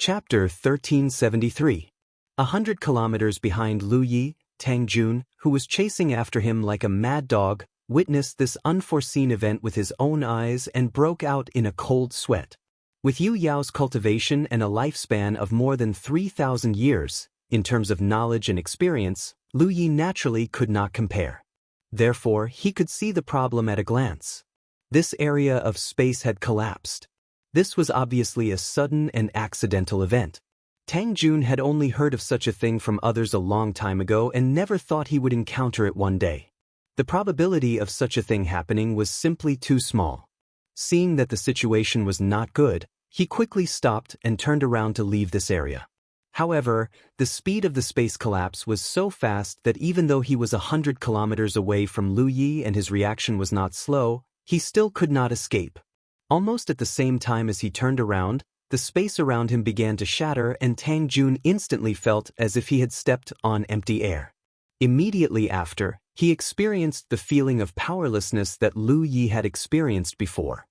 Chapter 1373. 100 kilometers behind Lu Yi, Tang Jun, who was chasing after him like a mad dog, witnessed this unforeseen event with his own eyes and broke out in a cold sweat. With Yu Yao's cultivation and a lifespan of more than 3,000 years, in terms of knowledge and experience, Lu Yi naturally could not compare. Therefore, he could see the problem at a glance. This area of space had collapsed. This was obviously a sudden and accidental event. Tang Jun had only heard of such a thing from others a long time ago and never thought he would encounter it one day. The probability of such a thing happening was simply too small. Seeing that the situation was not good, he quickly stopped and turned around to leave this area. However, the speed of the space collapse was so fast that even though he was 100 kilometers away from Lu Yi and his reaction was not slow, he still could not escape. Almost at the same time as he turned around, the space around him began to shatter and Tang Jun instantly felt as if he had stepped on empty air. Immediately after, he experienced the feeling of powerlessness that Lu Yi had experienced before.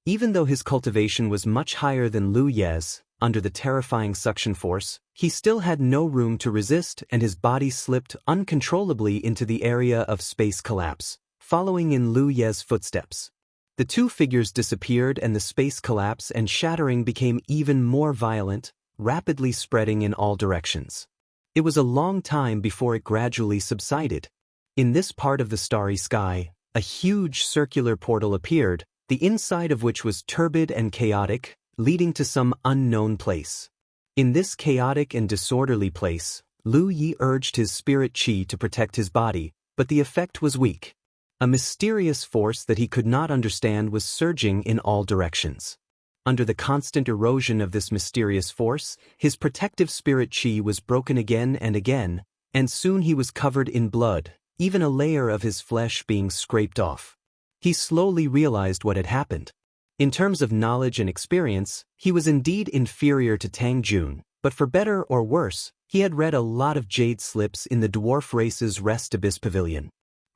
Even though his cultivation was much higher than Lu Ye's, under the terrifying suction force, he still had no room to resist and his body slipped uncontrollably into the area of space collapse, following in Lu Ye's footsteps. The two figures disappeared and the space collapse and shattering became even more violent, rapidly spreading in all directions. It was a long time before it gradually subsided. In this part of the starry sky, a huge circular portal appeared, the inside of which was turbid and chaotic, leading to some unknown place. In this chaotic and disorderly place, Lu Yi urged his spirit qi to protect his body, but the effect was weak. A mysterious force that he could not understand was surging in all directions. Under the constant erosion of this mysterious force, his protective spirit qi was broken again, and soon he was covered in blood, even a layer of his flesh being scraped off. He slowly realized what had happened. In terms of knowledge and experience, he was indeed inferior to Tang Jun, but for better or worse, he had read a lot of jade slips in the dwarf race's Rest Abyss Pavilion.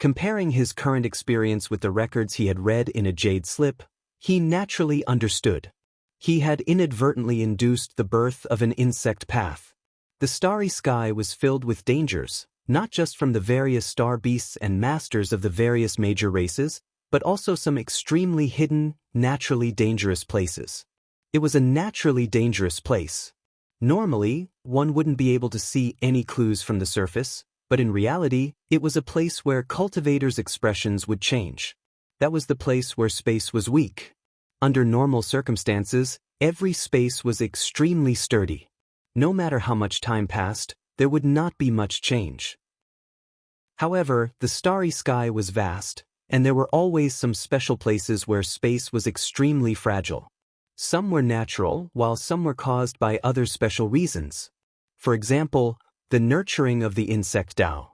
Comparing his current experience with the records he had read in a jade slip, he naturally understood. He had inadvertently induced the birth of an insect path. The starry sky was filled with dangers, not just from the various star beasts and masters of the various major races, but also some extremely hidden, naturally dangerous places. It was a naturally dangerous place. Normally, one wouldn't be able to see any clues from the surface, but in reality, it was a place where cultivators' expressions would change. That was the place where space was weak. Under normal circumstances, every space was extremely sturdy. No matter how much time passed, there would not be much change. However, the starry sky was vast, and there were always some special places where space was extremely fragile. Some were natural, while some were caused by other special reasons. For example, the nurturing of the insect Dao.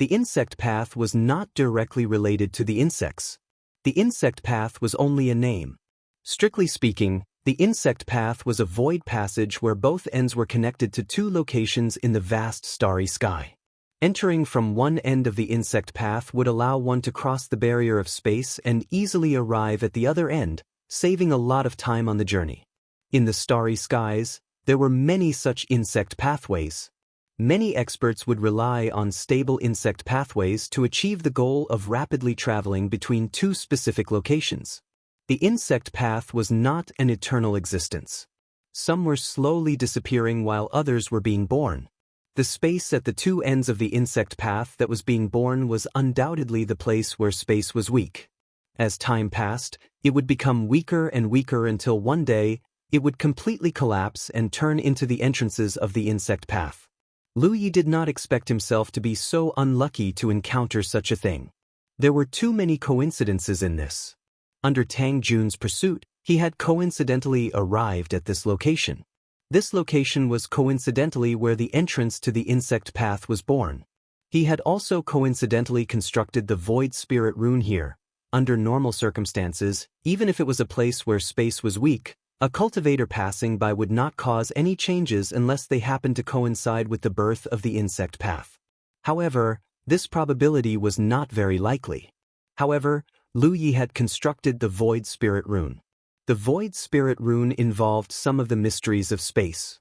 The insect path was not directly related to the insects. The insect path was only a name. Strictly speaking, the insect path was a void passage where both ends were connected to two locations in the vast starry sky. Entering from one end of the insect path would allow one to cross the barrier of space and easily arrive at the other end, saving a lot of time on the journey. In the starry skies, there were many such insect pathways. Many experts would rely on stable insect pathways to achieve the goal of rapidly traveling between two specific locations. The insect path was not an eternal existence. Some were slowly disappearing while others were being born. The space at the two ends of the insect path that was being born was undoubtedly the place where space was weak. As time passed, it would become weaker and weaker until one day, it would completely collapse and turn into the entrances of the insect path. Lu Yi did not expect himself to be so unlucky to encounter such a thing. There were too many coincidences in this. Under Tang Jun's pursuit, he had coincidentally arrived at this location. This location was coincidentally where the entrance to the insect path was born. He had also coincidentally constructed the Void Spirit Rune here. Under normal circumstances, even if it was a place where space was weak, a cultivator passing by would not cause any changes unless they happened to coincide with the birth of the insect path. However, this probability was not very likely. However, Lu Yi had constructed the Void Spirit Rune. The Void Spirit Rune involved some of the mysteries of space.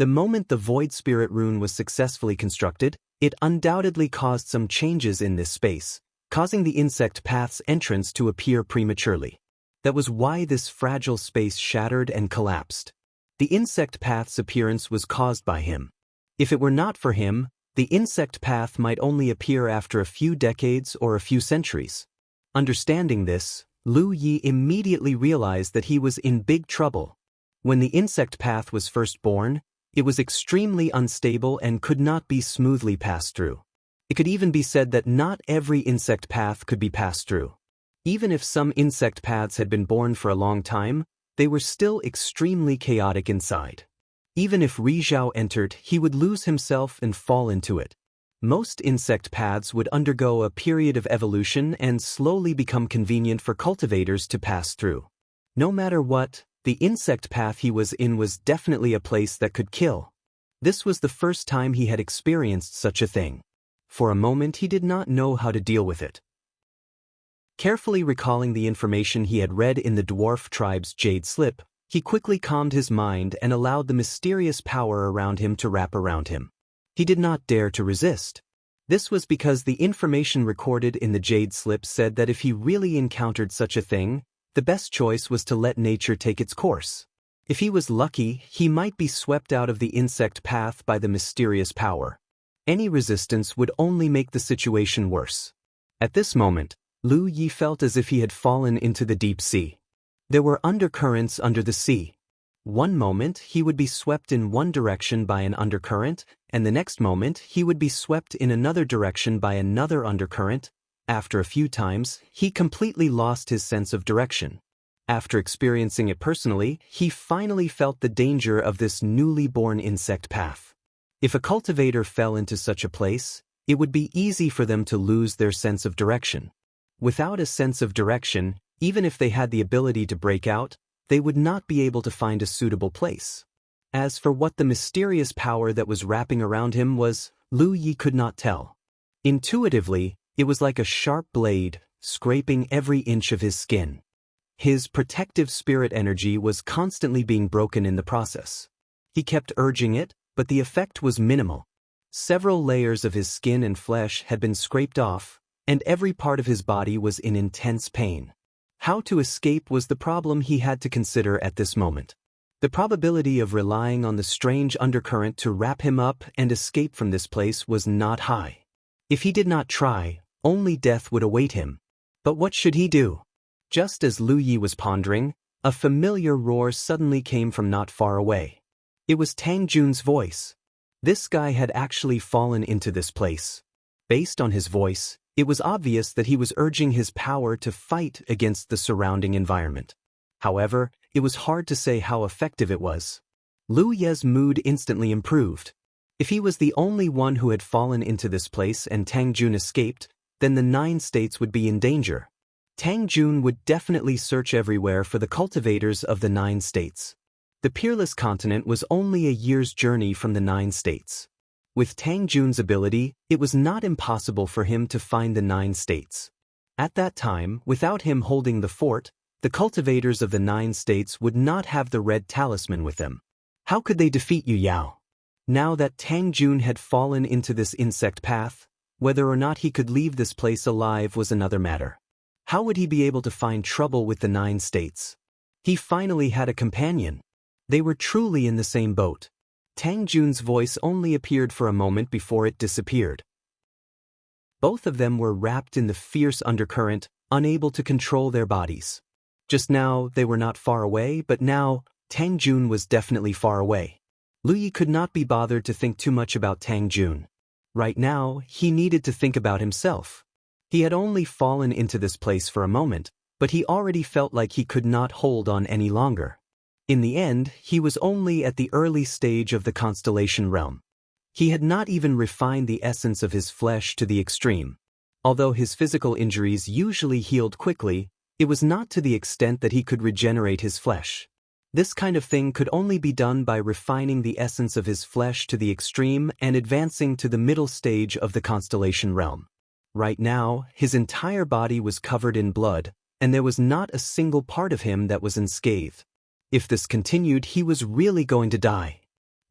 The moment the Void Spirit rune was successfully constructed, it undoubtedly caused some changes in this space, causing the insect path's entrance to appear prematurely. That was why this fragile space shattered and collapsed. The insect path's appearance was caused by him. If it were not for him, the insect path might only appear after a few decades or a few centuries. Understanding this, Lu Yi immediately realized that he was in big trouble. When the insect path was first born, it was extremely unstable and could not be smoothly passed through. It could even be said that not every insect path could be passed through. Even if some insect paths had been born for a long time, they were still extremely chaotic inside. Even if Rizhao entered, he would lose himself and fall into it. Most insect paths would undergo a period of evolution and slowly become convenient for cultivators to pass through. No matter what, the insect path he was in was definitely a place that could kill. This was the first time he had experienced such a thing. For a moment he did not know how to deal with it. Carefully recalling the information he had read in the dwarf tribe's jade slip, he quickly calmed his mind and allowed the mysterious power around him to wrap around him. He did not dare to resist. This was because the information recorded in the jade slip said that if he really encountered such a thing, the best choice was to let nature take its course. If he was lucky, he might be swept out of the insect path by the mysterious power. Any resistance would only make the situation worse. At this moment, Lu Yi felt as if he had fallen into the deep sea. There were undercurrents under the sea. One moment he would be swept in one direction by an undercurrent, and the next moment he would be swept in another direction by another undercurrent. After a few times, he completely lost his sense of direction. After experiencing it personally, he finally felt the danger of this newly born insect path. If a cultivator fell into such a place, it would be easy for them to lose their sense of direction. Without a sense of direction, even if they had the ability to break out, they would not be able to find a suitable place. As for what the mysterious power that was wrapping around him was, Lu Yi could not tell. Intuitively, it was like a sharp blade, scraping every inch of his skin. His protective spirit energy was constantly being broken in the process. He kept urging it, but the effect was minimal. Several layers of his skin and flesh had been scraped off, and every part of his body was in intense pain. How to escape was the problem he had to consider at this moment. The probability of relying on the strange undercurrent to wrap him up and escape from this place was not high. If he did not try, only death would await him. But what should he do? Just as Lu Yi was pondering, a familiar roar suddenly came from not far away. It was Tang Jun's voice. This guy had actually fallen into this place. Based on his voice, it was obvious that he was urging his power to fight against the surrounding environment. However, it was hard to say how effective it was. Lu Ye's mood instantly improved. If he was the only one who had fallen into this place and Tang Jun escaped, then the 9 states would be in danger. Tang Jun would definitely search everywhere for the cultivators of the 9 states. The Peerless Continent was only a year's journey from the 9 states. With Tang Jun's ability, it was not impossible for him to find the 9 states. At that time, without him holding the fort, the cultivators of the 9 states would not have the red talisman with them. How could they defeat Yu Yao? Now that Tang Jun had fallen into this insect path, whether or not he could leave this place alive was another matter. How would he be able to find trouble with the 9 states? He finally had a companion. They were truly in the same boat. Tang Jun's voice only appeared for a moment before it disappeared. Both of them were wrapped in the fierce undercurrent, unable to control their bodies. Just now, they were not far away, but now, Tang Jun was definitely far away. Lu Yi could not be bothered to think too much about Tang Jun. Right now, he needed to think about himself. He had only fallen into this place for a moment, but he already felt like he could not hold on any longer. In the end, he was only at the early stage of the constellation realm. He had not even refined the essence of his flesh to the extreme. Although his physical injuries usually healed quickly, it was not to the extent that he could regenerate his flesh. This kind of thing could only be done by refining the essence of his flesh to the extreme and advancing to the middle stage of the constellation realm. Right now, his entire body was covered in blood, and there was not a single part of him that was unscathed. If this continued, he was really going to die.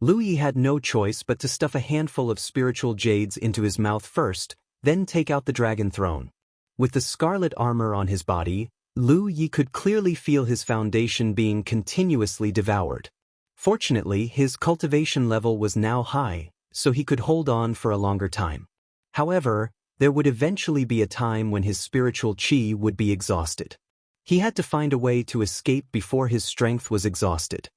Lu Yi had no choice but to stuff a handful of spiritual jades into his mouth first, then take out the dragon throne. With the scarlet armor on his body, Lu Yi could clearly feel his foundation being continuously devoured. Fortunately, his cultivation level was now high, so he could hold on for a longer time. However, there would eventually be a time when his spiritual qi would be exhausted. He had to find a way to escape before his strength was exhausted.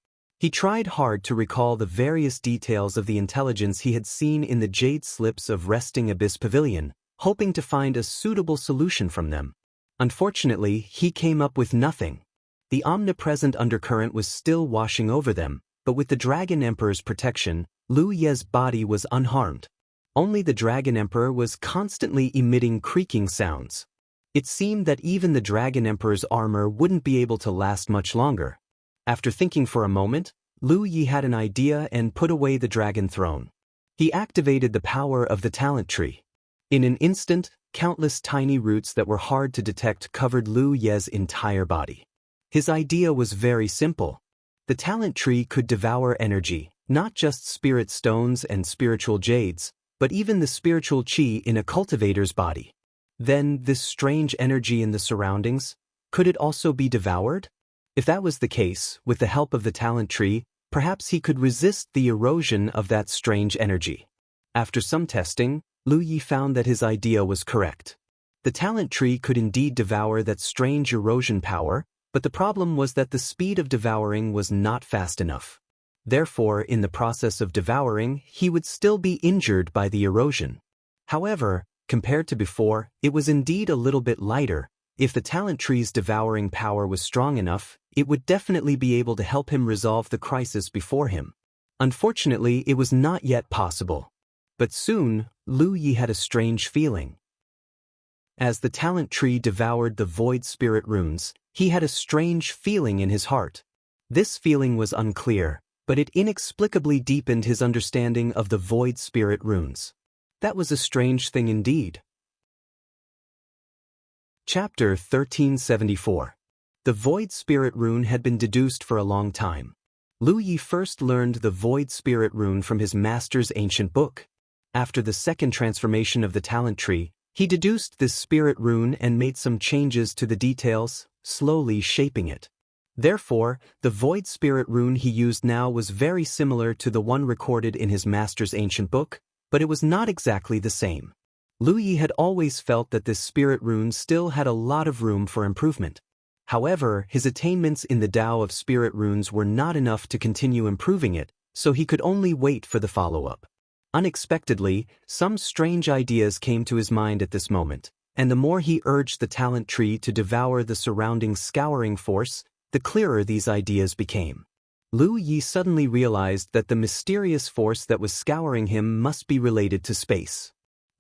He tried hard to recall the various details of the intelligence he had seen in the jade slips of Resting Abyss Pavilion, hoping to find a suitable solution from them. Unfortunately, he came up with nothing. The omnipresent undercurrent was still washing over them, but with the Dragon Emperor's protection, Lu Ye's body was unharmed. Only the Dragon Emperor was constantly emitting creaking sounds. It seemed that even the Dragon Emperor's armor wouldn't be able to last much longer. After thinking for a moment, Lu Yi had an idea and put away the dragon throne. He activated the power of the talent tree. In an instant, countless tiny roots that were hard to detect covered Lu Ye's entire body. His idea was very simple. The talent tree could devour energy, not just spirit stones and spiritual jades, but even the spiritual qi in a cultivator's body. Then, this strange energy in the surroundings, could it also be devoured? If that was the case, with the help of the talent tree, perhaps he could resist the erosion of that strange energy. After some testing, Lu Yi found that his idea was correct. The talent tree could indeed devour that strange erosion power, but the problem was that the speed of devouring was not fast enough. Therefore, in the process of devouring, he would still be injured by the erosion. However, compared to before, it was indeed a little bit lighter. If the talent tree's devouring power was strong enough, it would definitely be able to help him resolve the crisis before him. Unfortunately, it was not yet possible. But soon, Lu Yi had a strange feeling. As the talent tree devoured the void spirit runes, he had a strange feeling in his heart. This feeling was unclear, but it inexplicably deepened his understanding of the void spirit runes. That was a strange thing indeed. Chapter 1374. The Void Spirit Rune had been deduced for a long time. Lu Yi first learned the Void Spirit Rune from his master's ancient book. After the second transformation of the talent tree, he deduced this spirit rune and made some changes to the details, slowly shaping it. Therefore, the Void Spirit Rune he used now was very similar to the one recorded in his master's ancient book, but it was not exactly the same. Lu Yi had always felt that this spirit rune still had a lot of room for improvement. However, his attainments in the Tao of spirit runes were not enough to continue improving it, so he could only wait for the follow-up. Unexpectedly, some strange ideas came to his mind at this moment, and the more he urged the talent tree to devour the surrounding scouring force, the clearer these ideas became. Lu Yi suddenly realized that the mysterious force that was scouring him must be related to space.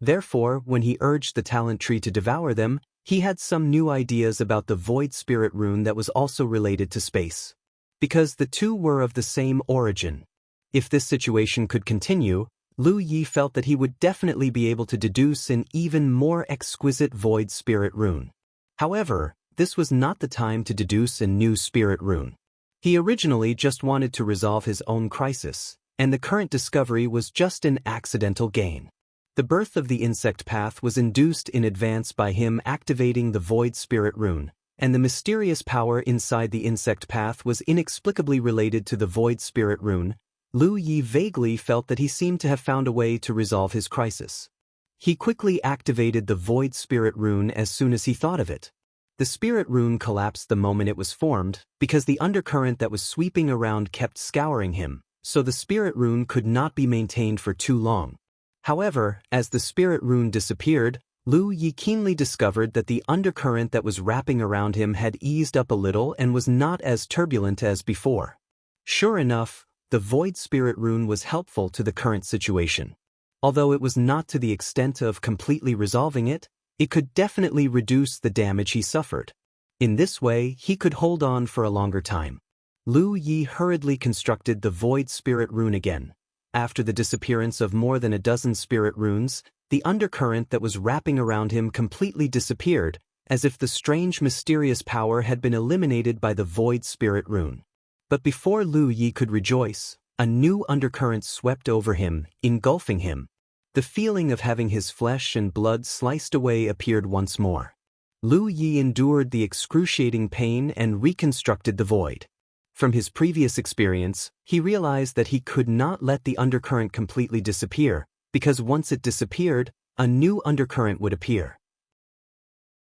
Therefore, when he urged the talent tree to devour them, he had some new ideas about the Void Spirit Rune that was also related to space. Because the two were of the same origin. If this situation could continue, Lu Yi felt that he would definitely be able to deduce an even more exquisite Void Spirit Rune. However, this was not the time to deduce a new Spirit Rune. He originally just wanted to resolve his own crisis, and the current discovery was just an accidental gain. The birth of the insect path was induced in advance by him activating the Void Spirit Rune, and the mysterious power inside the insect path was inexplicably related to the Void Spirit Rune. Lu Yi vaguely felt that he seemed to have found a way to resolve his crisis. He quickly activated the Void Spirit Rune as soon as he thought of it. The Spirit Rune collapsed the moment it was formed, because the undercurrent that was sweeping around kept scouring him, so the Spirit Rune could not be maintained for too long. However, as the Spirit Rune disappeared, Lu Yi keenly discovered that the undercurrent that was wrapping around him had eased up a little and was not as turbulent as before. Sure enough, the Void Spirit Rune was helpful to the current situation. Although it was not to the extent of completely resolving it, it could definitely reduce the damage he suffered. In this way, he could hold on for a longer time. Lu Yi hurriedly constructed the Void Spirit Rune again. After the disappearance of more than a dozen spirit runes, the undercurrent that was wrapping around him completely disappeared, as if the strange mysterious power had been eliminated by the Void Spirit Rune. But before Lu Yi could rejoice, a new undercurrent swept over him, engulfing him. The feeling of having his flesh and blood sliced away appeared once more. Lu Yi endured the excruciating pain and reconstructed the void. From his previous experience, he realized that he could not let the undercurrent completely disappear, because once it disappeared, a new undercurrent would appear.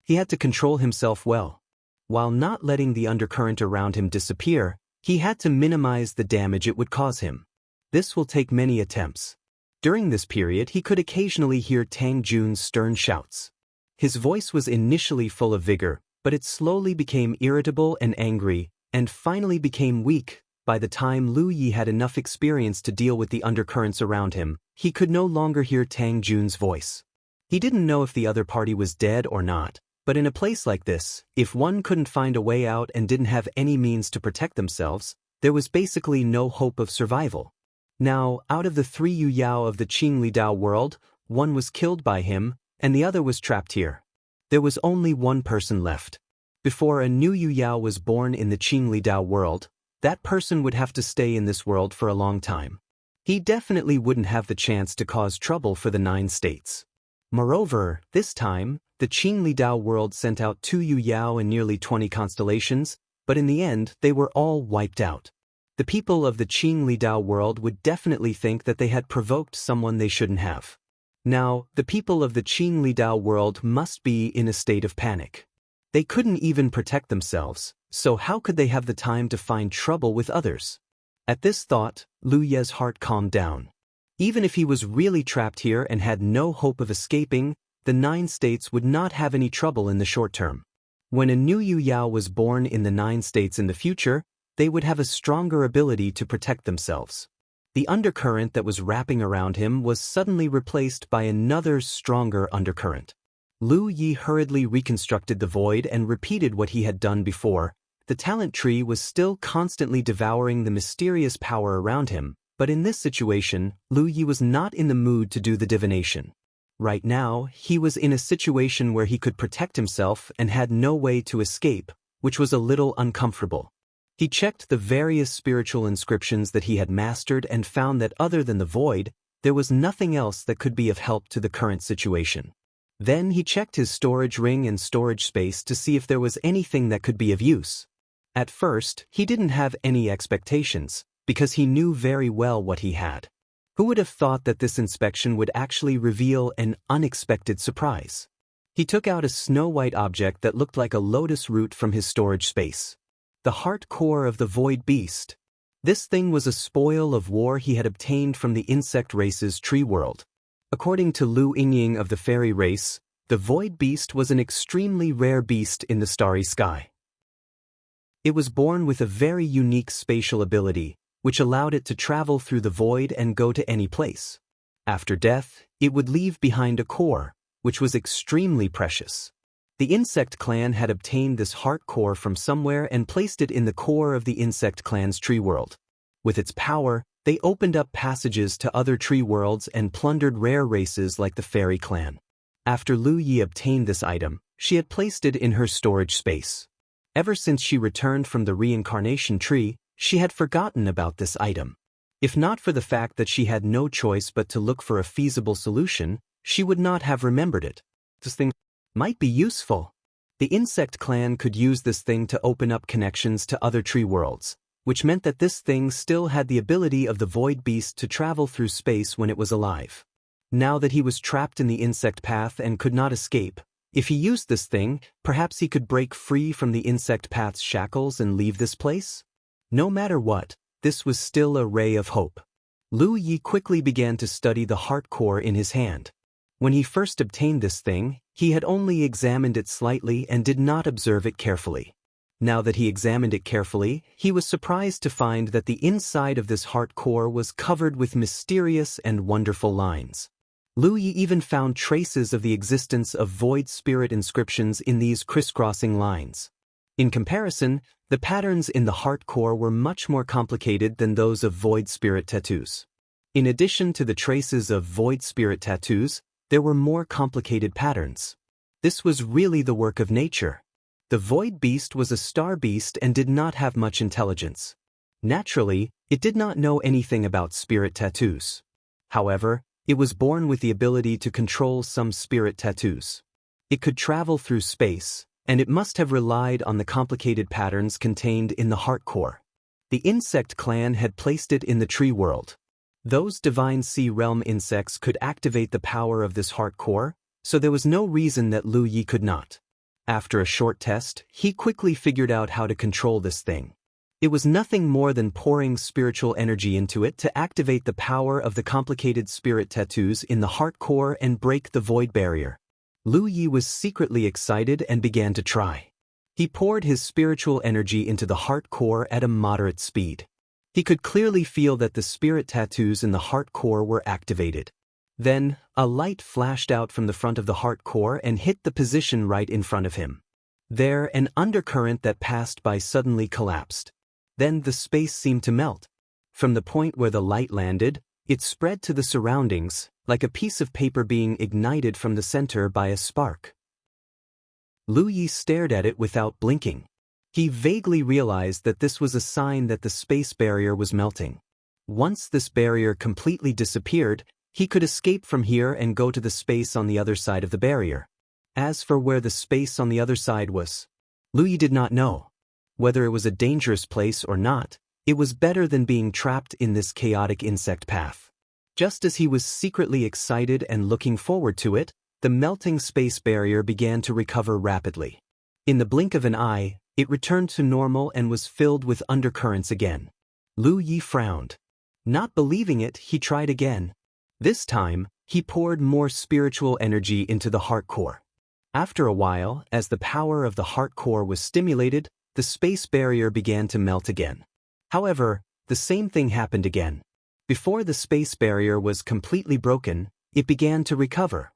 He had to control himself well. While not letting the undercurrent around him disappear, he had to minimize the damage it would cause him. This will take many attempts. During this period, he could occasionally hear Tang Jun's stern shouts. His voice was initially full of vigor, but it slowly became irritable and angry, and finally became weak. By the time Lu Yi had enough experience to deal with the undercurrents around him, he could no longer hear Tang Jun's voice. He didn't know if the other party was dead or not, but in a place like this, if one couldn't find a way out and didn't have any means to protect themselves, there was basically no hope of survival. Now, out of the 3 Yu Yao of the Qingli Dao world, one was killed by him, and the other was trapped here. There was only one person left. Before a new Yu Yao was born in the Qingli Dao world, that person would have to stay in this world for a long time. He definitely wouldn't have the chance to cause trouble for the 9 states. Moreover, this time, the Qingli Dao world sent out 2 Yu Yao and nearly 20 constellations, but in the end, they were all wiped out. The people of the Qingli Dao world would definitely think that they had provoked someone they shouldn't have. Now, the people of the Qingli Dao world must be in a state of panic. They couldn't even protect themselves, so how could they have the time to find trouble with others? At this thought, Lu Ye's heart calmed down. Even if he was really trapped here and had no hope of escaping, the 9 states would not have any trouble in the short term. When a new Yu Yao was born in the 9 states in the future, they would have a stronger ability to protect themselves. The undercurrent that was wrapping around him was suddenly replaced by another stronger undercurrent. Lu Yi hurriedly reconstructed the void and repeated what he had done before. The talent tree was still constantly devouring the mysterious power around him, but in this situation, Lu Yi was not in the mood to do the divination. Right now, he was in a situation where he could protect himself and had no way to escape, which was a little uncomfortable. He checked the various spiritual inscriptions that he had mastered and found that other than the void, there was nothing else that could be of help to the current situation. Then he checked his storage ring and storage space to see if there was anything that could be of use. At first, he didn't have any expectations, because he knew very well what he had. Who would have thought that this inspection would actually reveal an unexpected surprise? He took out a snow-white object that looked like a lotus root from his storage space. The heart core of the void beast. This thing was a spoil of war he had obtained from the insect race's tree world. According to Lu Yingying of the fairy race, the void beast was an extremely rare beast in the starry sky. It was born with a very unique spatial ability, which allowed it to travel through the void and go to any place. After death, it would leave behind a core, which was extremely precious. The insect clan had obtained this heart core from somewhere and placed it in the core of the insect clan's tree world. With its power, they opened up passages to other tree worlds and plundered rare races like the fairy clan. After Lu Yi obtained this item, she had placed it in her storage space. Ever since she returned from the reincarnation tree, she had forgotten about this item. If not for the fact that she had no choice but to look for a feasible solution, she would not have remembered it. This thing might be useful. The insect clan could use this thing to open up connections to other tree worlds, which meant that this thing still had the ability of the void beast to travel through space when it was alive. Now that he was trapped in the insect path and could not escape, if he used this thing, perhaps he could break free from the insect path's shackles and leave this place? No matter what, this was still a ray of hope. Lu Yi quickly began to study the heart core in his hand. When he first obtained this thing, he had only examined it slightly and did not observe it carefully. Now that he examined it carefully, he was surprised to find that the inside of this heart core was covered with mysterious and wonderful lines. Lu Yi even found traces of the existence of void spirit inscriptions in these crisscrossing lines. In comparison, the patterns in the heart core were much more complicated than those of void spirit tattoos. In addition to the traces of void spirit tattoos, there were more complicated patterns. This was really the work of nature. The void beast was a star beast and did not have much intelligence. Naturally, It did not know anything about spirit tattoos. However, it was born with the ability to control some spirit tattoos. It could travel through space, and it must have relied on the complicated patterns contained in the heart core. The insect clan had placed it in the tree world. Those divine sea realm insects could activate the power of this heart core, so there was no reason that Lu Yi could not. After a short test, he quickly figured out how to control this thing. It was nothing more than pouring spiritual energy into it to activate the power of the complicated spirit tattoos in the heart core and break the void barrier. Lu Yi was secretly excited and began to try. He poured his spiritual energy into the heart core at a moderate speed. He could clearly feel that the spirit tattoos in the heart core were activated. Then, a light flashed out from the front of the heart core and hit the position right in front of him. There, an undercurrent that passed by suddenly collapsed. Then the space seemed to melt. From the point where the light landed, it spread to the surroundings, like a piece of paper being ignited from the center by a spark. Lu Yi stared at it without blinking. He vaguely realized that this was a sign that the space barrier was melting. Once this barrier completely disappeared, he could escape from here and go to the space on the other side of the barrier. As for where the space on the other side was, Lu Yi did not know. Whether it was a dangerous place or not, it was better than being trapped in this chaotic insect path. Just as he was secretly excited and looking forward to it, the melting space barrier began to recover rapidly. In the blink of an eye, it returned to normal and was filled with undercurrents again. Lu Yi frowned. Not believing it, he tried again. This time, he poured more spiritual energy into the heart core. After a while, as the power of the heart core was stimulated, the space barrier began to melt again. However, the same thing happened again. Before the space barrier was completely broken, it began to recover.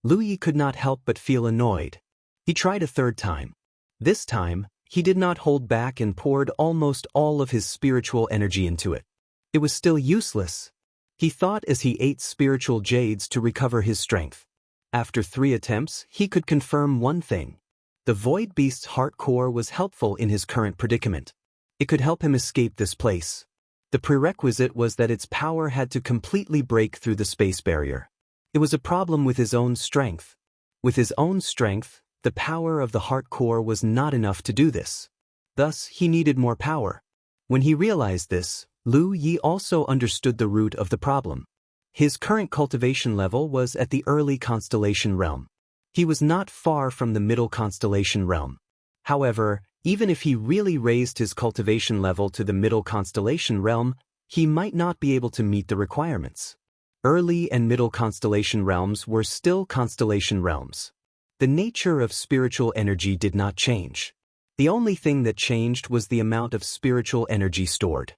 Lu Yi could not help but feel annoyed. He tried a third time. This time, he did not hold back and poured almost all of his spiritual energy into it. It was still useless. He thought as he ate spiritual jades to recover his strength. After 3 attempts, he could confirm one thing. The Void Beast's heart core was helpful in his current predicament. It could help him escape this place. The prerequisite was that its power had to completely break through the space barrier. It was a problem with his own strength. With his own strength, the power of the heart core was not enough to do this. Thus, he needed more power. When he realized this, Lu Yi also understood the root of the problem. His current cultivation level was at the early constellation realm. He was not far from the middle constellation realm. However, even if he really raised his cultivation level to the middle constellation realm, he might not be able to meet the requirements. Early and middle constellation realms were still constellation realms. The nature of spiritual energy did not change. The only thing that changed was the amount of spiritual energy stored.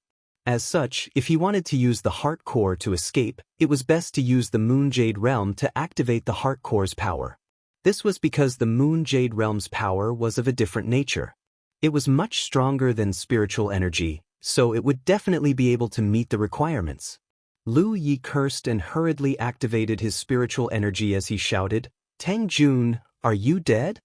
As such, if he wanted to use the heart core to escape, it was best to use the Moon Jade realm to activate the heart core's power. This was because the Moon Jade realm's power was of a different nature. It was much stronger than spiritual energy, so it would definitely be able to meet the requirements. Lu Yi cursed and hurriedly activated his spiritual energy as he shouted, "Tang Jun, are you dead?"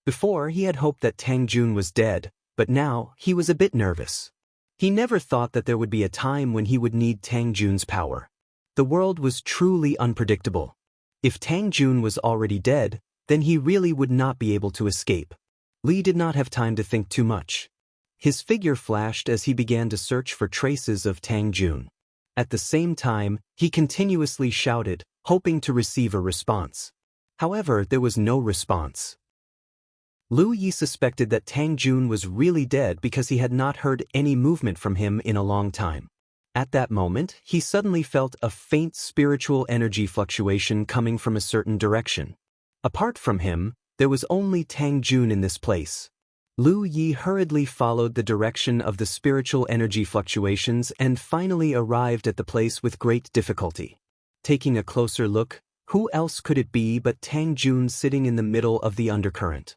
Before, he had hoped that Tang Jun was dead, but now he was a bit nervous. He never thought that there would be a time when he would need Tang Jun's power. The world was truly unpredictable. If Tang Jun was already dead, then he really would not be able to escape. Li did not have time to think too much. His figure flashed as he began to search for traces of Tang Jun. At the same time, he continuously shouted, hoping to receive a response. However, there was no response. Lu Yi suspected that Tang Jun was really dead because he had not heard any movement from him in a long time. At that moment, he suddenly felt a faint spiritual energy fluctuation coming from a certain direction. Apart from him, there was only Tang Jun in this place. Lu Yi hurriedly followed the direction of the spiritual energy fluctuations and finally arrived at the place with great difficulty. Taking a closer look, who else could it be but Tang Jun sitting in the middle of the undercurrent?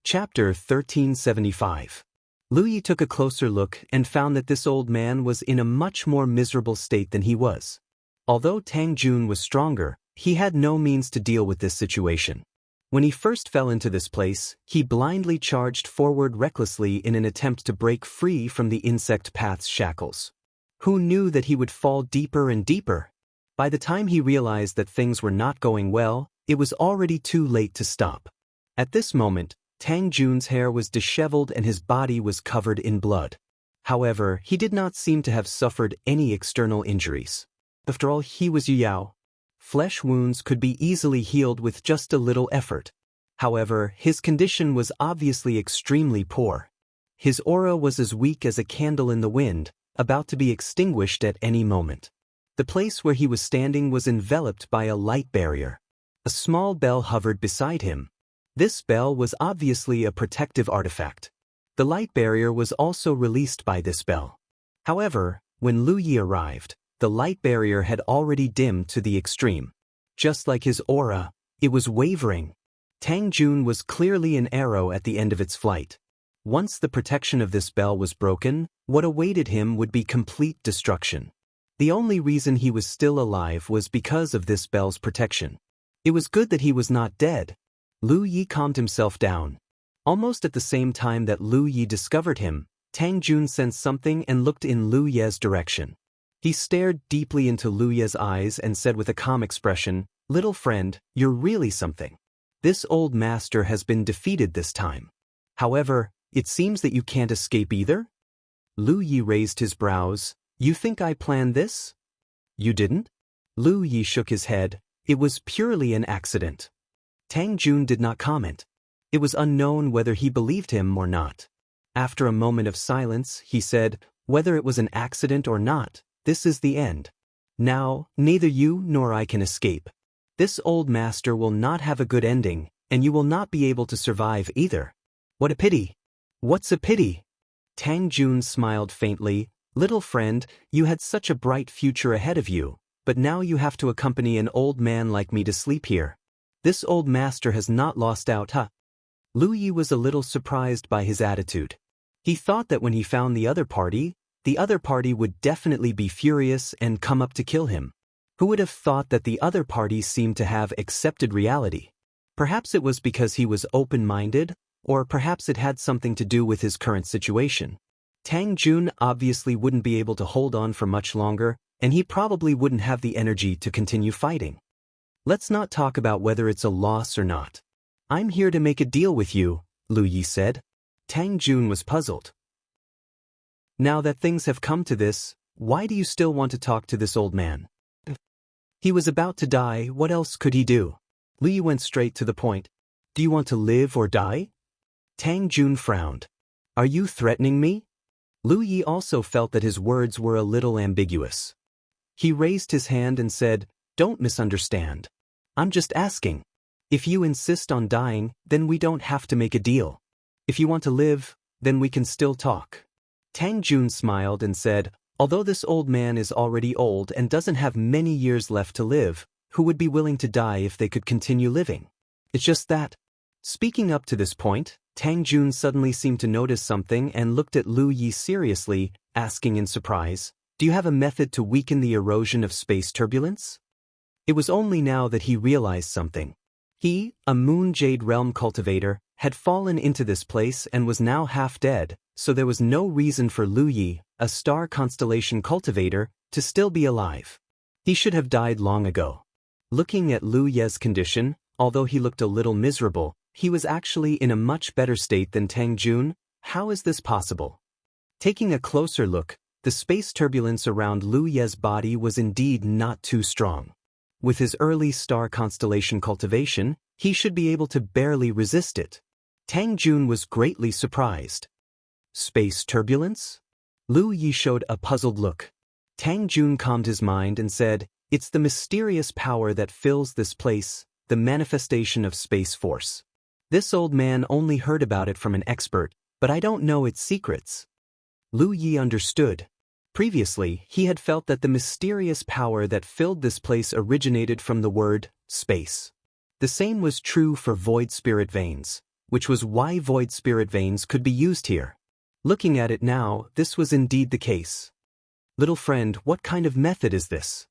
Chapter 1375. Lu Yi took a closer look and found that this old man was in a much more miserable state than he was. Although Tang Jun was stronger, he had no means to deal with this situation. When he first fell into this place, he blindly charged forward recklessly in an attempt to break free from the insect path's shackles. Who knew that he would fall deeper and deeper? By the time he realized that things were not going well, it was already too late to stop. At this moment, Tang Jun's hair was disheveled and his body was covered in blood. However, he did not seem to have suffered any external injuries. After all, he was Yu Yao. Flesh wounds could be easily healed with just a little effort. However, his condition was obviously extremely poor. His aura was as weak as a candle in the wind, about to be extinguished at any moment. The place where he was standing was enveloped by a light barrier. A small bell hovered beside him. This bell was obviously a protective artifact. The light barrier was also released by this bell. However, when Lu Yi arrived, the light barrier had already dimmed to the extreme. Just like his aura, it was wavering. Tang Jun was clearly an arrow at the end of its flight. Once the protection of this bell was broken, what awaited him would be complete destruction. The only reason he was still alive was because of this bell's protection. It was good that he was not dead. Lu Yi calmed himself down. Almost at the same time that Lu Yi discovered him, Tang Jun sensed something and looked in Lu Ye's direction. He stared deeply into Lu Ye's eyes and said with a calm expression, "Little friend, you're really something. This old master has been defeated this time. However, it seems that you can't escape either?" Lu Yi raised his brows. "You think I planned this?" "You didn't?" Lu Yi shook his head. "It was purely an accident." Tang Jun did not comment. It was unknown whether he believed him or not. After a moment of silence, he said, "Whether it was an accident or not, this is the end. Now, neither you nor I can escape. This old master will not have a good ending, and you will not be able to survive either." "What a pity." "What's a pity?" Tang Jun smiled faintly. "Little friend, you had such a bright future ahead of you, but now you have to accompany an old man like me to sleep here. This old master has not lost out, huh?" Lu Yi was a little surprised by his attitude. He thought that when he found the other party would definitely be furious and come up to kill him. Who would have thought that the other party seemed to have accepted reality? Perhaps it was because he was open-minded, or perhaps it had something to do with his current situation. Tang Jun obviously wouldn't be able to hold on for much longer, and he probably wouldn't have the energy to continue fighting. "Let's not talk about whether it's a loss or not. I'm here to make a deal with you," Lu Yi said. Tang Jun was puzzled. "Now that things have come to this, why do you still want to talk to this old man? He was about to die, what else could he do?" Lu Yi went straight to the point. "Do you want to live or die?" Tang Jun frowned. "Are you threatening me?" Lu Yi also felt that his words were a little ambiguous. He raised his hand and said, "Don't misunderstand. I'm just asking. If you insist on dying, then we don't have to make a deal. If you want to live, then we can still talk." Tang Jun smiled and said, "Although this old man is already old and doesn't have many years left to live, who would be willing to die if they could continue living? It's just that." Speaking up to this point, Tang Jun suddenly seemed to notice something and looked at Lu Yi seriously, asking in surprise, "Do you have a method to weaken the erosion of space turbulence?" It was only now that he realized something. He, a Moon Jade Realm cultivator, had fallen into this place and was now half dead, so there was no reason for Lu Yi, a star constellation cultivator, to still be alive. He should have died long ago. Looking at Lu Ye's condition, although he looked a little miserable, he was actually in a much better state than Tang Jun. How is this possible? Taking a closer look, the space turbulence around Lu Ye's body was indeed not too strong. With his early star constellation cultivation, he should be able to barely resist it. Tang Jun was greatly surprised. Space turbulence? Lu Yi showed a puzzled look. Tang Jun calmed his mind and said, "It's the mysterious power that fills this place, the manifestation of space force. This old man only heard about it from an expert, but I don't know its secrets." Lu Yi understood. Previously, he had felt that the mysterious power that filled this place originated from the word space. The same was true for void spirit veins, which was why void spirit veins could be used here. Looking at it now, this was indeed the case. "Little friend, what kind of method is this?"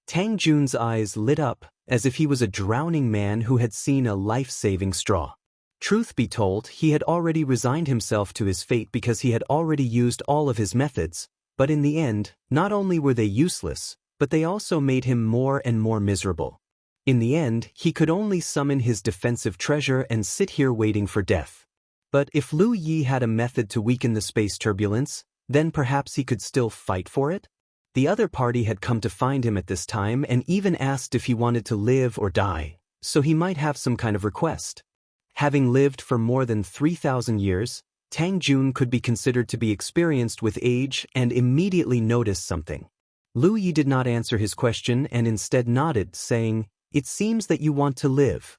Tang Jun's eyes lit up, as if he was a drowning man who had seen a life-saving straw. Truth be told, he had already resigned himself to his fate because he had already used all of his methods, but in the end, not only were they useless, but they also made him more and more miserable. In the end, he could only summon his defensive treasure and sit here waiting for death. But if Lu Yi had a method to weaken the space turbulence, then perhaps he could still fight for it? The other party had come to find him at this time and even asked if he wanted to live or die, so he might have some kind of request. Having lived for more than 3,000 years, Tang Jun could be considered to be experienced with age and immediately noticed something. Lu Yi did not answer his question and instead nodded, saying, "It seems that you want to live."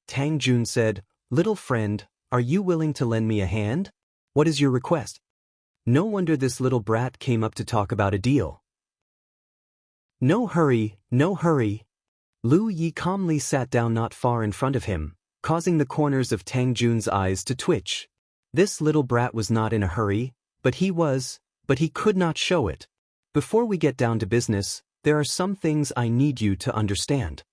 Tang Jun said, "Little friend, are you willing to lend me a hand? What is your request?" No wonder this little brat came up to talk about a deal. "No hurry, no hurry." Lu Yi calmly sat down not far in front of him, causing the corners of Tang Jun's eyes to twitch. This little brat was not in a hurry, but he could not show it. "Before we get down to business, there are some things I need you to understand."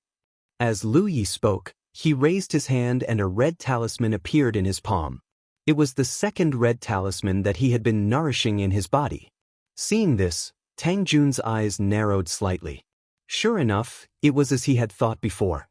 As Lu Yi spoke, he raised his hand and a red talisman appeared in his palm. It was the second red talisman that he had been nourishing in his body. Seeing this, Tang Jun's eyes narrowed slightly. Sure enough, it was as he had thought before.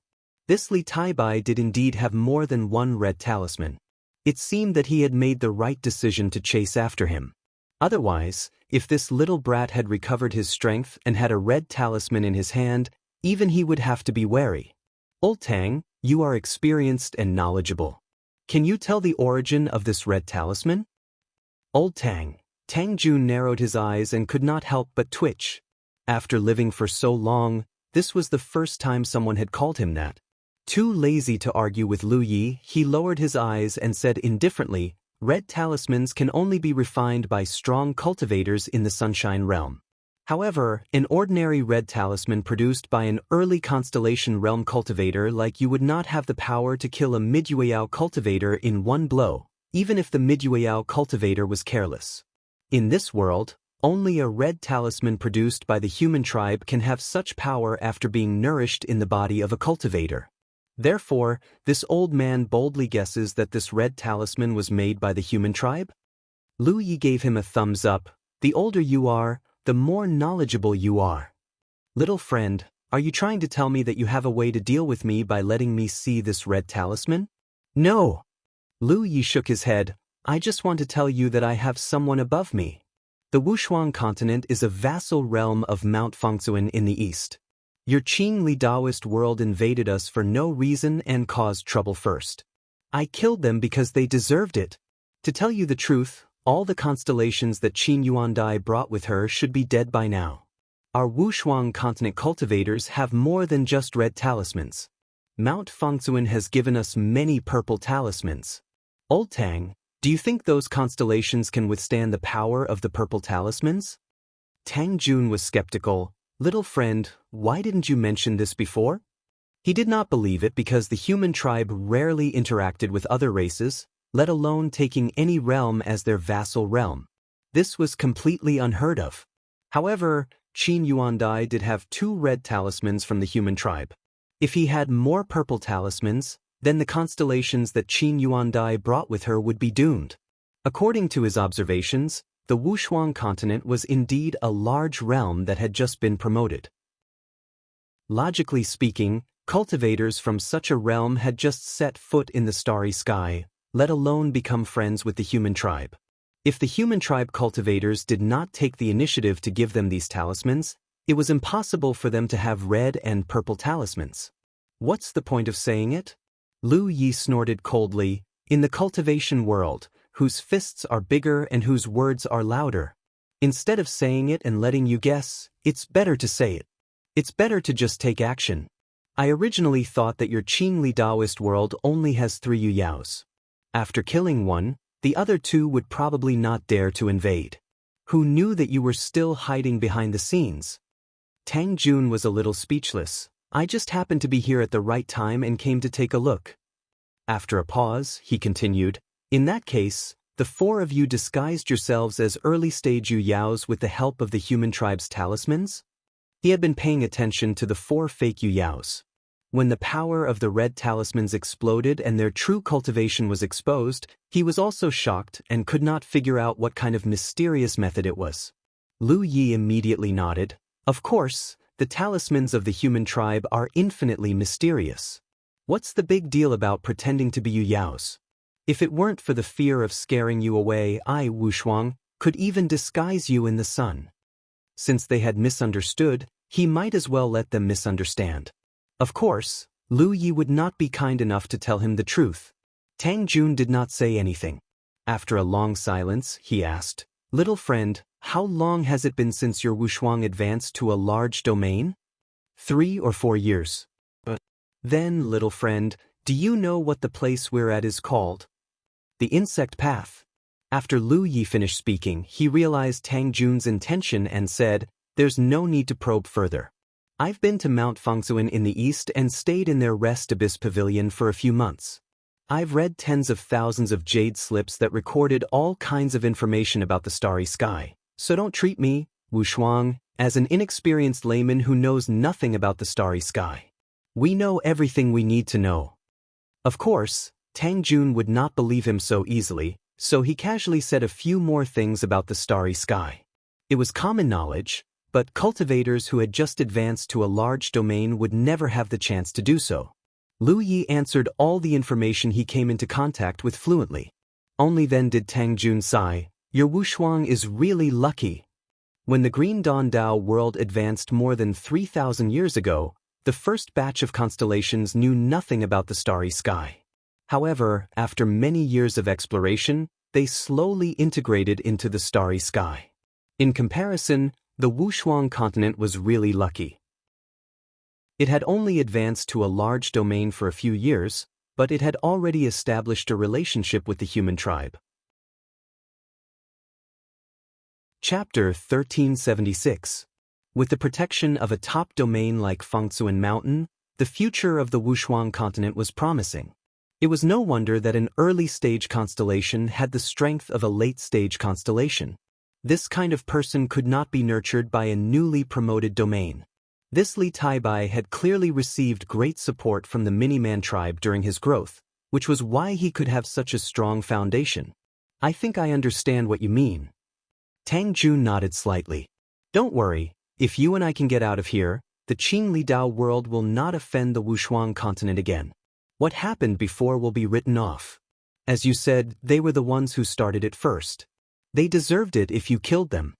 This Li Taibai did indeed have more than one red talisman. It seemed that he had made the right decision to chase after him. Otherwise, if this little brat had recovered his strength and had a red talisman in his hand, even he would have to be wary. "Old Tang, you are experienced and knowledgeable. Can you tell the origin of this red talisman?" "Old Tang." Tang Jun narrowed his eyes and could not help but twitch. After living for so long, this was the first time someone had called him that. Too lazy to argue with Lu Yi, he lowered his eyes and said indifferently, "Red talismans can only be refined by strong cultivators in the Sunshine Realm. However, an ordinary red talisman produced by an early Constellation Realm cultivator like you would not have the power to kill a Midyueyao cultivator in one blow, even if the Midyueyao cultivator was careless. In this world, only a red talisman produced by the human tribe can have such power after being nourished in the body of a cultivator. Therefore, this old man boldly guesses that this red talisman was made by the human tribe?" Lu Yi gave him a thumbs up. "The older you are, the more knowledgeable you are. Little friend, are you trying to tell me that you have a way to deal with me by letting me see this red talisman?" "No." Lu Yi shook his head. "I just want to tell you that I have someone above me. The Wuxia continent is a vassal realm of Mount Fengzuan in the east. Your Qing Li Daoist world invaded us for no reason and caused trouble first. I killed them because they deserved it. To tell you the truth, all the constellations that Qin Yuandai brought with her should be dead by now. Our Wuxia continent cultivators have more than just red talismans. Mount Fengzuan has given us many purple talismans. Old Tang, do you think those constellations can withstand the power of the purple talismans?" Tang Jun was skeptical. "Little friend, why didn't you mention this before?" He did not believe it because the human tribe rarely interacted with other races, let alone taking any realm as their vassal realm. This was completely unheard of. However, Qin Yuandai did have 2 red talismans from the human tribe. If he had more purple talismans, then the constellations that Qin Yuandai brought with her would be doomed. According to his observations, the Wuxia continent was indeed a large realm that had just been promoted. Logically speaking, cultivators from such a realm had just set foot in the starry sky, let alone become friends with the human tribe. If the human tribe cultivators did not take the initiative to give them these talismans, it was impossible for them to have red and purple talismans. What's the point of saying it? Lu Yi snorted coldly. "In the cultivation world, whose fists are bigger and whose words are louder. Instead of saying it and letting you guess, it's better to say it. It's better to just take action. I originally thought that your Qin Li Daoist world only has 3 Yuyaos. After killing one, the other 2 would probably not dare to invade. Who knew that you were still hiding behind the scenes?" Tang Jun was a little speechless. "I just happened to be here at the right time and came to take a look." After a pause, he continued, "In that case, the 4 of you disguised yourselves as early-stage Yuyaos with the help of the human tribe's talismans?" He had been paying attention to the 4 fake Yuyaos. When the power of the red talismans exploded and their true cultivation was exposed, he was also shocked and could not figure out what kind of mysterious method it was. Lu Yi immediately nodded. Of course, the talismans of the human tribe are infinitely mysterious. What's the big deal about pretending to be Yuyaos? If it weren't for the fear of scaring you away, I, Wushuang, could even disguise you in the sun. Since they had misunderstood, he might as well let them misunderstand. Of course, Lu Yi would not be kind enough to tell him the truth. Tang Jun did not say anything. After a long silence, he asked, "Little friend, how long has it been since your Wushuang advanced to a large domain?" 3 or 4 years. Then, little friend, do you know what the place we're at is called? The insect path. After Lu Yi finished speaking, he realized Tang Jun's intention and said, "There's no need to probe further. I've been to Mount Fangsuan in the east and stayed in their Rest Abyss Pavilion for a few months. I've read tens of thousands of jade slips that recorded all kinds of information about the starry sky, so don't treat me, Wushuang, as an inexperienced layman who knows nothing about the starry sky. We know everything we need to know." Of course, Tang Jun would not believe him so easily, so he casually said a few more things about the starry sky. It was common knowledge, but cultivators who had just advanced to a large domain would never have the chance to do so. Lu Yi answered all the information he came into contact with fluently. Only then did Tang Jun sigh, "Your Wushuang is really lucky." When the Green Dawn Dao world advanced more than 3,000 years ago, the first batch of constellations knew nothing about the starry sky. However, after many years of exploration, they slowly integrated into the starry sky. In comparison, the Wushuang continent was really lucky. It had only advanced to a large domain for a few years, but it had already established a relationship with the human tribe. Chapter 1376. With the protection of a top domain like Fangsuan Mountain, the future of the Wushuang continent was promising. It was no wonder that an early-stage constellation had the strength of a late-stage constellation. This kind of person could not be nurtured by a newly promoted domain. This Li Taibai had clearly received great support from the Miniman tribe during his growth, which was why he could have such a strong foundation. "I think I understand what you mean." Tang Jun nodded slightly. "Don't worry, if you and I can get out of here, the Qing Li Dao world will not offend the Wushuang continent again. What happened before will be written off. As you said, they were the ones who started it first. They deserved it if you killed them."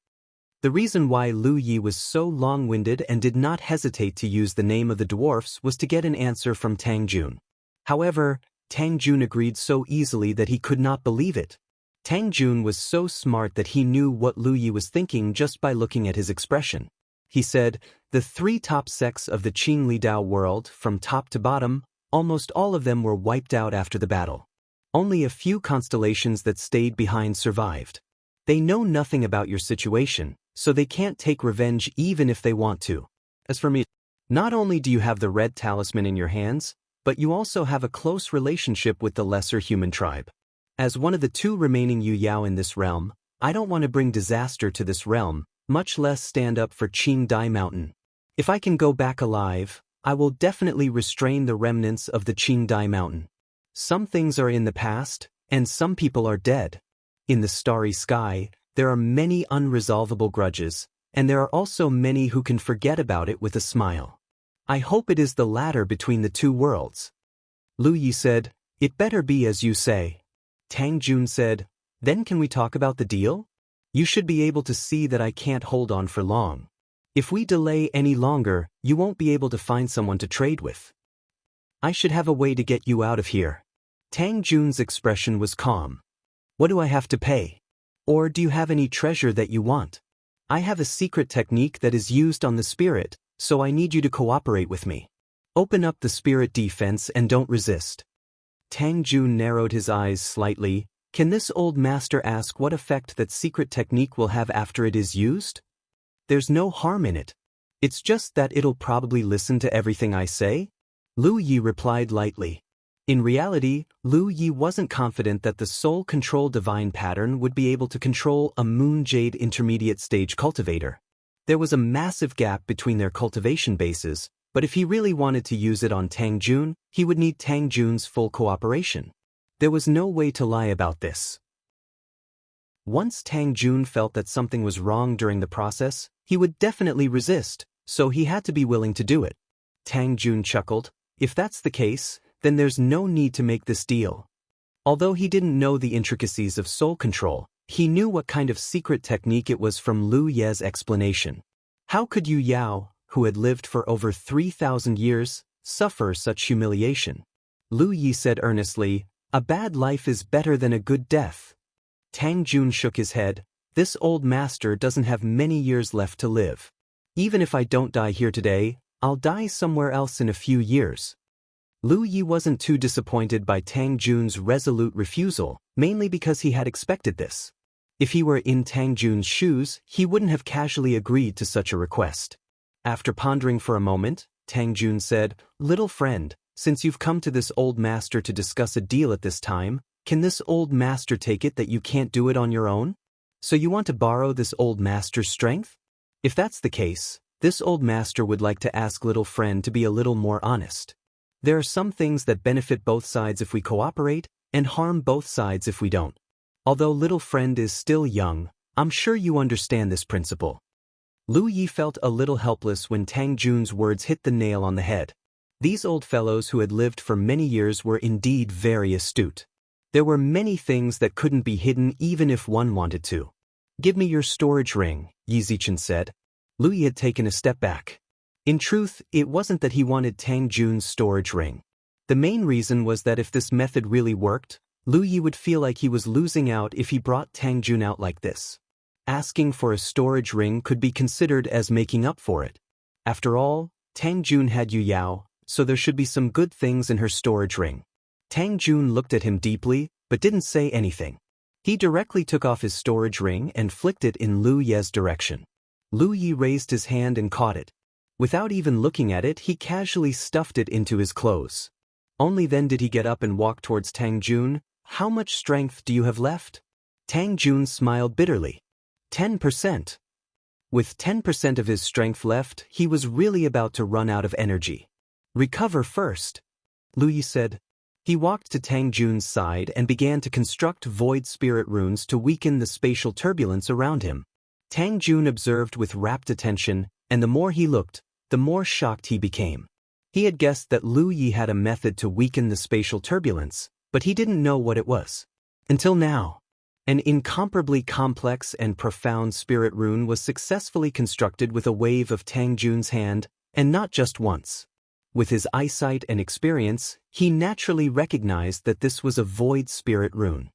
The reason why Lu Yi was so long-winded and did not hesitate to use the name of the dwarfs was to get an answer from Tang Jun. However, Tang Jun agreed so easily that he could not believe it. Tang Jun was so smart that he knew what Lu Yi was thinking just by looking at his expression. He said, "The 3 top sects of the Qing Li Dao world, from top to bottom, almost all of them were wiped out after the battle. Only a few constellations that stayed behind survived. They know nothing about your situation, so they can't take revenge even if they want to. As for me, not only do you have the red talisman in your hands, but you also have a close relationship with the lesser human tribe. As one of the 2 remaining Yu Yao in this realm, I don't want to bring disaster to this realm, much less stand up for Qing Dai Mountain. If I can go back alive, I will definitely restrain the remnants of the Qing Dai Mountain. Some things are in the past, and some people are dead. In the starry sky, there are many unresolvable grudges, and there are also many who can forget about it with a smile. I hope it is the latter between the 2 worlds." Lu Yi said, "It better be as you say." Tang Jun said, "Then can we talk about the deal? You should be able to see that I can't hold on for long. If we delay any longer, you won't be able to find someone to trade with. I should have a way to get you out of here." Tang Jun's expression was calm. "What do I have to pay? Or do you have any treasure that you want? I have a secret technique that is used on the spirit, so I need you to cooperate with me. Open up the spirit defense and don't resist." Tang Jun narrowed his eyes slightly. Can this old master ask what effect that secret technique will have after it is used? There's no harm in it. It's just that it'll probably listen to everything I say. Lu Yi replied lightly. In reality, Lu Yi wasn't confident that the soul control divine pattern would be able to control a moon jade intermediate stage cultivator. There was a massive gap between their cultivation bases, but if he really wanted to use it on Tang Jun, he would need Tang Jun's full cooperation. There was no way to lie about this. Once Tang Jun felt that something was wrong during the process, he would definitely resist, so he had to be willing to do it. Tang Jun chuckled. If that's the case, then there's no need to make this deal. Although he didn't know the intricacies of soul control, he knew what kind of secret technique it was from Lu Ye's explanation. How could Yu Yao, who had lived for over 3,000 years, suffer such humiliation? Lu Yi said earnestly, "A bad life is better than a good death." Tang Jun shook his head. "This old master doesn't have many years left to live. Even if I don't die here today, I'll die somewhere else in a few years." Lu Yi wasn't too disappointed by Tang Jun's resolute refusal, mainly because he had expected this. If he were in Tang Jun's shoes, he wouldn't have casually agreed to such a request. After pondering for a moment, Tang Jun said, "Little friend, since you've come to this old master to discuss a deal at this time, can this old master take it that you can't do it on your own? So you want to borrow this old master's strength? If that's the case, this old master would like to ask little friend to be a little more honest. There are some things that benefit both sides if we cooperate, and harm both sides if we don't. Although little friend is still young, I'm sure you understand this principle." Lu Yi felt a little helpless when Tang Jun's words hit the nail on the head. These old fellows who had lived for many years were indeed very astute. There were many things that couldn't be hidden even if one wanted to. "Give me your storage ring," Yi Zichen said. Lu Yi had taken a step back. In truth, it wasn't that he wanted Tang Jun's storage ring. The main reason was that if this method really worked, Lu Yi would feel like he was losing out if he brought Tang Jun out like this. Asking for a storage ring could be considered as making up for it. After all, Tang Jun had Yu Yao, so there should be some good things in her storage ring. Tang Jun looked at him deeply, but didn't say anything. He directly took off his storage ring and flicked it in Lu Ye's direction. Lu Yi raised his hand and caught it. Without even looking at it, he casually stuffed it into his clothes. Only then did he get up and walk towards Tang Jun. "How much strength do you have left?" Tang Jun smiled bitterly. 10%. With 10% of his strength left, he was really about to run out of energy. "Recover first," Lu Yi said. He walked to Tang Jun's side and began to construct void spirit runes to weaken the spatial turbulence around him. Tang Jun observed with rapt attention, and the more he looked, the more shocked he became. He had guessed that Lu Yi had a method to weaken the spatial turbulence, but he didn't know what it was. Until now, an incomparably complex and profound spirit rune was successfully constructed with a wave of Tang Jun's hand, and not just once. With his eyesight and experience, he naturally recognized that this was a void spirit rune.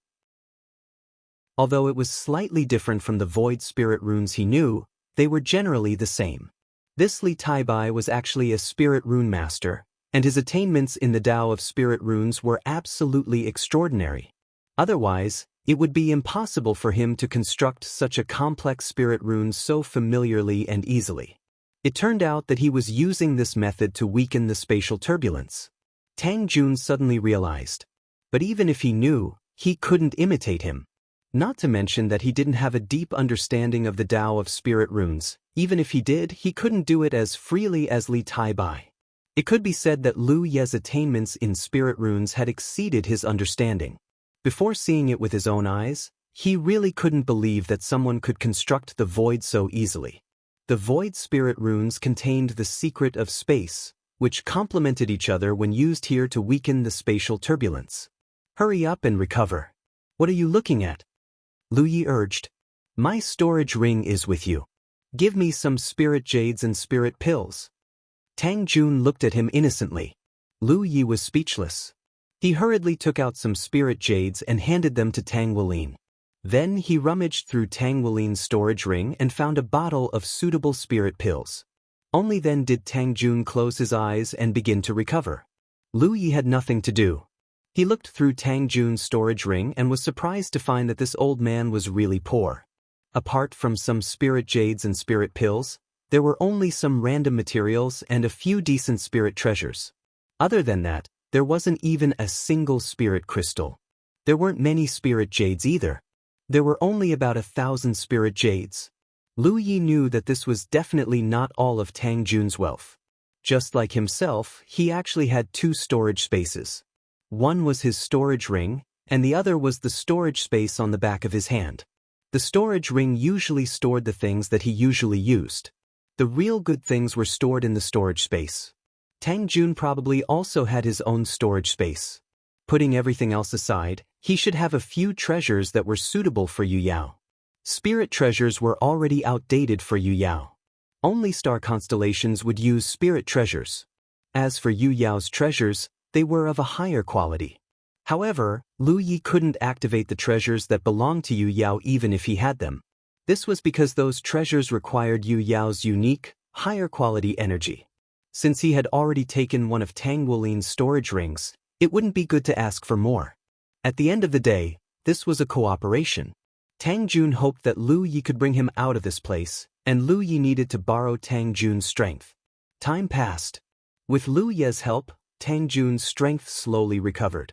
Although it was slightly different from the void spirit runes he knew, they were generally the same. This Li Taibai was actually a spirit rune master, and his attainments in the Tao of spirit runes were absolutely extraordinary. Otherwise, it would be impossible for him to construct such a complex spirit rune so familiarly and easily. It turned out that he was using this method to weaken the spatial turbulence. Tang Jun suddenly realized. But even if he knew, he couldn't imitate him. Not to mention that he didn't have a deep understanding of the Tao of spirit runes. Even if he did, he couldn't do it as freely as Li Taibai. It could be said that Lu Ye's attainments in spirit runes had exceeded his understanding. Before seeing it with his own eyes, he really couldn't believe that someone could construct the void so easily. The void spirit runes contained the secret of space, which complemented each other when used here to weaken the spatial turbulence. "Hurry up and recover. What are you looking at?" Lu Yi urged. "My storage ring is with you. Give me some spirit jades and spirit pills." Tang Jun looked at him innocently. Lu Yi was speechless. He hurriedly took out some spirit jades and handed them to Tang Wulin. Then he rummaged through Tang Wulin's storage ring and found a bottle of suitable spirit pills. Only then did Tang Jun close his eyes and begin to recover. Lu Yi had nothing to do. He looked through Tang Jun's storage ring and was surprised to find that this old man was really poor. Apart from some spirit jades and spirit pills, there were only some random materials and a few decent spirit treasures. Other than that, there wasn't even a single spirit crystal. There weren't many spirit jades either. There were only about 1,000 spirit jades. Lu Yi knew that this was definitely not all of Tang Jun's wealth. Just like himself, he actually had two storage spaces. One was his storage ring, and the other was the storage space on the back of his hand. The storage ring usually stored the things that he usually used. The real good things were stored in the storage space. Tang Jun probably also had his own storage space. Putting everything else aside, he should have a few treasures that were suitable for Yu Yao. Spirit treasures were already outdated for Yu Yao. Only star constellations would use spirit treasures. As for Yu Yao's treasures, they were of a higher quality. However, Lu Yi couldn't activate the treasures that belonged to Yu Yao even if he had them. This was because those treasures required Yu Yao's unique, higher quality energy. Since he had already taken one of Tang Wulin's storage rings, it wouldn't be good to ask for more. At the end of the day, this was a cooperation. Tang Jun hoped that Lu Yi could bring him out of this place, and Lu Yi needed to borrow Tang Jun's strength. Time passed. With Lu Yi's help, Tang Jun's strength slowly recovered.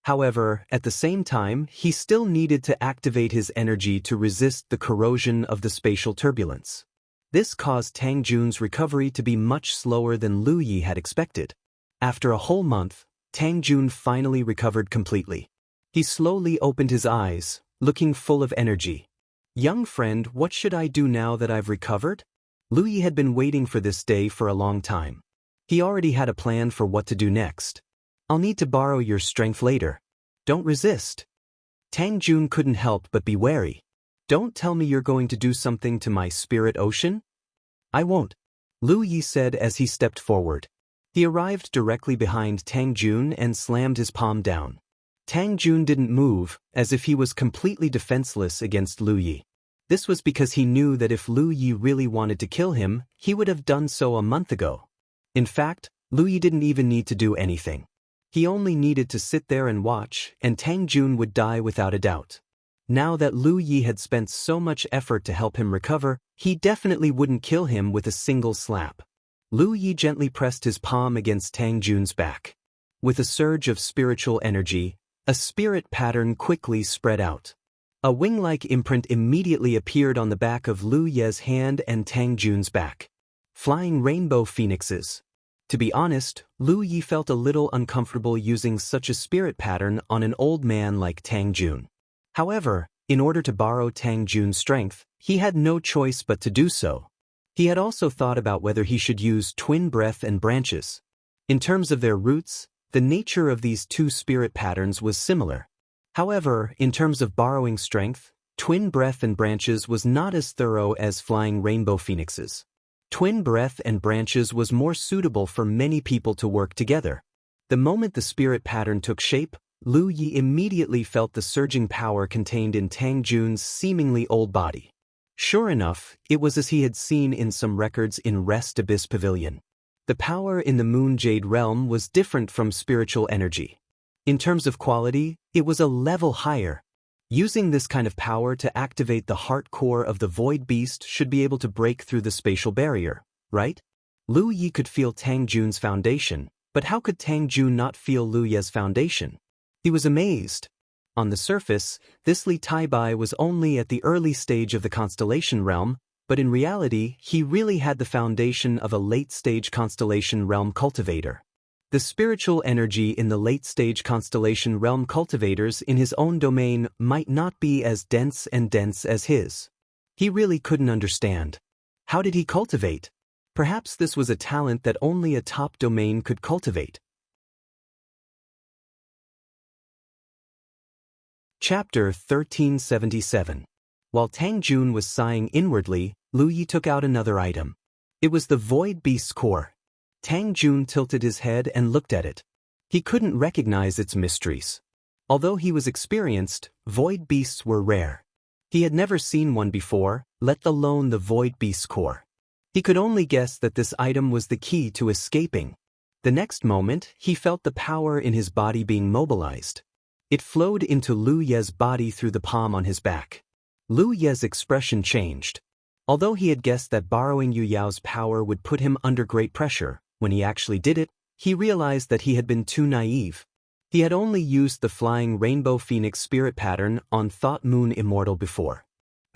However, at the same time, he still needed to activate his energy to resist the corrosion of the spatial turbulence. This caused Tang Jun's recovery to be much slower than Lu Yi had expected. After a whole month, Tang Jun finally recovered completely. He slowly opened his eyes, looking full of energy. "Young friend, what should I do now that I've recovered?" Lu Yi had been waiting for this day for a long time. He already had a plan for what to do next. "I'll need to borrow your strength later. Don't resist." Tang Jun couldn't help but be wary. "Don't tell me you're going to do something to my spirit ocean?" "I won't," Lu Yi said as he stepped forward. He arrived directly behind Tang Jun and slammed his palm down. Tang Jun didn't move, as if he was completely defenseless against Lu Yi. This was because he knew that if Lu Yi really wanted to kill him, he would have done so a month ago. In fact, Lu Yi didn't even need to do anything. He only needed to sit there and watch, and Tang Jun would die without a doubt. Now that Lu Yi had spent so much effort to help him recover, he definitely wouldn't kill him with a single slap. Lu Yi gently pressed his palm against Tang Jun's back. With a surge of spiritual energy, a spirit pattern quickly spread out. A wing-like imprint immediately appeared on the back of Lu Yi's hand and Tang Jun's back. Flying rainbow phoenixes. To be honest, Lu Yi felt a little uncomfortable using such a spirit pattern on an old man like Tang Jun. However, in order to borrow Tang Jun's strength, he had no choice but to do so. He had also thought about whether he should use twin breath and branches. In terms of their roots, the nature of these two spirit patterns was similar. However, in terms of borrowing strength, twin breath and branches was not as thorough as flying rainbow phoenixes. Twin breath and branches was more suitable for many people to work together. The moment the spirit pattern took shape, Lu Yi immediately felt the surging power contained in Tang Jun's seemingly old body. Sure enough, it was as he had seen in some records in Rest Abyss Pavilion. The power in the Moon Jade realm was different from spiritual energy. In terms of quality, it was a level higher. Using this kind of power to activate the heart core of the Void Beast should be able to break through the spatial barrier, right? Lu Yi could feel Tang Jun's foundation, but how could Tang Jun not feel Lu Yi's foundation? He was amazed. On the surface, this Li Taibai was only at the early stage of the constellation realm, but in reality, he really had the foundation of a late-stage constellation realm cultivator. The spiritual energy in the late-stage constellation realm cultivators in his own domain might not be as dense as his. He really couldn't understand. How did he cultivate? Perhaps this was a talent that only a top domain could cultivate. Chapter 1377. While Tang Jun was sighing inwardly, Lu Yi took out another item. It was the Void Beast's core. Tang Jun tilted his head and looked at it. He couldn't recognize its mysteries. Although he was experienced, Void Beasts were rare. He had never seen one before, let alone the Void Beast's core. He could only guess that this item was the key to escaping. The next moment, he felt the power in his body being mobilized. It flowed into Lu Yi's body through the palm on his back. Lu Yi's expression changed. Although he had guessed that borrowing Yu Yao's power would put him under great pressure, when he actually did it, he realized that he had been too naive. He had only used the flying rainbow phoenix spirit pattern on Thought Moon Immortal before.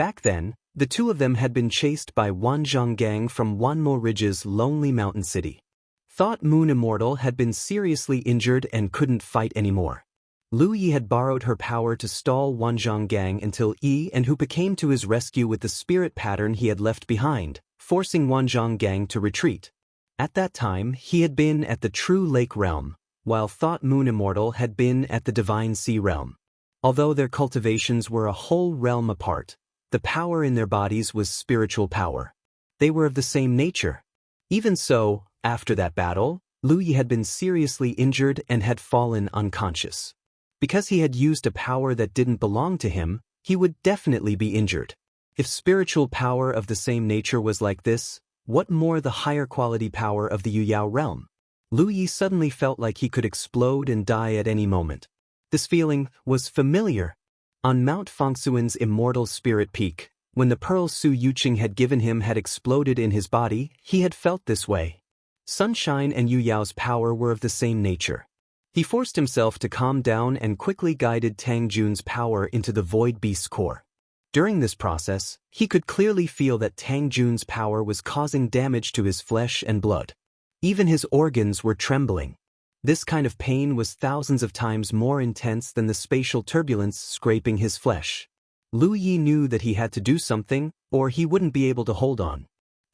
Back then, the two of them had been chased by Wanzhong gang from Wanmo Ridge's lonely mountain city. Thought Moon Immortal had been seriously injured and couldn't fight anymore. Lu Yi had borrowed her power to stall Wanzhong gang until Yi and Hu came to his rescue with the spirit pattern he had left behind, forcing Wanzhong gang to retreat. At that time, he had been at the True Lake Realm, while Thought Moon Immortal had been at the Divine Sea Realm. Although their cultivations were a whole realm apart, the power in their bodies was spiritual power. They were of the same nature. Even so, after that battle, Lu Yi had been seriously injured and had fallen unconscious. Because he had used a power that didn't belong to him, he would definitely be injured. If spiritual power of the same nature was like this, what more the higher quality power of the Yuyao realm? Lu Yi suddenly felt like he could explode and die at any moment. This feeling was familiar. On Mount Fangsuan's immortal spirit peak, when the pearl Su Yuqing had given him had exploded in his body, he had felt this way. Sunshine and Yuyao's power were of the same nature. He forced himself to calm down and quickly guided Tang Jun's power into the Void Beast's core. During this process, he could clearly feel that Tang Jun's power was causing damage to his flesh and blood. Even his organs were trembling. This kind of pain was thousands of times more intense than the spatial turbulence scraping his flesh. Lu Yi knew that he had to do something, or he wouldn't be able to hold on.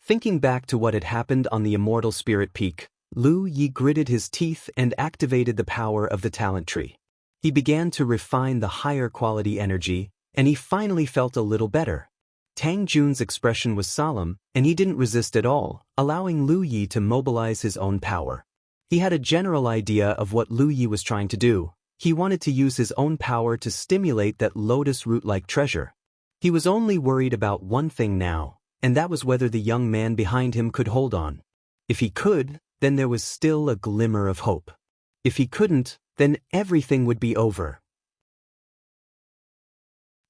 Thinking back to what had happened on the Immortal Spirit Peak, Lu Yi gritted his teeth and activated the power of the talent tree. He began to refine the higher quality energy, and he finally felt a little better. Tang Jun's expression was solemn, and he didn't resist at all, allowing Lu Yi to mobilize his own power. He had a general idea of what Lu Yi was trying to do. He wanted to use his own power to stimulate that lotus root-like treasure. He was only worried about one thing now, and that was whether the young man behind him could hold on. If he could, then there was still a glimmer of hope. If he couldn't, then everything would be over.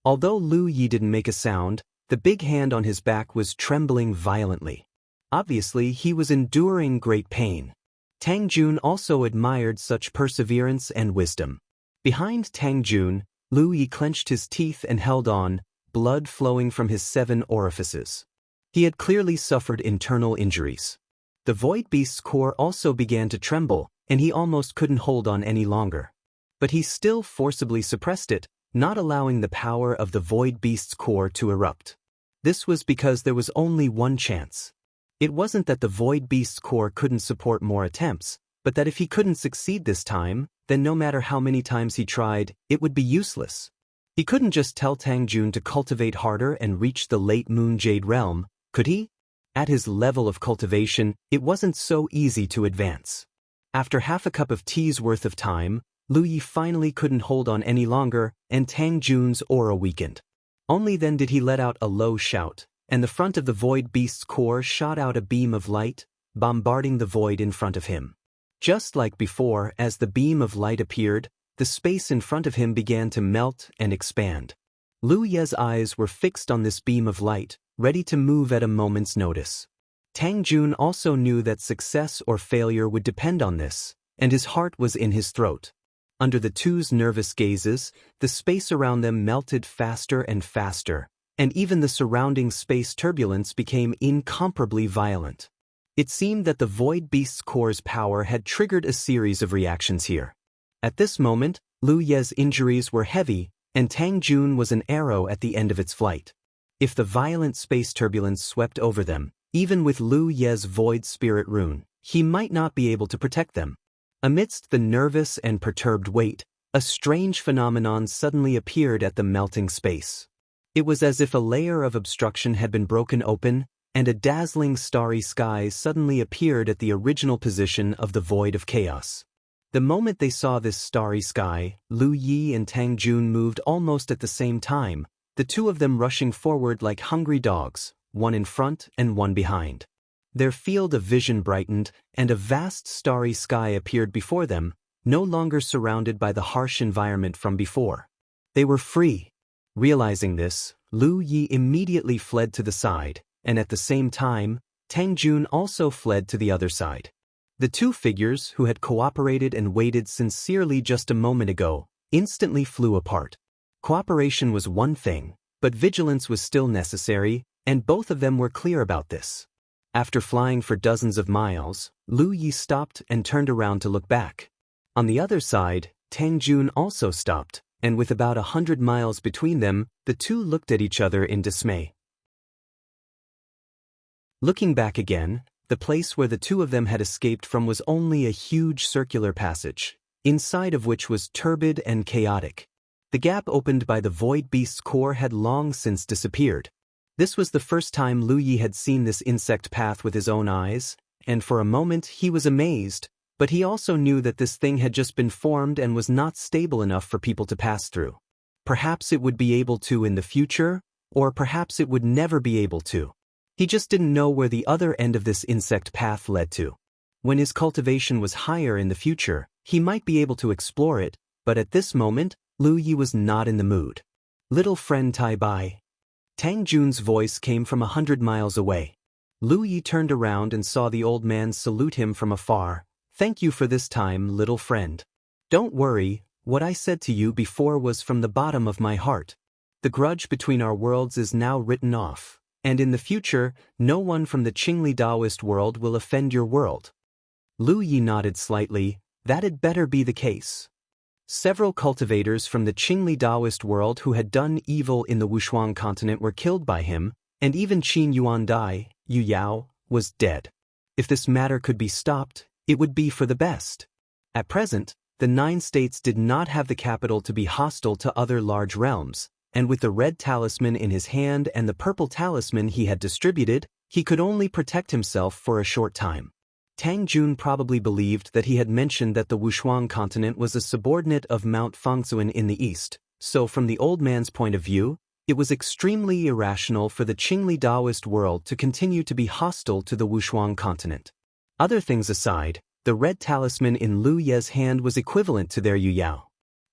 Although Lu Yi didn't make a sound, the big hand on his back was trembling violently. Obviously, he was enduring great pain. Tang Jun also admired such perseverance and wisdom. Behind Tang Jun, Lu Yi clenched his teeth and held on, blood flowing from his 7 orifices. He had clearly suffered internal injuries. The Void Beast's core also began to tremble, and he almost couldn't hold on any longer. But he still forcibly suppressed it, not allowing the power of the Void Beast's core to erupt. This was because there was only one chance. It wasn't that the Void Beast's core couldn't support more attempts, but that if he couldn't succeed this time, then no matter how many times he tried, it would be useless. He couldn't just tell Tang Jun to cultivate harder and reach the late Moon Jade realm, could he? At his level of cultivation, it wasn't so easy to advance. After half a cup of tea's worth of time, Lu Yi finally couldn't hold on any longer, and Tang Jun's aura weakened. Only then did he let out a low shout, and the front of the Void Beast's core shot out a beam of light, bombarding the void in front of him. Just like before, as the beam of light appeared, the space in front of him began to melt and expand. Lu Ye's eyes were fixed on this beam of light, ready to move at a moment's notice. Tang Jun also knew that success or failure would depend on this, and his heart was in his throat. Under the two's nervous gazes, the space around them melted faster and faster, and even the surrounding space turbulence became incomparably violent. It seemed that the Void Beast's core's power had triggered a series of reactions here. At this moment, Lu Ye's injuries were heavy, and Tang Jun was an arrow at the end of its flight. If the violent space turbulence swept over them, even with Lu Ye's Void Spirit rune, he might not be able to protect them. Amidst the nervous and perturbed weight, a strange phenomenon suddenly appeared at the melting space. It was as if a layer of obstruction had been broken open, and a dazzling starry sky suddenly appeared at the original position of the void of chaos. The moment they saw this starry sky, Lu Yi and Tang Jun moved almost at the same time, the two of them rushing forward like hungry dogs, one in front and one behind. Their field of vision brightened, and a vast starry sky appeared before them, no longer surrounded by the harsh environment from before. They were free. Realizing this, Lu Yi immediately fled to the side, and at the same time, Tang Jun also fled to the other side. The two figures, who had cooperated and waited sincerely just a moment ago, instantly flew apart. Cooperation was one thing, but vigilance was still necessary, and both of them were clear about this. After flying for dozens of miles, Lu Yi stopped and turned around to look back. On the other side, Tang Jun also stopped, and with about 100 miles between them, the two looked at each other in dismay. Looking back again, the place where the two of them had escaped from was only a huge circular passage, inside of which was turbid and chaotic. The gap opened by the void beast's core had long since disappeared. This was the first time Lu Yi had seen this insect path with his own eyes, and for a moment he was amazed, but he also knew that this thing had just been formed and was not stable enough for people to pass through. Perhaps it would be able to in the future, or perhaps it would never be able to. He just didn't know where the other end of this insect path led to. When his cultivation was higher in the future, he might be able to explore it, but at this moment, Lu Yi was not in the mood. Little friend Tai Bai. Tang Jun's voice came from 100 miles away. Lu Yi turned around and saw the old man salute him from afar. Thank you for this time, little friend. Don't worry, what I said to you before was from the bottom of my heart. The grudge between our worlds is now written off, and in the future, no one from the Qingli Taoist world will offend your world. Lu Yi nodded slightly. That'd better be the case. Several cultivators from the Qingli Taoist world who had done evil in the Wuxia continent were killed by him, and even Qin Yuandai, Yu Yao, was dead. If this matter could be stopped, it would be for the best. At present, the 9 states did not have the capital to be hostile to other large realms, and with the red talisman in his hand and the purple talisman he had distributed, he could only protect himself for a short time. Tang Jun probably believed that he had mentioned that the Wuxia continent was a subordinate of Mount Fangsuan in the east, so from the old man's point of view, it was extremely irrational for the Qingli Taoist world to continue to be hostile to the Wuxia continent. Other things aside, the red talisman in Lu Ye's hand was equivalent to their Yu Yao.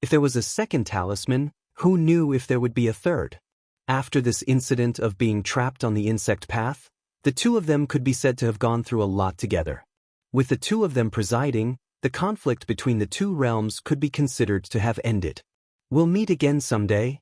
If there was a second talisman, who knew if there would be a third? After this incident of being trapped on the insect path, the two of them could be said to have gone through a lot together. With the two of them presiding, the conflict between the two realms could be considered to have ended. We'll meet again someday.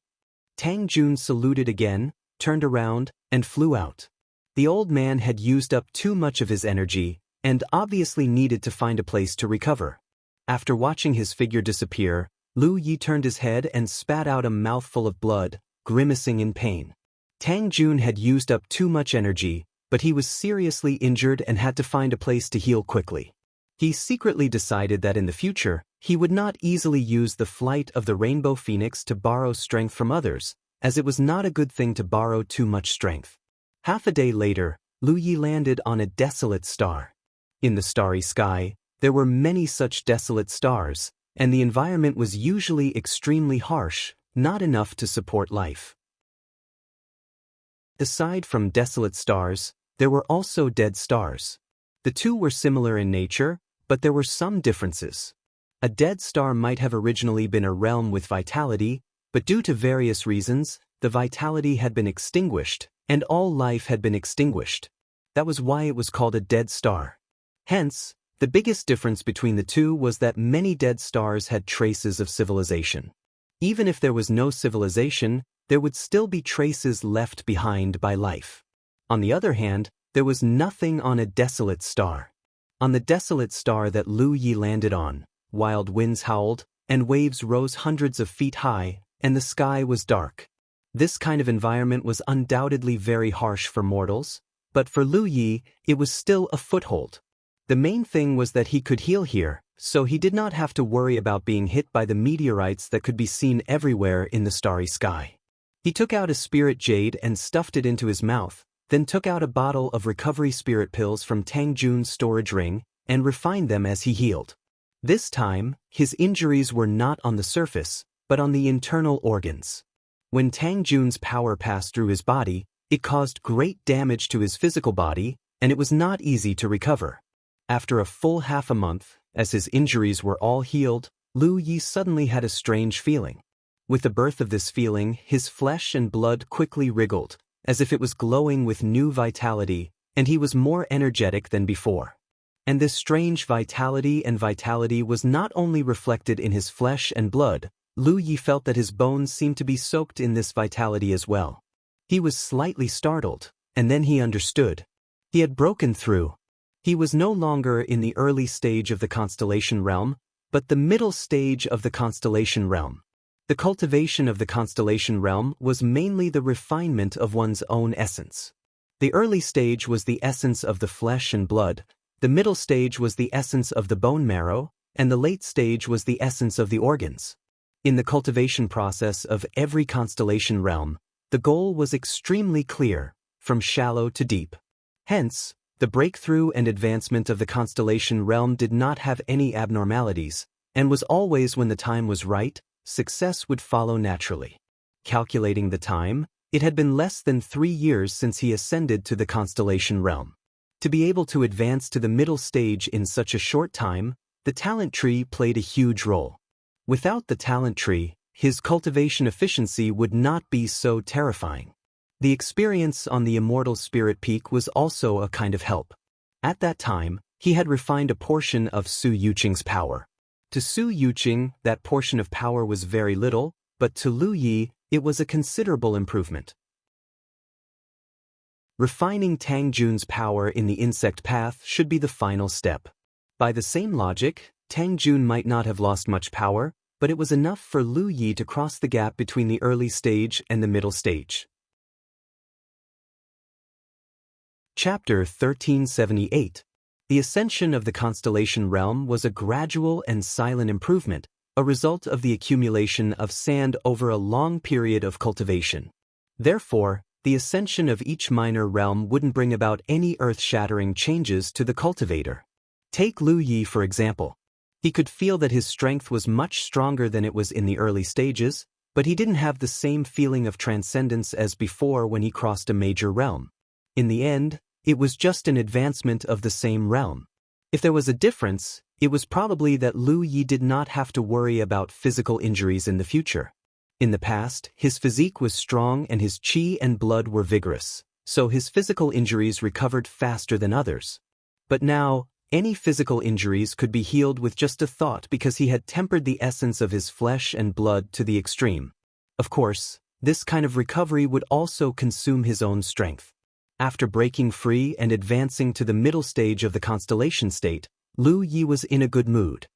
Tang Jun saluted again, turned around, and flew out. The old man had used up too much of his energy, and obviously needed to find a place to recover. After watching his figure disappear, Lu Yi turned his head and spat out a mouthful of blood, grimacing in pain. Tang Jun had used up too much energy, but he was seriously injured and had to find a place to heal quickly. He secretly decided that in the future, he would not easily use the flight of the rainbow phoenix to borrow strength from others, as it was not a good thing to borrow too much strength. Half a day later, Lu Yi landed on a desolate star. In the starry sky, there were many such desolate stars, and the environment was usually extremely harsh, not enough to support life. Aside from desolate stars, there were also dead stars. The two were similar in nature, but there were some differences. A dead star might have originally been a realm with vitality, but due to various reasons, the vitality had been extinguished, and all life had been extinguished. That was why it was called a dead star. Hence, the biggest difference between the two was that many dead stars had traces of civilization. Even if there was no civilization, there would still be traces left behind by life. On the other hand, there was nothing on a desolate star. On the desolate star that Lu Yi landed on, wild winds howled, and waves rose hundreds of feet high, and the sky was dark. This kind of environment was undoubtedly very harsh for mortals, but for Lu Yi, it was still a foothold. The main thing was that he could heal here, so he did not have to worry about being hit by the meteorites that could be seen everywhere in the starry sky. He took out a spirit jade and stuffed it into his mouth, then took out a bottle of recovery spirit pills from Tang Jun's storage ring, and refined them as he healed. This time, his injuries were not on the surface, but on the internal organs. When Tang Jun's power passed through his body, it caused great damage to his physical body, and it was not easy to recover. After a full half a month, as his injuries were all healed, Lu Yi suddenly had a strange feeling. With the birth of this feeling, his flesh and blood quickly wriggled, as if it was glowing with new vitality, and he was more energetic than before. And this strange vitality was not only reflected in his flesh and blood, Lu Yi felt that his bones seemed to be soaked in this vitality as well. He was slightly startled, and then he understood. He had broken through. He was no longer in the early stage of the constellation realm, but the middle stage of the constellation realm. The cultivation of the constellation realm was mainly the refinement of one's own essence. The early stage was the essence of the flesh and blood, the middle stage was the essence of the bone marrow, and the late stage was the essence of the organs. In the cultivation process of every constellation realm, the goal was extremely clear, from shallow to deep. Hence, the breakthrough and advancement of the constellation realm did not have any abnormalities, and was always when the time was right, success would follow naturally. Calculating the time, it had been less than 3 years since he ascended to the constellation realm. To be able to advance to the middle stage in such a short time, the talent tree played a huge role. Without the talent tree, his cultivation efficiency would not be so terrifying. The experience on the Immortal Spirit Peak was also a kind of help. At that time, he had refined a portion of Su Yuqing's power. To Su Yuqing, that portion of power was very little, but to Lu Yi, it was a considerable improvement. Refining Tang Jun's power in the insect path should be the final step. By the same logic, Tang Jun might not have lost much power, but it was enough for Lu Yi to cross the gap between the early stage and the middle stage. Chapter 1378. The ascension of the constellation realm was a gradual and silent improvement, a result of the accumulation of sand over a long period of cultivation. Therefore, the ascension of each minor realm wouldn't bring about any earth-shattering changes to the cultivator. Take Lu Yi for example. He could feel that his strength was much stronger than it was in the early stages, but he didn't have the same feeling of transcendence as before when he crossed a major realm. In the end, it was just an advancement of the same realm. If there was a difference, it was probably that Lu Yi did not have to worry about physical injuries in the future. In the past, his physique was strong and his qi and blood were vigorous, so his physical injuries recovered faster than others. But now, any physical injuries could be healed with just a thought because he had tempered the essence of his flesh and blood to the extreme. Of course, this kind of recovery would also consume his own strength. After breaking free and advancing to the middle stage of the constellation state, Lu Yi was in a good mood.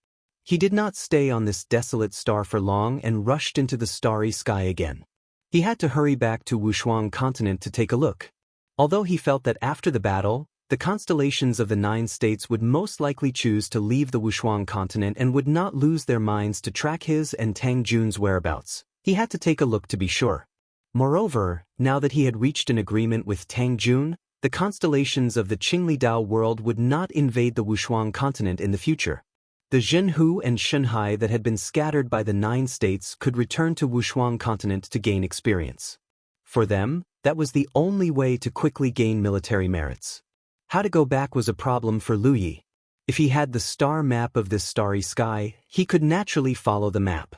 He did not stay on this desolate star for long and rushed into the starry sky again. He had to hurry back to Wuxia continent to take a look. Although he felt that after the battle, the constellations of the 9 states would most likely choose to leave the Wuxia continent and would not lose their minds to track his and Tang Jun's whereabouts, he had to take a look to be sure. Moreover, now that he had reached an agreement with Tang Jun, the constellations of the Qinglidao world would not invade the Wuxia continent in the future. The Jianghu and Shanghai that had been scattered by the 9 states could return to Wuxia continent to gain experience. For them, that was the only way to quickly gain military merits. How to go back was a problem for Lu Yi. If he had the star map of this starry sky, he could naturally follow the map.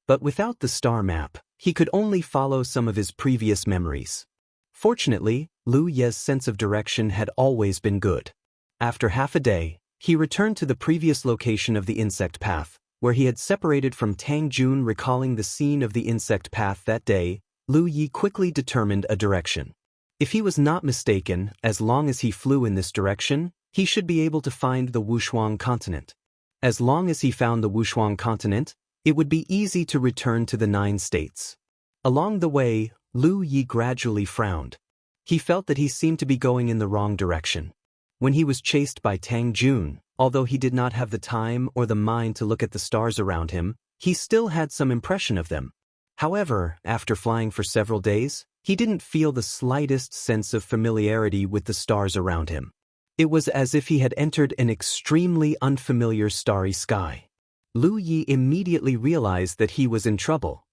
But without the star map, he could only follow some of his previous memories. Fortunately, Lu Yi's sense of direction had always been good. After half a day, he returned to the previous location of the insect path, where he had separated from Tang Jun. Recalling the scene of the insect path that day, Lu Yi quickly determined a direction. If he was not mistaken, as long as he flew in this direction, he should be able to find the Wuxia continent. As long as he found the Wuxia continent, it would be easy to return to the 9 states. Along the way, Lu Yi gradually frowned. He felt that he seemed to be going in the wrong direction. When he was chased by Tang Jun, although he did not have the time or the mind to look at the stars around him, he still had some impression of them. However, after flying for several days, he didn't feel the slightest sense of familiarity with the stars around him. It was as if he had entered an extremely unfamiliar starry sky. Lu Yi immediately realized that he was in trouble.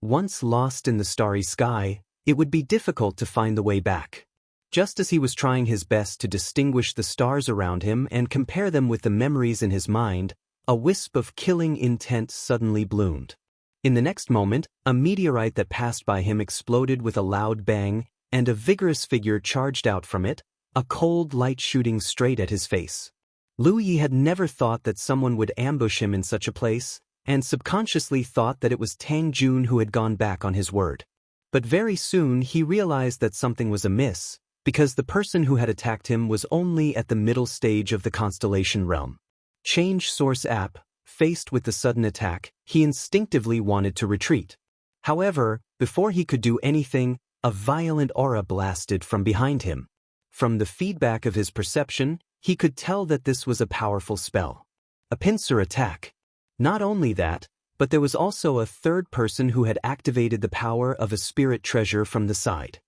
Once lost in the starry sky, it would be difficult to find the way back. Just as he was trying his best to distinguish the stars around him and compare them with the memories in his mind, a wisp of killing intent suddenly bloomed. In the next moment, a meteorite that passed by him exploded with a loud bang, and a vigorous figure charged out from it, a cold light shooting straight at his face. Lu Yi had never thought that someone would ambush him in such a place, and subconsciously thought that it was Tang Jun who had gone back on his word. But very soon he realized that something was amiss, because the person who had attacked him was only at the middle stage of the constellation realm. Change source app. Faced with the sudden attack, he instinctively wanted to retreat. However, before he could do anything, a violent aura blasted from behind him. From the feedback of his perception, he could tell that this was a powerful spell. A pincer attack. Not only that, but there was also a third person who had activated the power of a spirit treasure from the side.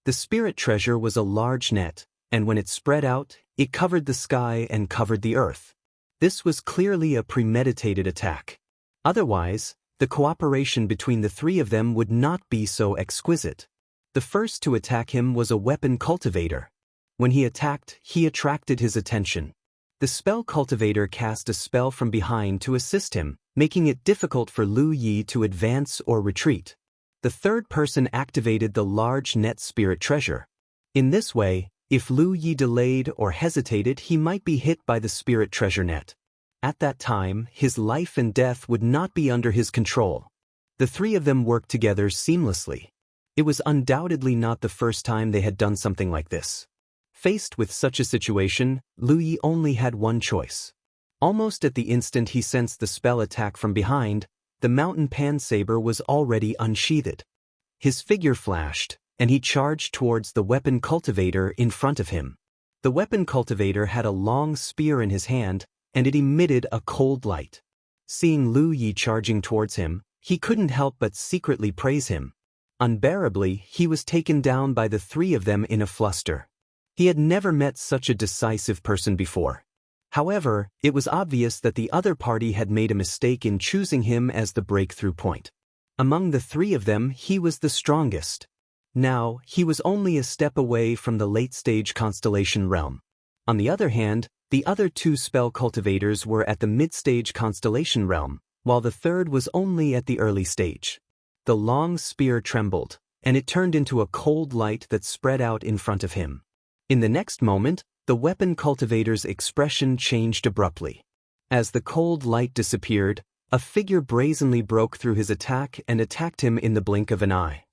The spirit treasure was a large net, and when it spread out, it covered the sky and covered the earth. This was clearly a premeditated attack. Otherwise, the cooperation between the three of them would not be so exquisite. The first to attack him was a weapon cultivator. When he attacked, he attracted his attention. The spell cultivator cast a spell from behind to assist him, making it difficult for Lu Yi to advance or retreat. The third person activated the large net spirit treasure. In this way, if Lu Yi delayed or hesitated, he might be hit by the spirit treasure net. At that time, his life and death would not be under his control. The three of them worked together seamlessly. It was undoubtedly not the first time they had done something like this. Faced with such a situation, Lu Yi only had one choice. Almost at the instant he sensed the spell attack from behind, the mountain pan saber was already unsheathed. His figure flashed, and he charged towards the weapon cultivator in front of him. The weapon cultivator had a long spear in his hand, and it emitted a cold light. Seeing Lu Yi charging towards him, he couldn't help but secretly praise him. Unbearably, he was taken down by the three of them in a fluster. He had never met such a decisive person before. However, it was obvious that the other party had made a mistake in choosing him as the breakthrough point. Among the three of them, he was the strongest. Now, he was only a step away from the late-stage constellation realm. On the other hand, the other two spell cultivators were at the mid-stage constellation realm, while the third was only at the early stage. The long spear trembled, and it turned into a cold light that spread out in front of him. In the next moment, the weapon cultivator's expression changed abruptly. As the cold light disappeared, a figure brazenly broke through his attack and attacked him in the blink of an eye.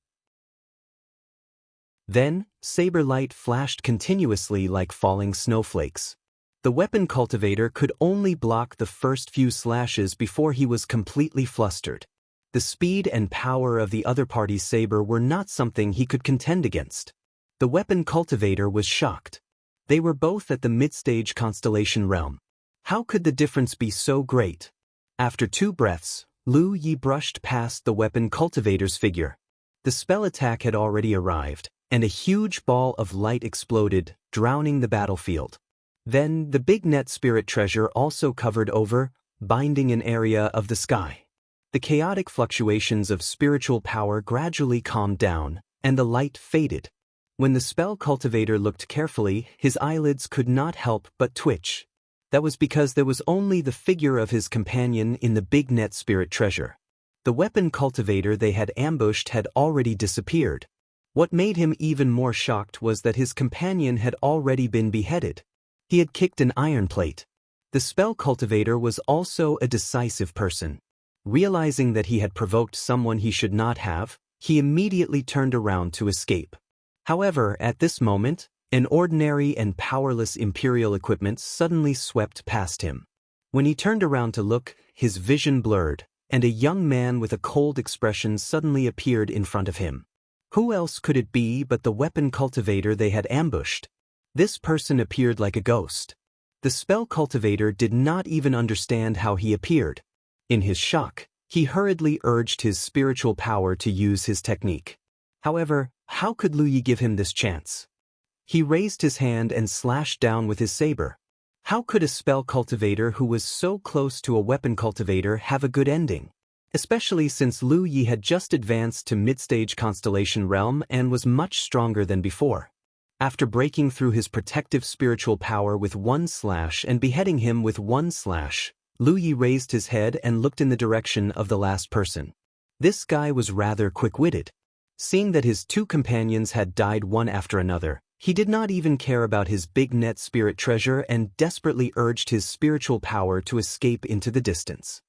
Then, saber light flashed continuously like falling snowflakes. The weapon cultivator could only block the first few slashes before he was completely flustered. The speed and power of the other party's saber were not something he could contend against. The weapon cultivator was shocked. They were both at the mid-stage constellation realm. How could the difference be so great? After 2 breaths, Lu Yi brushed past the weapon cultivator's figure. The spell attack had already arrived, and a huge ball of light exploded, drowning the battlefield. Then the big net spirit treasure also covered over, binding an area of the sky. The chaotic fluctuations of spiritual power gradually calmed down, and the light faded. When the spell cultivator looked carefully, his eyelids could not help but twitch. That was because there was only the figure of his companion in the big net spirit treasure. The weapon cultivator they had ambushed had already disappeared. What made him even more shocked was that his companion had already been beheaded. He had kicked an iron plate. The spell cultivator was also a decisive person. Realizing that he had provoked someone he should not have, he immediately turned around to escape. However, at this moment, an ordinary and powerless imperial equipment suddenly swept past him. When he turned around to look, his vision blurred, and a young man with a cold expression suddenly appeared in front of him. Who else could it be but the weapon cultivator they had ambushed? This person appeared like a ghost. The spell cultivator did not even understand how he appeared. In his shock, he hurriedly urged his spiritual power to use his technique. However, how could Lu Yi give him this chance? He raised his hand and slashed down with his saber. How could a spell cultivator who was so close to a weapon cultivator have a good ending? Especially since Lu Yi had just advanced to mid-stage constellation realm and was much stronger than before. After breaking through his protective spiritual power with 1 slash and beheading him with 1 slash, Lu Yi raised his head and looked in the direction of the last person. This guy was rather quick-witted. Seeing that his 2 companions had died one after another, he did not even care about his big net spirit treasure and desperately urged his spiritual power to escape into the distance.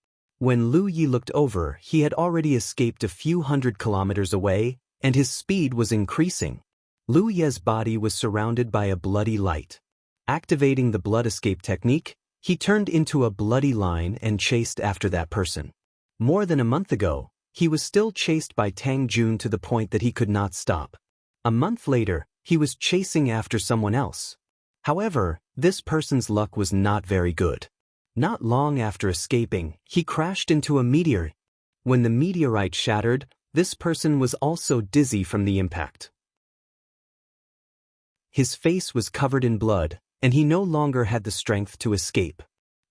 When Lu Yi looked over, he had already escaped a few hundred kilometers away, and his speed was increasing. Lu Yi's body was surrounded by a bloody light. Activating the blood escape technique, he turned into a bloody line and chased after that person. More than a month ago, he was still chased by Tang Jun to the point that he could not stop. A month later, he was chasing after someone else. However, this person's luck was not very good. Not long after escaping, he crashed into a meteor. When the meteorite shattered, this person was also dizzy from the impact. His face was covered in blood, and he no longer had the strength to escape.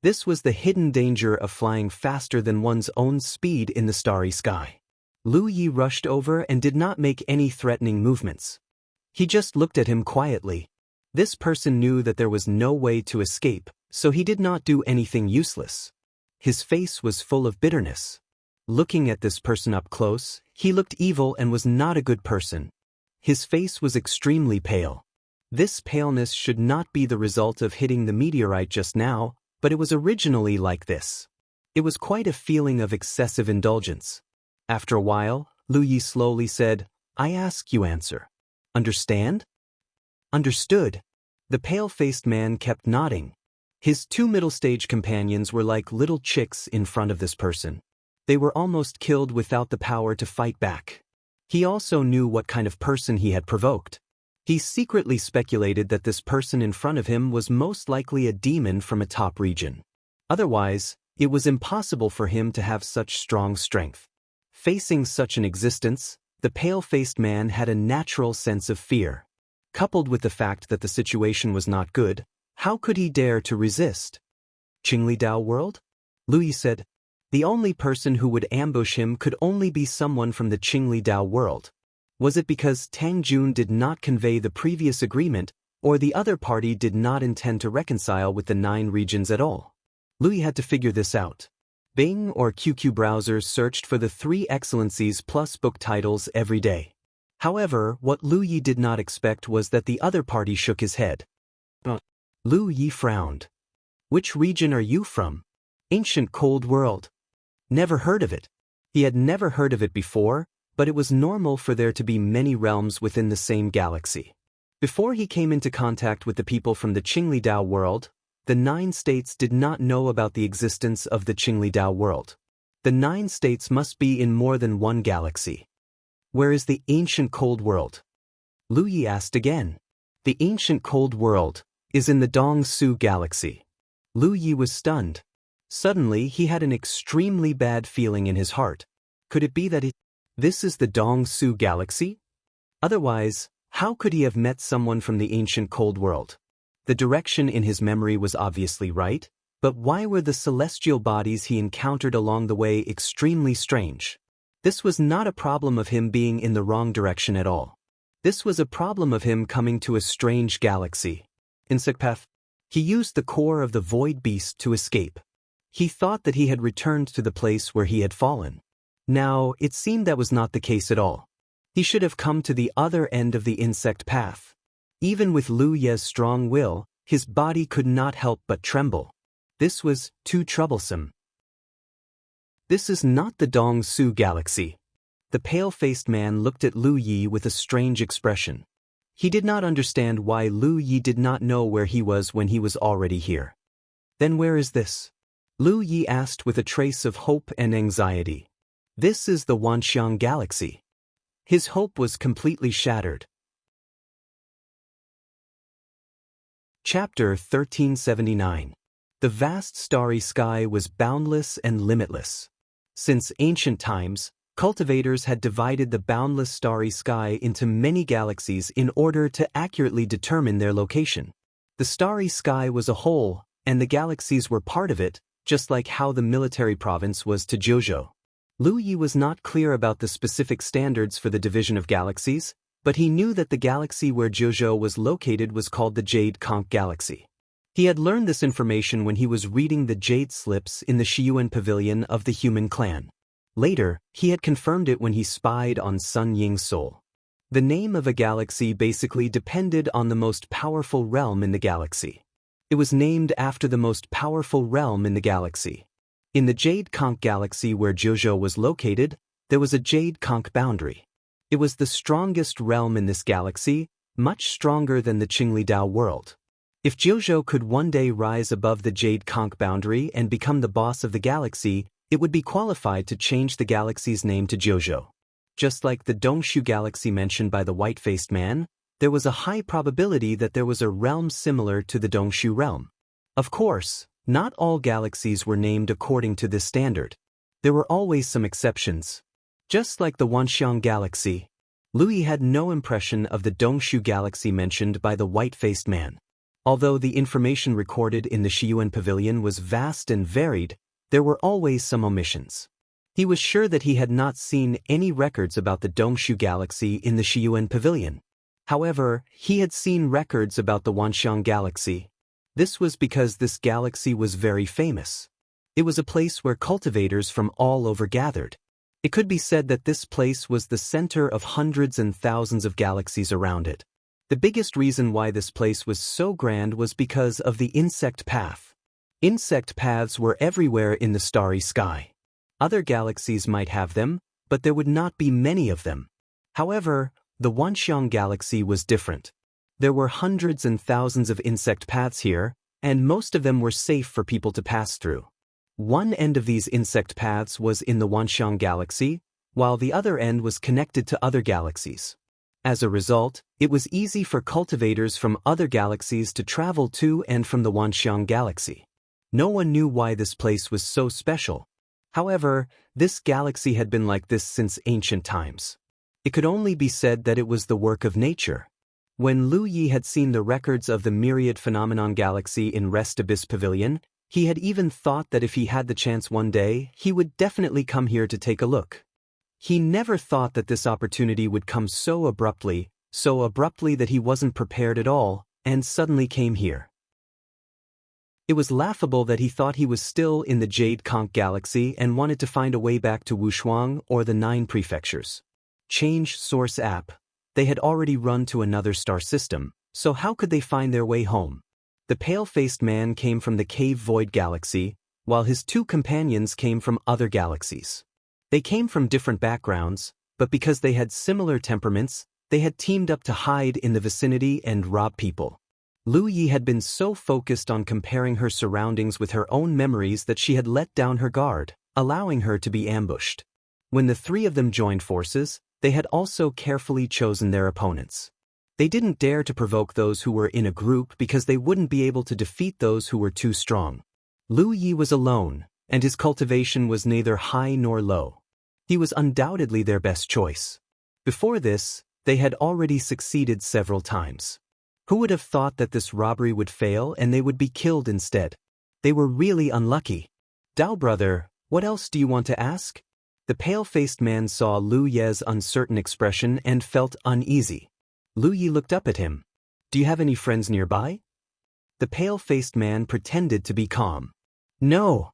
This was the hidden danger of flying faster than one's own speed in the starry sky. Lu Yi rushed over and did not make any threatening movements. He just looked at him quietly. This person knew that there was no way to escape, so he did not do anything useless. His face was full of bitterness. Looking at this person up close, he looked evil and was not a good person. His face was extremely pale. This paleness should not be the result of hitting the meteorite just now, but it was originally like this. It was quite a feeling of excessive indulgence. After a while, Lu Yi slowly said, "I ask, you answer. Understand?" "Understood." The pale-faced man kept nodding. His two middle-stage companions were like little chicks in front of this person. They were almost killed without the power to fight back. He also knew what kind of person he had provoked. He secretly speculated that this person in front of him was most likely a demon from a top region. Otherwise, it was impossible for him to have such strong strength. Facing such an existence, the pale-faced man had a natural sense of fear. Coupled with the fact that the situation was not good, how could he dare to resist? Qinglidao world? Lu Yi said. The only person who would ambush him could only be someone from the Qinglidao world. Was it because Tang Jun did not convey the previous agreement, or the other party did not intend to reconcile with the 9 regions at all? Lu Yi had to figure this out. Bing or QQ browsers searched for the 3 excellencies plus book titles every day. However, what Lu Yi did not expect was that the other party shook his head. Lu Yi frowned. Which region are you from? Ancient Cold World. Never heard of it. He had never heard of it before, but it was normal for there to be many realms within the same galaxy. Before he came into contact with the people from the Qinglidao world, the 9 states did not know about the existence of the Qinglidao world. The 9 states must be in more than one galaxy. Where is the ancient cold world? Lu Yi asked again. The ancient cold world is in the Dongsu galaxy. Lu Yi was stunned. Suddenly he had an extremely bad feeling in his heart. Could it be that this is the Dongsu galaxy? Otherwise, how could he have met someone from the ancient cold world? The direction in his memory was obviously right, but why were the celestial bodies he encountered along the way extremely strange? This was not a problem of him being in the wrong direction at all. This was a problem of him coming to a strange galaxy. Insect path. He used the core of the void beast to escape. He thought that he had returned to the place where he had fallen. Now, it seemed that was not the case at all. He should have come to the other end of the insect path. Even with Lu Yi's strong will, his body could not help but tremble. This was too troublesome. This is not the Dongsu galaxy. The pale-faced man looked at Lu Yi with a strange expression. He did not understand why Lu Yi did not know where he was when he was already here. Then where is this? Lu Yi asked with a trace of hope and anxiety. This is the Wanxiang galaxy. His hope was completely shattered. Chapter 1379. The vast starry sky was boundless and limitless. Since ancient times, cultivators had divided the boundless starry sky into many galaxies in order to accurately determine their location. The starry sky was a whole, and the galaxies were part of it, just like how the military province was to Zhuzhou. Lu Yi was not clear about the specific standards for the division of galaxies, but he knew that the galaxy where Zhuzhou was located was called the Jade Conch Galaxy. He had learned this information when he was reading the jade slips in the Shiyuan pavilion of the human clan. Later, he had confirmed it when he spied on Sun Ying's soul. The name of a galaxy basically depended on the most powerful realm in the galaxy. It was named after the most powerful realm in the galaxy. In the Jade Conch galaxy where Jianghu was located, there was a Jade Conch boundary. It was the strongest realm in this galaxy, much stronger than the Qinglidao world. If Jianghu could one day rise above the Jade Conch boundary and become the boss of the galaxy, it would be qualified to change the galaxy's name to Jianghu. Just like the Dongshu galaxy mentioned by the white-faced man, there was a high probability that there was a realm similar to the Dongshu realm. Of course, not all galaxies were named according to this standard. There were always some exceptions. Just like the Wanxiang galaxy, Lui had no impression of the Dongshu galaxy mentioned by the white-faced man. Although the information recorded in the Shiyuan pavilion was vast and varied, there were always some omissions. He was sure that he had not seen any records about the Dongshu galaxy in the Shiyuan pavilion. However, he had seen records about the Wanxiang galaxy. This was because this galaxy was very famous. It was a place where cultivators from all over gathered. It could be said that this place was the center of hundreds and thousands of galaxies around it. The biggest reason why this place was so grand was because of the insect path. Insect paths were everywhere in the starry sky. Other galaxies might have them, but there would not be many of them. However, the Wanxiang galaxy was different. There were hundreds and thousands of insect paths here, and most of them were safe for people to pass through. One end of these insect paths was in the Wanxiang galaxy, while the other end was connected to other galaxies. As a result, it was easy for cultivators from other galaxies to travel to and from the Wanxiang galaxy. No one knew why this place was so special. However, this galaxy had been like this since ancient times. It could only be said that it was the work of nature. When Lu Yi had seen the records of the myriad phenomenon galaxy in Rest Abyss Pavilion, he had even thought that if he had the chance one day, he would definitely come here to take a look. He never thought that this opportunity would come so abruptly that he wasn't prepared at all, and suddenly came here. It was laughable that he thought he was still in the Jade Conch galaxy and wanted to find a way back to Wushuang or the 9 prefectures. Change source app. They had already run to another star system, so how could they find their way home? The pale-faced man came from the Cave Void galaxy, while his 2 companions came from other galaxies. They came from different backgrounds, but because they had similar temperaments, they had teamed up to hide in the vicinity and rob people. Lu Yi had been so focused on comparing her surroundings with her own memories that she had let down her guard, allowing her to be ambushed. When the 3 of them joined forces, they had also carefully chosen their opponents. They didn't dare to provoke those who were in a group because they wouldn't be able to defeat those who were too strong. Lu Yi was alone, and his cultivation was neither high nor low. He was undoubtedly their best choice. Before this, they had already succeeded several times. Who would have thought that this robbery would fail and they would be killed instead? They were really unlucky. Dao brother, what else do you want to ask? The pale-faced man saw Lu Ye's uncertain expression and felt uneasy. Lu Yi looked up at him. Do you have any friends nearby? The pale-faced man pretended to be calm. No.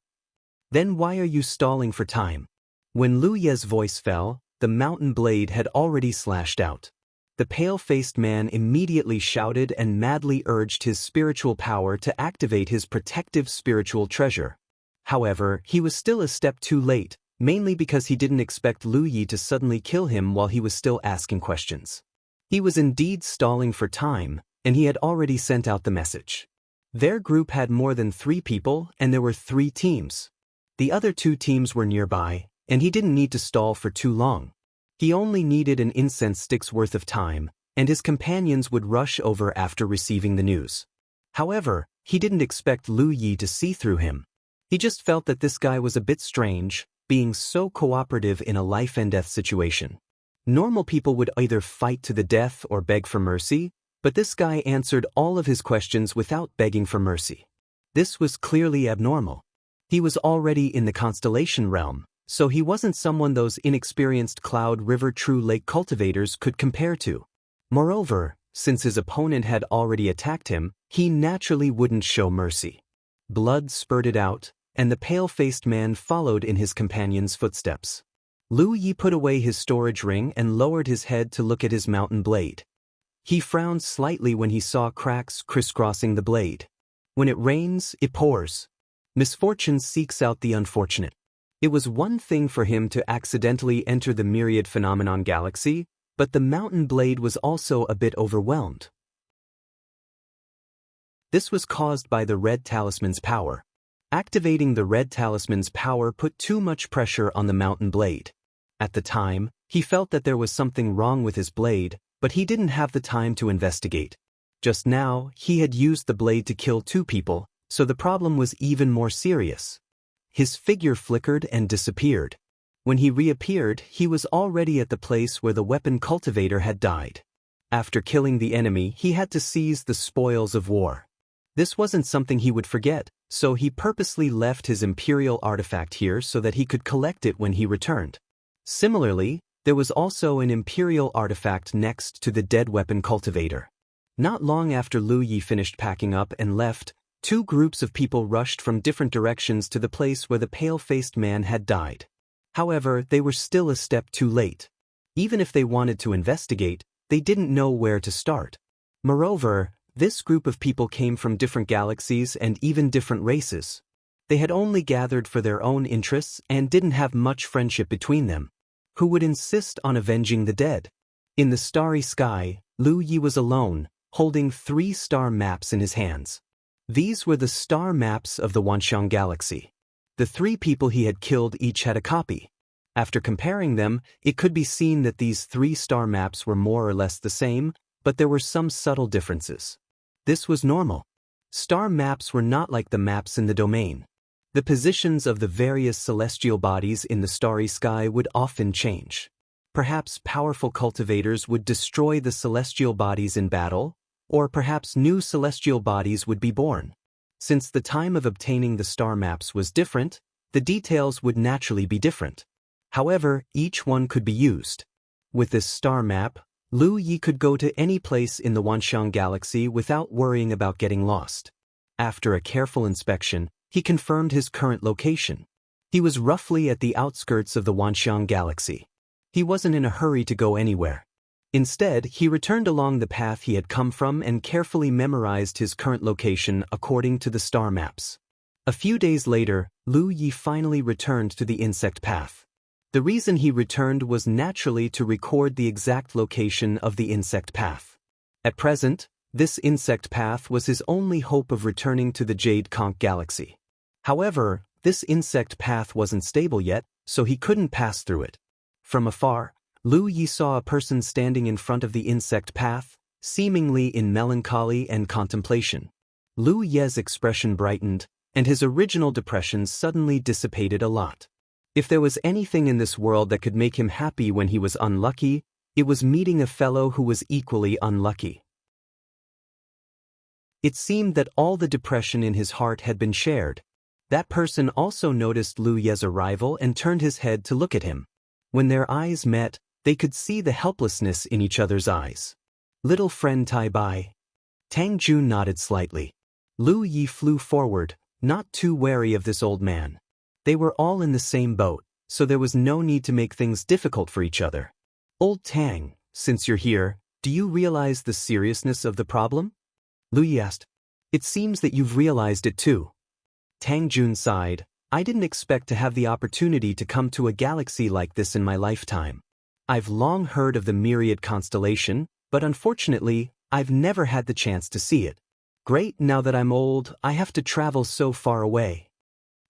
Then why are you stalling for time? When Lu Ye's voice fell, the mountain blade had already slashed out. The pale-faced man immediately shouted and madly urged his spiritual power to activate his protective spiritual treasure. However, he was still a step too late, mainly because he didn't expect Lu Yi to suddenly kill him while he was still asking questions. He was indeed stalling for time, and he had already sent out the message. Their group had more than 3 people, and there were 3 teams. The other 2 teams were nearby, and he didn't need to stall for too long. He only needed an incense stick's worth of time, and his companions would rush over after receiving the news. However, he didn't expect Lu Yi to see through him. He just felt that this guy was a bit strange, being so cooperative in a life-and-death situation. Normal people would either fight to the death or beg for mercy, but this guy answered all of his questions without begging for mercy. This was clearly abnormal. He was already in the constellation realm, so he wasn't someone those inexperienced Cloud River True Lake cultivators could compare to. Moreover, since his opponent had already attacked him, he naturally wouldn't show mercy. Blood spurted out, and the pale-faced man followed in his companion's footsteps. Lu Yi put away his storage ring and lowered his head to look at his mountain blade. He frowned slightly when he saw cracks crisscrossing the blade. When it rains, it pours. Misfortune seeks out the unfortunate. It was one thing for him to accidentally enter the myriad phenomenon galaxy, but the mountain blade was also a bit overwhelmed. This was caused by the red talisman's power. Activating the red talisman's power put too much pressure on the mountain blade. At the time, he felt that there was something wrong with his blade, but he didn't have the time to investigate. Just now, he had used the blade to kill 2 people, so the problem was even more serious. His figure flickered and disappeared. When he reappeared, he was already at the place where the weapon cultivator had died. After killing the enemy, he had to seize the spoils of war. This wasn't something he would forget, so he purposely left his imperial artifact here so that he could collect it when he returned. Similarly, there was also an imperial artifact next to the dead weapon cultivator. Not long after Lu Yi finished packing up and left, 2 groups of people rushed from different directions to the place where the pale-faced man had died. However, they were still a step too late. Even if they wanted to investigate, they didn't know where to start. Moreover, this group of people came from different galaxies and even different races. They had only gathered for their own interests and didn't have much friendship between them. Who would insist on avenging the dead? In the starry sky, Lu Yi was alone, holding 3 star maps in his hands. These were the star maps of the Wanxiang galaxy. The 3 people he had killed each had a copy. After comparing them, it could be seen that these 3 star maps were more or less the same, but there were some subtle differences. This was normal. Star maps were not like the maps in the domain. The positions of the various celestial bodies in the starry sky would often change. Perhaps powerful cultivators would destroy the celestial bodies in battle, or perhaps new celestial bodies would be born. Since the time of obtaining the star maps was different, the details would naturally be different. However, each one could be used. With this star map, Lu Yi could go to any place in the Wanxiang galaxy without worrying about getting lost. After a careful inspection, he confirmed his current location. He was roughly at the outskirts of the Wanxiang galaxy. He wasn't in a hurry to go anywhere. Instead, he returned along the path he had come from and carefully memorized his current location according to the star maps. A few days later, Lu Yi finally returned to the insect path. The reason he returned was naturally to record the exact location of the insect path. At present, this insect path was his only hope of returning to the Jade Conch galaxy. However, this insect path wasn't stable yet, so he couldn't pass through it. From afar, Lu Yi saw a person standing in front of the insect path, seemingly in melancholy and contemplation. Lu Ye's expression brightened, and his original depression suddenly dissipated a lot. If there was anything in this world that could make him happy when he was unlucky, it was meeting a fellow who was equally unlucky. It seemed that all the depression in his heart had been shared. That person also noticed Lu Ye's arrival and turned his head to look at him. When their eyes met, they could see the helplessness in each other's eyes. Little friend Tai Bai. Tang Jun nodded slightly. Lu Yi flew forward, not too wary of this old man. They were all in the same boat, so there was no need to make things difficult for each other. Old Tang, since you're here, do you realize the seriousness of the problem? Lu Yi asked. It seems that you've realized it too. Tang Jun sighed. I didn't expect to have the opportunity to come to a galaxy like this in my lifetime. I've long heard of the myriad constellation, but unfortunately, I've never had the chance to see it. Great, now that I'm old, I have to travel so far away.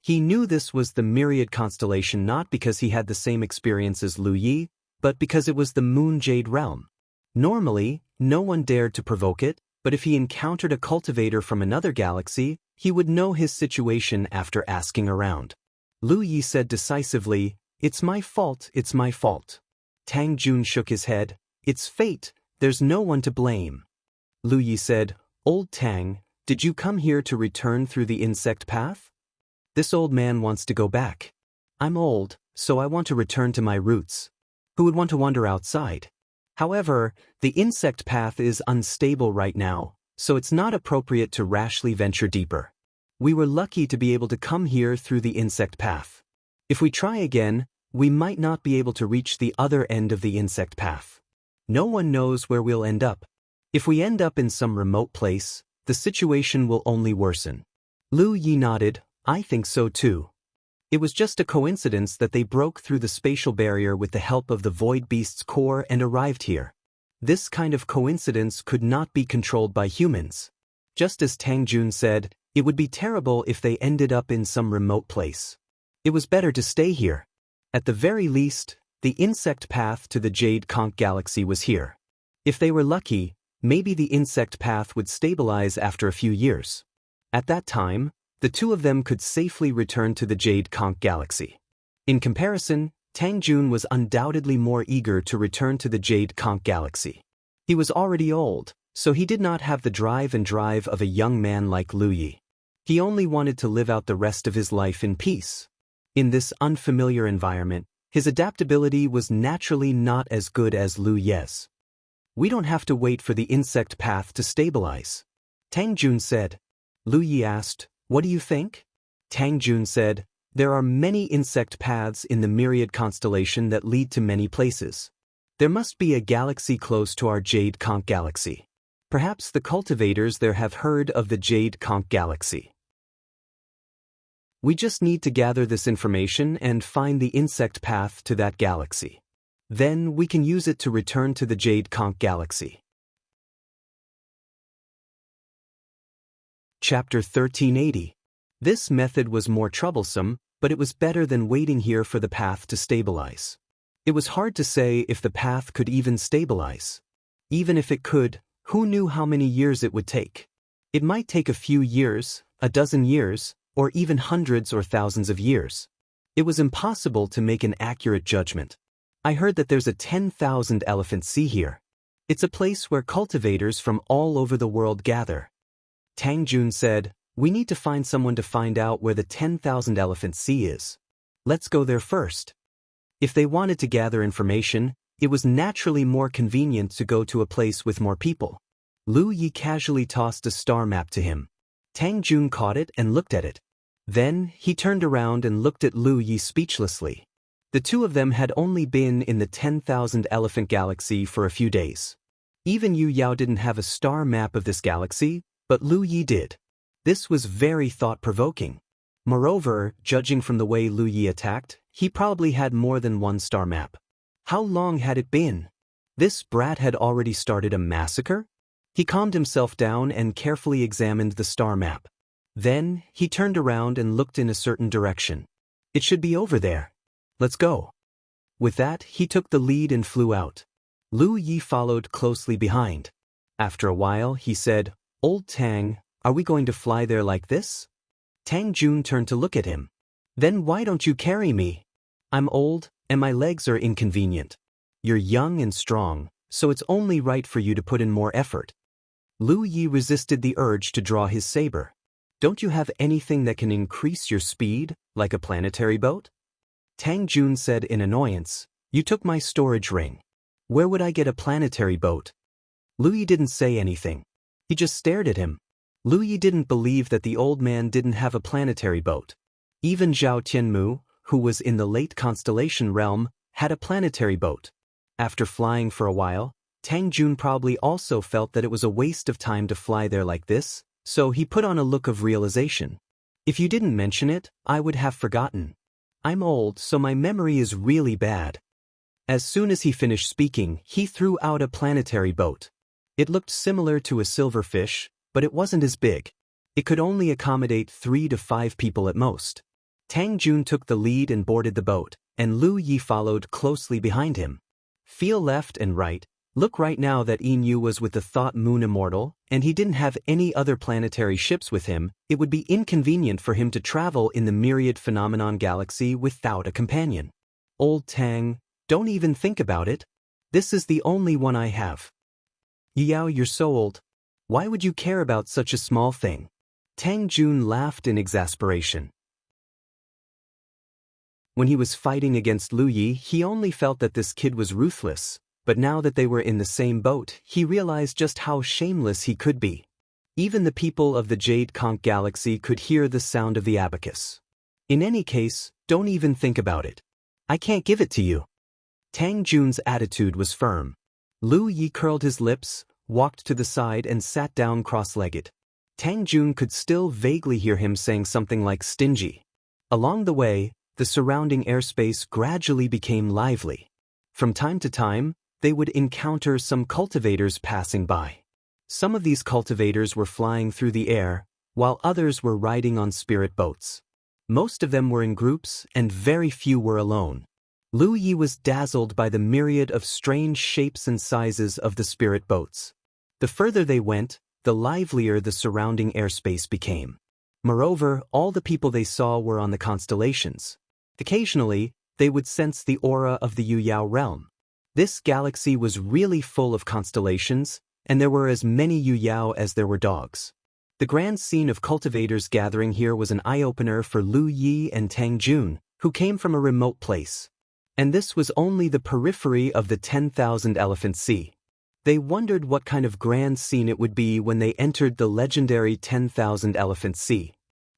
He knew this was the myriad constellation not because he had the same experience as Lu Yi, but because it was the Moon Jade realm. Normally, no one dared to provoke it, but if he encountered a cultivator from another galaxy, he would know his situation after asking around. Lu Yi said decisively, It's my fault, it's my fault. Tang Jun shook his head. It's fate, there's no one to blame. Lu Yi said, Old Tang, did you come here to return through the insect path? This old man wants to go back. I'm old, so I want to return to my roots. Who would want to wander outside? However, the insect path is unstable right now, so it's not appropriate to rashly venture deeper. We were lucky to be able to come here through the insect path. If we try again, we might not be able to reach the other end of the insect path. No one knows where we'll end up. If we end up in some remote place, the situation will only worsen. Lu Yi nodded. I think so too. It was just a coincidence that they broke through the spatial barrier with the help of the Void Beast's core and arrived here. This kind of coincidence could not be controlled by humans. Just as Tang Jun said, it would be terrible if they ended up in some remote place. It was better to stay here. At the very least, the insect path to the Jade Conch Galaxy was here. If they were lucky, maybe the insect path would stabilize after a few years. At that time, the two of them could safely return to the Jade Conch Galaxy. In comparison, Tang Jun was undoubtedly more eager to return to the Jade Conch Galaxy. He was already old, so he did not have the drive of a young man like Lu Yi. He only wanted to live out the rest of his life in peace. In this unfamiliar environment, his adaptability was naturally not as good as Lu Ye's. We don't have to wait for the insect path to stabilize, Tang Jun said. Lu Yi asked, what do you think? Tang Jun said, there are many insect paths in the Myriad constellation that lead to many places. There must be a galaxy close to our Jade Conch Galaxy. Perhaps the cultivators there have heard of the Jade Conch Galaxy. We just need to gather this information and find the insect path to that galaxy. Then we can use it to return to the Jade Conch Galaxy. Chapter 1380. This method was more troublesome, but it was better than waiting here for the path to stabilize. It was hard to say if the path could even stabilize. Even if it could, who knew how many years it would take? It might take a few years, a dozen years, or even hundreds or thousands of years. It was impossible to make an accurate judgment. I heard that there's a 10,000 elephant sea here. It's a place where cultivators from all over the world gather. Tang Jun said, we need to find someone to find out where the 10,000 elephant sea is. Let's go there first. If they wanted to gather information, it was naturally more convenient to go to a place with more people. Lu Yi casually tossed a star map to him. Tang Jun caught it and looked at it. Then, he turned around and looked at Lu Yi speechlessly. The two of them had only been in the 10,000 elephant galaxy for a few days. Even Yu Yao didn't have a star map of this galaxy, but Lu Yi did. This was very thought-provoking. Moreover, judging from the way Lu Yi attacked, he probably had more than one star map. How long had it been? This brat had already started a massacre? He calmed himself down and carefully examined the star map. Then, he turned around and looked in a certain direction. It should be over there. Let's go. With that, he took the lead and flew out. Lu Yi followed closely behind. After a while, he said, Old Tang, are we going to fly there like this? Tang Jun turned to look at him. Then why don't you carry me? I'm old, and my legs are inconvenient. You're young and strong, so it's only right for you to put in more effort. Lu Yi resisted the urge to draw his saber. Don't you have anything that can increase your speed, like a planetary boat? Tang Jun said in annoyance, you took my storage ring. Where would I get a planetary boat? Lu Yi didn't say anything. He just stared at him. Lu Yi didn't believe that the old man didn't have a planetary boat. Even Zhao Tianmu, who was in the late constellation realm, had a planetary boat. After flying for a while, Tang Jun probably also felt that it was a waste of time to fly there like this, so he put on a look of realization. If you didn't mention it, I would have forgotten. I'm old, so my memory is really bad. As soon as he finished speaking, he threw out a planetary boat. It looked similar to a silverfish, but it wasn't as big. It could only accommodate 3 to 5 people at most. Tang Jun took the lead and boarded the boat, and Lu Yi followed closely behind him. Feel left and right. Look right now that Yin was with the Thought Moon Immortal, and he didn't have any other planetary ships with him. It would be inconvenient for him to travel in the Myriad Phenomenon Galaxy without a companion. Old Tang, don't even think about it. This is the only one I have. Yao, you're so old. Why would you care about such a small thing? Tang Jun laughed in exasperation. When he was fighting against Lu Yi, he only felt that this kid was ruthless. But now that they were in the same boat, he realized just how shameless he could be. Even the people of the Jade Conch Galaxy could hear the sound of the abacus. In any case, don't even think about it. I can't give it to you. Tang Jun's attitude was firm. Lu Yi curled his lips, walked to the side and sat down cross-legged. Tang Jun could still vaguely hear him saying something like stingy. Along the way, the surrounding airspace gradually became lively. From time to time, they would encounter some cultivators passing by. Some of these cultivators were flying through the air, while others were riding on spirit boats. Most of them were in groups, and very few were alone. Lu Yi was dazzled by the myriad of strange shapes and sizes of the spirit boats. The further they went, the livelier the surrounding airspace became. Moreover, all the people they saw were on the constellations. Occasionally, they would sense the aura of the Yuyao realm. This galaxy was really full of constellations, and there were as many Yuyao as there were dogs. The grand scene of cultivators gathering here was an eye-opener for Lu Yi and Tang Jun, who came from a remote place. And this was only the periphery of the 10,000 Elephant Sea. They wondered what kind of grand scene it would be when they entered the legendary 10,000 Elephant Sea.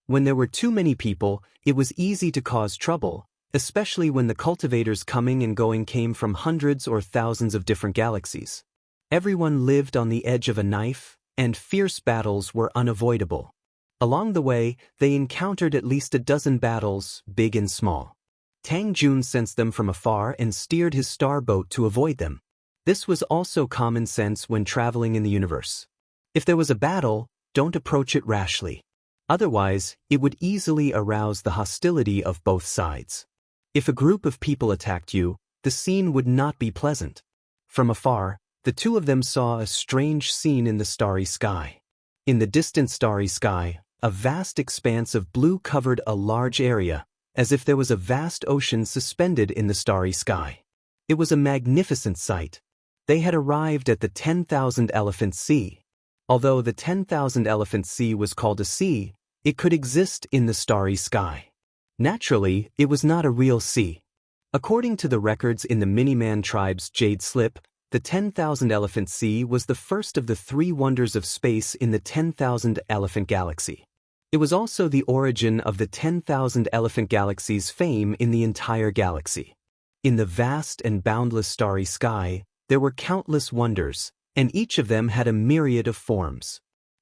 When there were too many people, it was easy to cause trouble, especially when the cultivators coming and going came from hundreds or thousands of different galaxies. Everyone lived on the edge of a knife, and fierce battles were unavoidable. Along the way, they encountered at least a dozen battles, big and small. Tang Jun sensed them from afar and steered his star boat to avoid them. This was also common sense when traveling in the universe. If there was a battle, don't approach it rashly. Otherwise, it would easily arouse the hostility of both sides. If a group of people attacked you, the scene would not be pleasant. From afar, the two of them saw a strange scene in the starry sky. In the distant starry sky, a vast expanse of blue covered a large area, as if there was a vast ocean suspended in the starry sky. It was a magnificent sight. They had arrived at the 10,000 Elephant Sea. Although the 10,000 Elephant Sea was called a sea, it could exist in the starry sky. Naturally, it was not a real sea. According to the records in the Miniman tribe's Jade Slip, the 10,000 Elephant Sea was the first of the 3 wonders of space in the 10,000 Elephant Galaxy. It was also the origin of the 10,000 Elephant Galaxy's fame in the entire galaxy. In the vast and boundless starry sky, there were countless wonders, and each of them had a myriad of forms.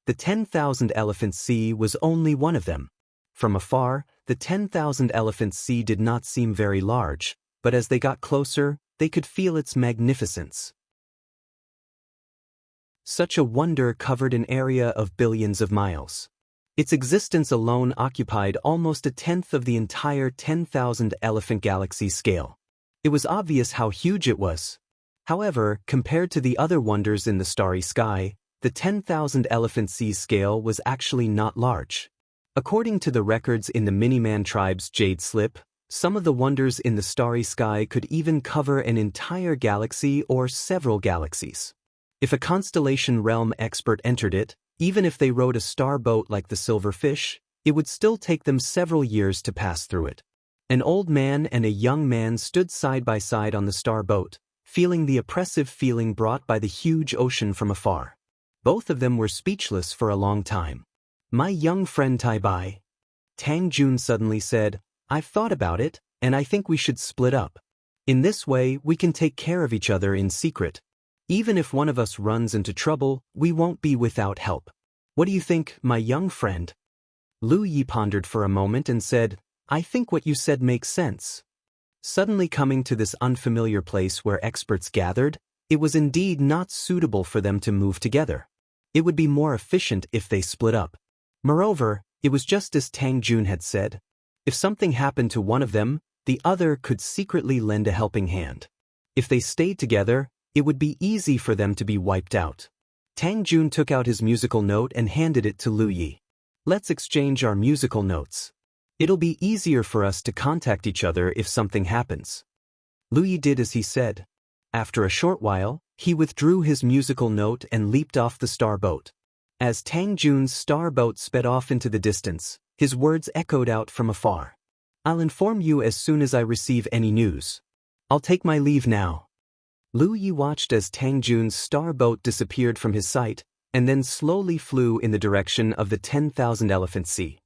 The 10,000 Elephant Sea was only one of them. From afar, the 10,000 Elephant Sea did not seem very large, but as they got closer, they could feel its magnificence. Such a wonder covered an area of billions of miles. Its existence alone occupied almost a tenth of the entire 10,000 Elephant Galaxy scale. It was obvious how huge it was. However, compared to the other wonders in the starry sky, the 10,000 Elephant Sea scale was actually not large. According to the records in the Miniman tribe's Jade Slip, some of the wonders in the starry sky could even cover an entire galaxy or several galaxies. If a constellation realm expert entered it, even if they rode a star boat like the Silver Fish, it would still take them several years to pass through it. An old man and a young man stood side by side on the star boat, feeling the oppressive feeling brought by the huge ocean from afar. Both of them were speechless for a long time. "My young friend Tai Bai," Tang Jun suddenly said, "I've thought about it, and I think we should split up. In this way, we can take care of each other in secret. Even if one of us runs into trouble, we won't be without help. What do you think, my young friend?" Lu Yi pondered for a moment and said, "I think what you said makes sense." Suddenly coming to this unfamiliar place where experts gathered, it was indeed not suitable for them to move together. It would be more efficient if they split up. Moreover, it was just as Tang Jun had said. If something happened to one of them, the other could secretly lend a helping hand. If they stayed together, it would be easy for them to be wiped out. Tang Jun took out his musical note and handed it to Lu Yi. "Let's exchange our musical notes. It'll be easier for us to contact each other if something happens." Lu Yi did as he said. After a short while, he withdrew his musical note and leaped off the star boat. As Tang Jun's star boat sped off into the distance, his words echoed out from afar. "I'll inform you as soon as I receive any news. I'll take my leave now." Lu Yi watched as Tang Jun's star boat disappeared from his sight, and then slowly flew in the direction of the 10,000 Elephant Sea.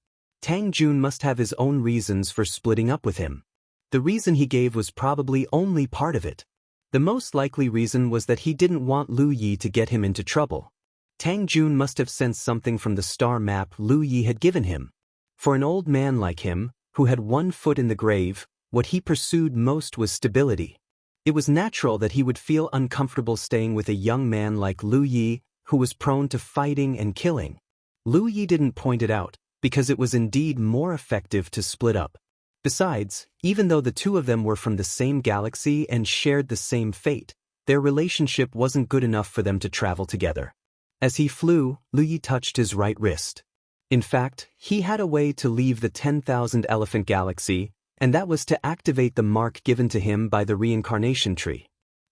Tang Jun must have his own reasons for splitting up with him. The reason he gave was probably only part of it. The most likely reason was that he didn't want Lu Yi to get him into trouble. Tang Jun must have sensed something from the star map Lu Yi had given him. For an old man like him, who had one foot in the grave, what he pursued most was stability. It was natural that he would feel uncomfortable staying with a young man like Lu Yi, who was prone to fighting and killing. Lu Yi didn't point it out, because it was indeed more effective to split up. Besides, even though the two of them were from the same galaxy and shared the same fate, their relationship wasn't good enough for them to travel together. As he flew, Lu Yi touched his right wrist. In fact, he had a way to leave the 10,000 Elephant Galaxy, and that was to activate the mark given to him by the reincarnation tree.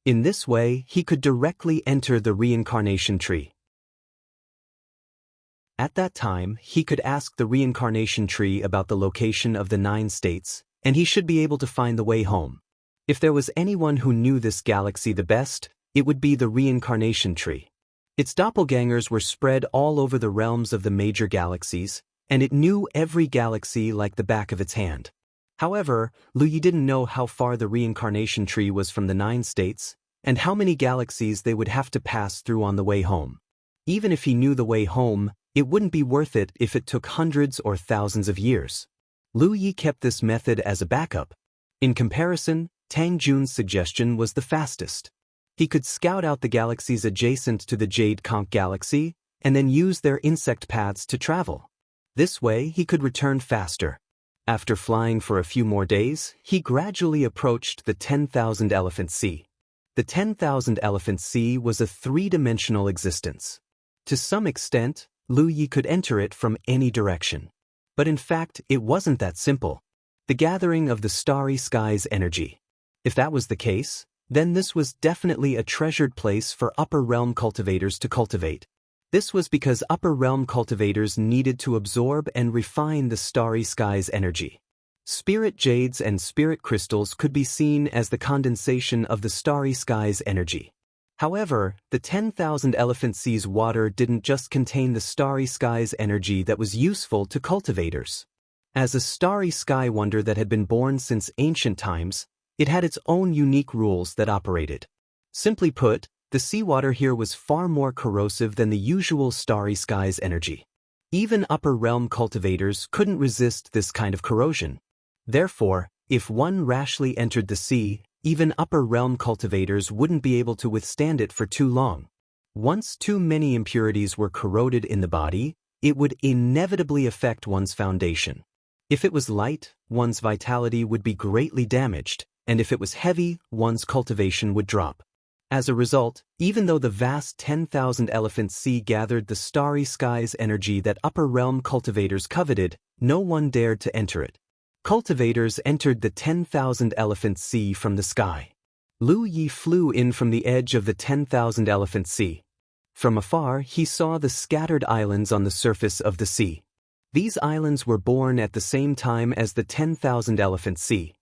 In this way, he could directly enter the reincarnation tree. At that time, he could ask the reincarnation tree about the location of the 9 states, and he should be able to find the way home. If there was anyone who knew this galaxy the best, it would be the reincarnation tree. Its doppelgangers were spread all over the realms of the major galaxies, and it knew every galaxy like the back of its hand. However, Lu Yi didn't know how far the reincarnation tree was from the 9 states, and how many galaxies they would have to pass through on the way home. Even if he knew the way home, it wouldn't be worth it if it took hundreds or thousands of years. Lu Yi kept this method as a backup. In comparison, Tang Jun's suggestion was the fastest. He could scout out the galaxies adjacent to the Jade Conch Galaxy, and then use their insect paths to travel. This way, he could return faster. After flying for a few more days, he gradually approached the 10,000 Elephant Sea. The 10,000 Elephant Sea was a 3-dimensional existence. To some extent, Lu Yi could enter it from any direction. But in fact, it wasn't that simple. The gathering of the starry sky's energy. If that was the case, then this was definitely a treasured place for upper realm cultivators to cultivate. This was because upper realm cultivators needed to absorb and refine the starry sky's energy. Spirit jades and spirit crystals could be seen as the condensation of the starry sky's energy. However, the 10,000 Elephant Sea's water didn't just contain the starry sky's energy that was useful to cultivators. As a starry sky wonder that had been born since ancient times, it had its own unique rules that operated. Simply put, the seawater here was far more corrosive than the usual starry sky's energy. Even upper realm cultivators couldn't resist this kind of corrosion. Therefore, if one rashly entered the sea, even upper realm cultivators wouldn't be able to withstand it for too long. Once too many impurities were corroded in the body, it would inevitably affect one's foundation. If it was light, one's vitality would be greatly damaged, and if it was heavy, one's cultivation would drop. As a result, even though the vast 10,000 Elephant Sea gathered the starry sky's energy that upper realm cultivators coveted, no one dared to enter it. Cultivators entered the 10,000 Elephant Sea from the sky. Lu Yi flew in from the edge of the 10,000 Elephant Sea. From afar, he saw the scattered islands on the surface of the sea. These islands were born at the same time as the 10,000 Elephant Sea.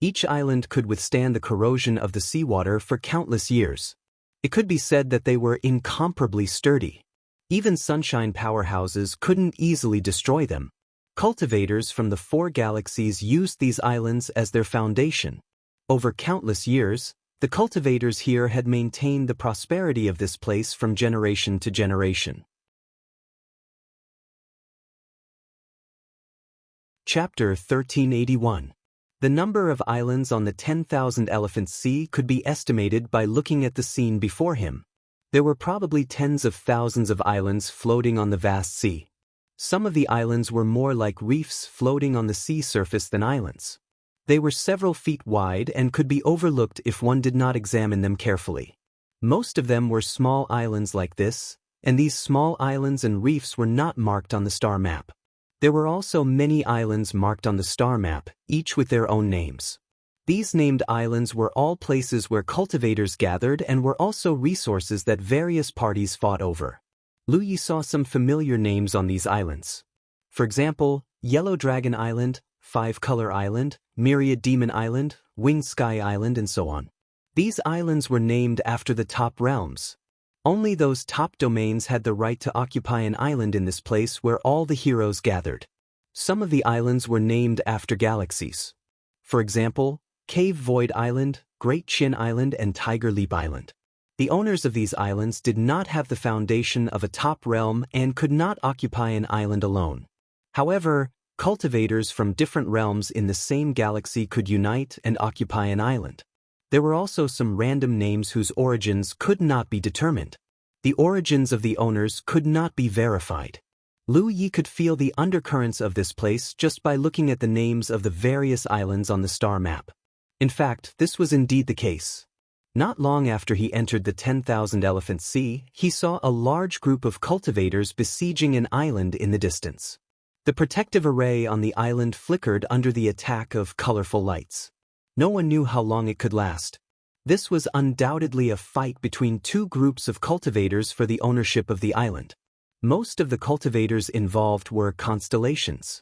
Each island could withstand the corrosion of the seawater for countless years. It could be said that they were incomparably sturdy. Even sunshine powerhouses couldn't easily destroy them. Cultivators from the 4 galaxies used these islands as their foundation. Over countless years, the cultivators here had maintained the prosperity of this place from generation to generation. Chapter 1381. The number of islands on the 10,000 Elephant Sea could be estimated by looking at the scene before him. There were probably tens of thousands of islands floating on the vast sea. Some of the islands were more like reefs floating on the sea surface than islands. They were several feet wide and could be overlooked if one did not examine them carefully. Most of them were small islands like this, and these small islands and reefs were not marked on the star map. There were also many islands marked on the star map, each with their own names. These named islands were all places where cultivators gathered and were also resources that various parties fought over. Lu Yi saw some familiar names on these islands. For example, Yellow Dragon Island, Five Color Island, Myriad Demon Island, Winged Sky Island, and so on. These islands were named after the top realms. Only those top domains had the right to occupy an island in this place where all the heroes gathered. Some of the islands were named after galaxies. For example, Cave Void Island, Great Chin Island, and Tiger Leap Island. The owners of these islands did not have the foundation of a top realm and could not occupy an island alone. However, cultivators from different realms in the same galaxy could unite and occupy an island. There were also some random names whose origins could not be determined. The origins of the owners could not be verified. Lu Yi could feel the undercurrents of this place just by looking at the names of the various islands on the star map. In fact, this was indeed the case. Not long after he entered the 10,000 Elephant Sea, he saw a large group of cultivators besieging an island in the distance. The protective array on the island flickered under the attack of colorful lights. No one knew how long it could last. This was undoubtedly a fight between two groups of cultivators for the ownership of the island. Most of the cultivators involved were constellations.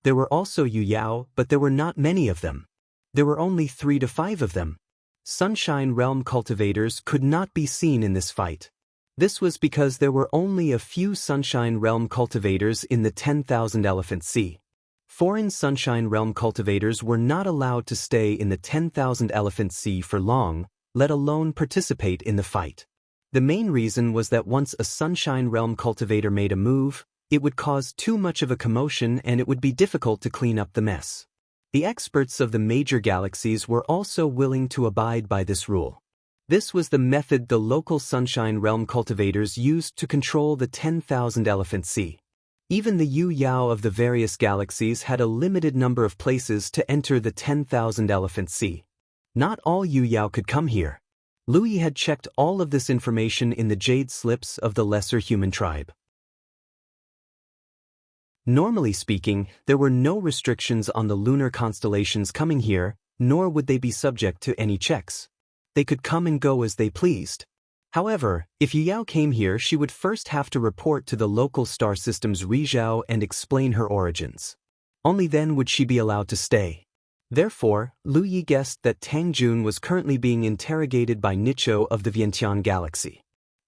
There were also Yuyao, but there were not many of them. There were only 3 to 5 of them. Sunshine Realm cultivators could not be seen in this fight. This was because there were only a few Sunshine Realm cultivators in the 10,000 Elephant Sea. Foreign Sunshine Realm cultivators were not allowed to stay in the 10,000 Elephant Sea for long, let alone participate in the fight. The main reason was that once a Sunshine Realm cultivator made a move, it would cause too much of a commotion and it would be difficult to clean up the mess. The experts of the major galaxies were also willing to abide by this rule. This was the method the local Sunshine Realm cultivators used to control the 10,000 Elephant Sea. Even the Yu Yao of the various galaxies had a limited number of places to enter the 10,000 Elephant Sea. Not all Yu Yao could come here. Lu Yi had checked all of this information in the jade slips of the lesser human tribe. Normally speaking, there were no restrictions on the lunar constellations coming here, nor would they be subject to any checks. They could come and go as they pleased. However, if Yuyao came here, she would first have to report to the local star system's Rizhao and explain her origins. Only then would she be allowed to stay. Therefore, Lu Yi guessed that Tang Jun was currently being interrogated by Nicho of the Vientiane galaxy.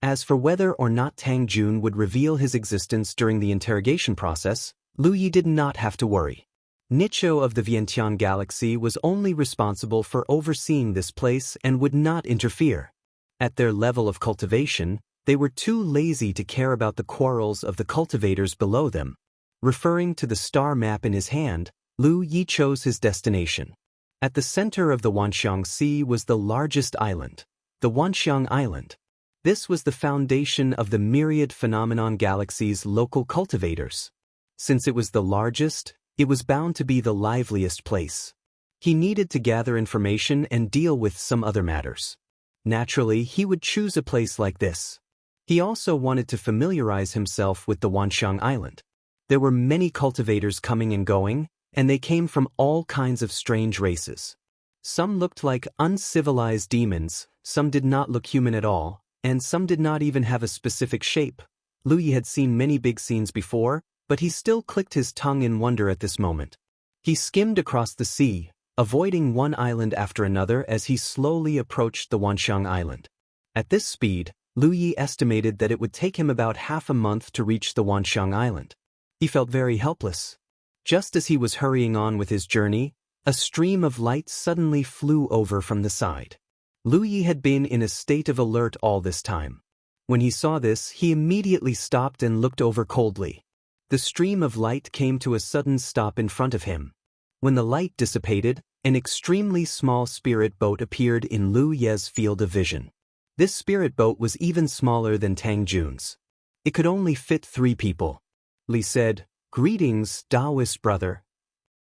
As for whether or not Tang Jun would reveal his existence during the interrogation process, Lu Yi did not have to worry. Nicho of the Vientiane galaxy was only responsible for overseeing this place and would not interfere. At their level of cultivation, they were too lazy to care about the quarrels of the cultivators below them. Referring to the star map in his hand, Lu Yi chose his destination. At the center of the Wanxiang Sea was the largest island, the Wanxiang Island. This was the foundation of the myriad phenomenon galaxy's local cultivators. Since it was the largest, it was bound to be the liveliest place. He needed to gather information and deal with some other matters. Naturally, he would choose a place like this. He also wanted to familiarize himself with the Wanxiang Island. There were many cultivators coming and going, and they came from all kinds of strange races. Some looked like uncivilized demons, some did not look human at all, and some did not even have a specific shape. Lu Yi had seen many big scenes before, but he still clicked his tongue in wonder at this moment. He skimmed across the sea, avoiding one island after another as he slowly approached the Wanxiang Island. At this speed, Lu Yi estimated that it would take him about half a month to reach the Wanxiang Island. He felt very helpless. Just as he was hurrying on with his journey, a stream of light suddenly flew over from the side. Lu Yi had been in a state of alert all this time. When he saw this, he immediately stopped and looked over coldly. The stream of light came to a sudden stop in front of him. When the light dissipated, an extremely small spirit boat appeared in Lu Ye's field of vision. This spirit boat was even smaller than Tang Jun's. It could only fit 3 people. Li said, "Greetings, Taoist brother."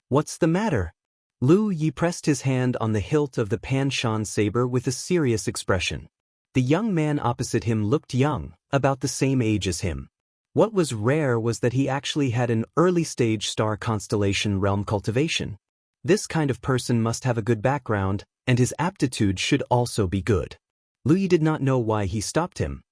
"What's the matter?" Lu Yi pressed his hand on the hilt of the Pan Shan saber with a serious expression. The young man opposite him looked young, about the same age as him. What was rare was that he actually had an early-stage star constellation realm cultivation. This kind of person must have a good background, and his aptitude should also be good. Lu Yi did not know why he stopped him.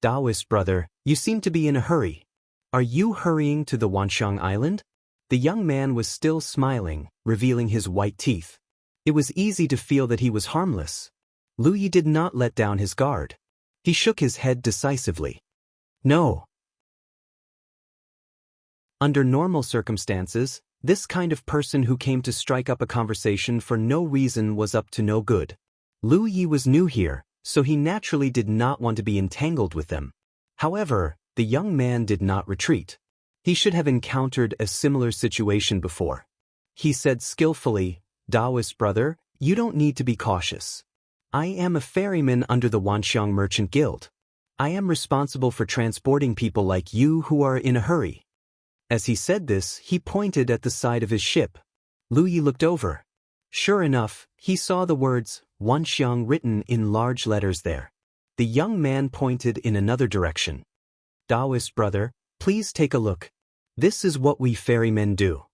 "Taoist brother, you seem to be in a hurry. Are you hurrying to the Wanxiang Island?" The young man was still smiling, revealing his white teeth. It was easy to feel that he was harmless. Lu Yi did not let down his guard. He shook his head decisively. "No." Under normal circumstances, this kind of person who came to strike up a conversation for no reason was up to no good. Lu Yi was new here, so he naturally did not want to be entangled with them. However, the young man did not retreat. He should have encountered a similar situation before. He said skillfully, "Taoist brother, you don't need to be cautious. I am a ferryman under the Wanxiang Merchant Guild. I am responsible for transporting people like you who are in a hurry." As he said this, he pointed at the side of his ship. Lu Yi looked over. Sure enough, he saw the words, Wanxiang written in large letters there. The young man pointed in another direction. "Taoist brother, please take a look. This is what we ferrymen do.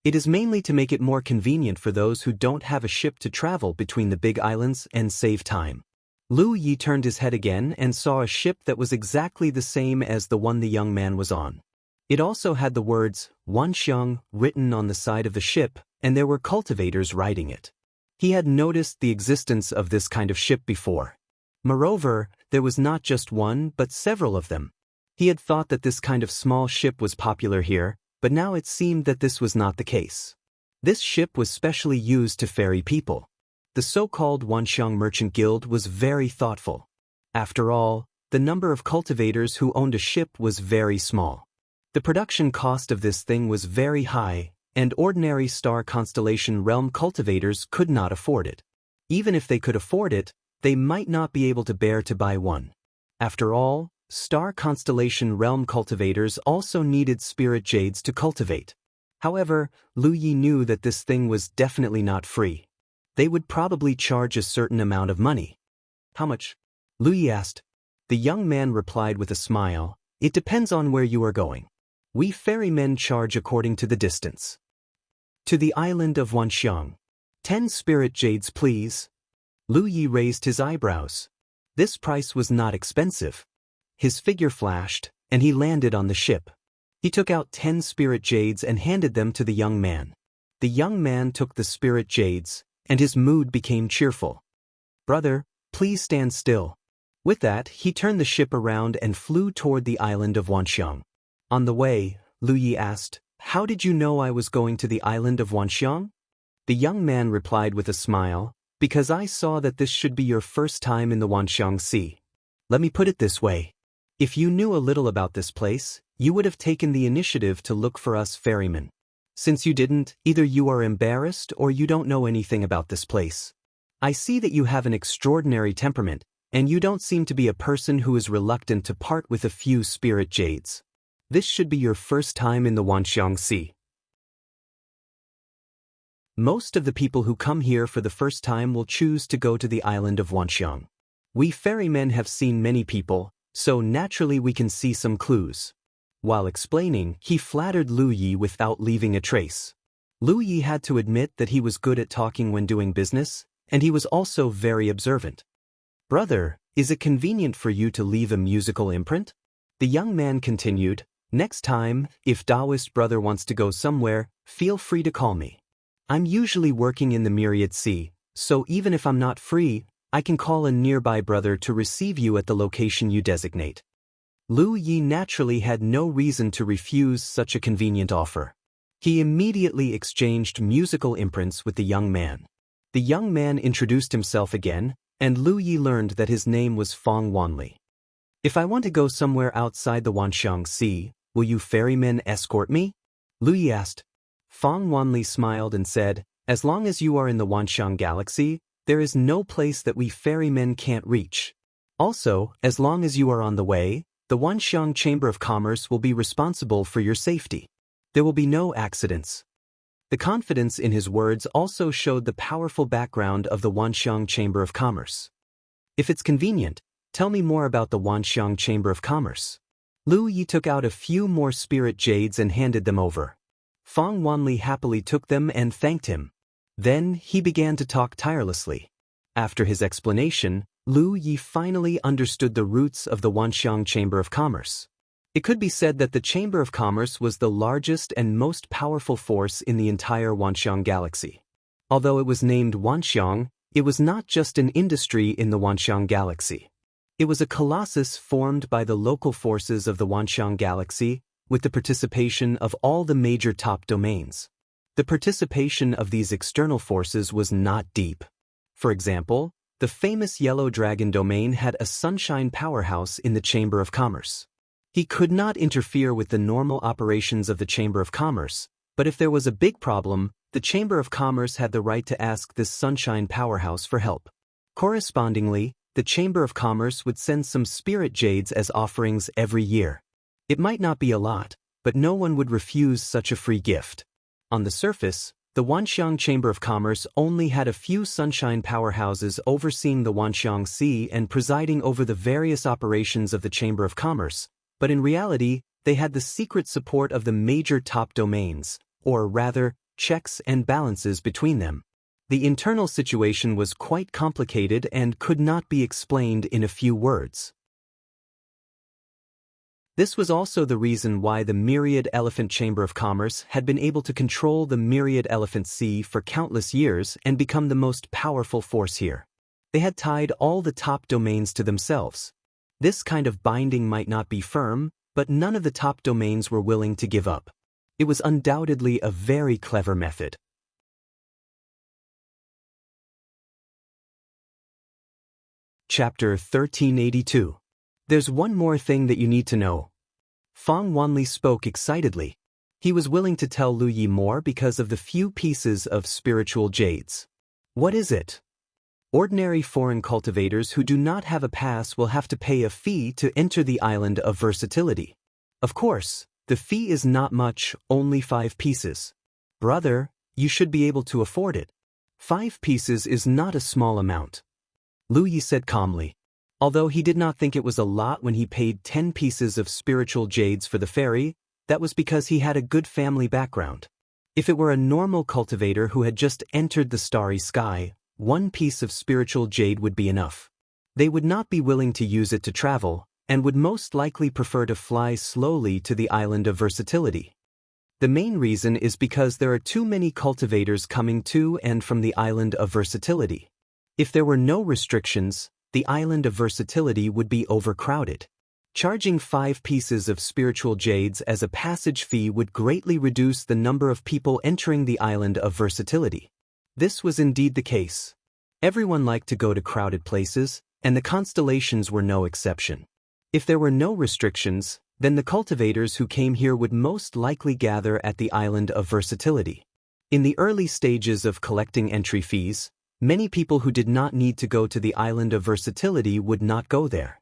It is mainly to make it more convenient for those who don't have a ship to travel between the big islands and save time." Lu Yi turned his head again and saw a ship that was exactly the same as the one the young man was on. It also had the words, Wanxiang, written on the side of the ship, and there were cultivators riding it. He had noticed the existence of this kind of ship before. Moreover, there was not just one but several of them. He had thought that this kind of small ship was popular here, but now it seemed that this was not the case. This ship was specially used to ferry people. The so-called Wanxiang Merchant Guild was very thoughtful. After all, the number of cultivators who owned a ship was very small. The production cost of this thing was very high, and ordinary star constellation realm cultivators could not afford it. Even if they could afford it, they might not be able to bear to buy one. After all, star constellation realm cultivators also needed spirit jades to cultivate. However, Lu Yi knew that this thing was definitely not free. They would probably charge a certain amount of money. "How much?" Lu Yi asked. The young man replied with a smile, "It depends on where you are going. We ferrymen charge according to the distance. To the island of Wanxiang. 10 spirit jades please." Lu Yi raised his eyebrows. This price was not expensive. His figure flashed, and he landed on the ship. He took out 10 spirit jades and handed them to the young man. The young man took the spirit jades, and his mood became cheerful. "Brother, please stand still." With that, he turned the ship around and flew toward the island of Wanxiang. On the way, Lu Yi asked, "How did you know I was going to the island of Wanxiang?" The young man replied with a smile, "Because I saw that this should be your first time in the Wanxiang Sea. Let me put it this way. If you knew a little about this place, you would have taken the initiative to look for us ferrymen. Since you didn't, either you are embarrassed or you don't know anything about this place. I see that you have an extraordinary temperament, and you don't seem to be a person who is reluctant to part with a few spirit jades. This should be your first time in the Wanxiang Sea. Most of the people who come here for the first time will choose to go to the island of Wanxiang. We ferrymen have seen many people, so naturally we can see some clues." While explaining, he flattered Lu Yi without leaving a trace. Lu Yi had to admit that he was good at talking when doing business, and he was also very observant. "Brother, is it convenient for you to leave a musical imprint?" The young man continued, "Next time, if Taoist brother wants to go somewhere, feel free to call me. I'm usually working in the Myriad Sea, so even if I'm not free, I can call a nearby brother to receive you at the location you designate." Lu Yi naturally had no reason to refuse such a convenient offer. He immediately exchanged musical imprints with the young man. The young man introduced himself again, and Lu Yi learned that his name was Fong Wanli. "If I want to go somewhere outside the Wanxiang Sea, will you ferrymen escort me?" Lu Yi asked. Fong Wanli smiled and said, "As long as you are in the Wanxiang Galaxy, there is no place that we ferrymen can't reach. Also, as long as you are on the way, the Wanxiang Chamber of Commerce will be responsible for your safety. There will be no accidents." The confidence in his words also showed the powerful background of the Wanxiang Chamber of Commerce. "If it's convenient, tell me more about the Wanxiang Chamber of Commerce." Lu Yi took out a few more spirit jades and handed them over. Fong Wanli happily took them and thanked him. Then he began to talk tirelessly. After his explanation, Lu Yi finally understood the roots of the Wanxiang Chamber of Commerce. It could be said that the Chamber of Commerce was the largest and most powerful force in the entire Wanxiang Galaxy. Although it was named Wanxiang, it was not just an industry in the Wanxiang Galaxy. It was a colossus formed by the local forces of the Wanxiang Galaxy, with the participation of all the major top domains. The participation of these external forces was not deep. For example, the famous Yellow Dragon domain had a sunshine powerhouse in the Chamber of Commerce. He could not interfere with the normal operations of the Chamber of Commerce, but if there was a big problem, the Chamber of Commerce had the right to ask this sunshine powerhouse for help. Correspondingly, the Chamber of Commerce would send some spirit jades as offerings every year. It might not be a lot, but no one would refuse such a free gift. On the surface, the Wanxiang Chamber of Commerce only had a few sunshine powerhouses overseeing the Wanxiang Sea and presiding over the various operations of the Chamber of Commerce, but in reality, they had the secret support of the major top domains, or rather, checks and balances between them. The internal situation was quite complicated and could not be explained in a few words. This was also the reason why the Myriad Elephant Chamber of Commerce had been able to control the Myriad Elephant Sea for countless years and become the most powerful force here. They had tied all the top domains to themselves. This kind of binding might not be firm, but none of the top domains were willing to give up. It was undoubtedly a very clever method. Chapter 1382. There's one more thing that you need to know. Fang Wanli spoke excitedly. He was willing to tell Lu Yi more because of the few pieces of spiritual jades. What is it? Ordinary foreign cultivators who do not have a pass will have to pay a fee to enter the island of versatility. Of course, the fee is not much, only 5 pieces. Brother, you should be able to afford it. 5 pieces is not a small amount. Lu Yi said calmly. Although he did not think it was a lot when he paid 10 pieces of spiritual jades for the ferry, that was because he had a good family background. If it were a normal cultivator who had just entered the starry sky, 1 piece of spiritual jade would be enough. They would not be willing to use it to travel, and would most likely prefer to fly slowly to the island of versatility. The main reason is because there are too many cultivators coming to and from the island of versatility. If there were no restrictions, the island of versatility would be overcrowded. Charging 5 pieces of spiritual jades as a passage fee would greatly reduce the number of people entering the island of versatility. This was indeed the case. Everyone liked to go to crowded places, and the constellations were no exception. If there were no restrictions, then the cultivators who came here would most likely gather at the island of versatility. In the early stages of collecting entry fees, many people who did not need to go to the island of versatility would not go there.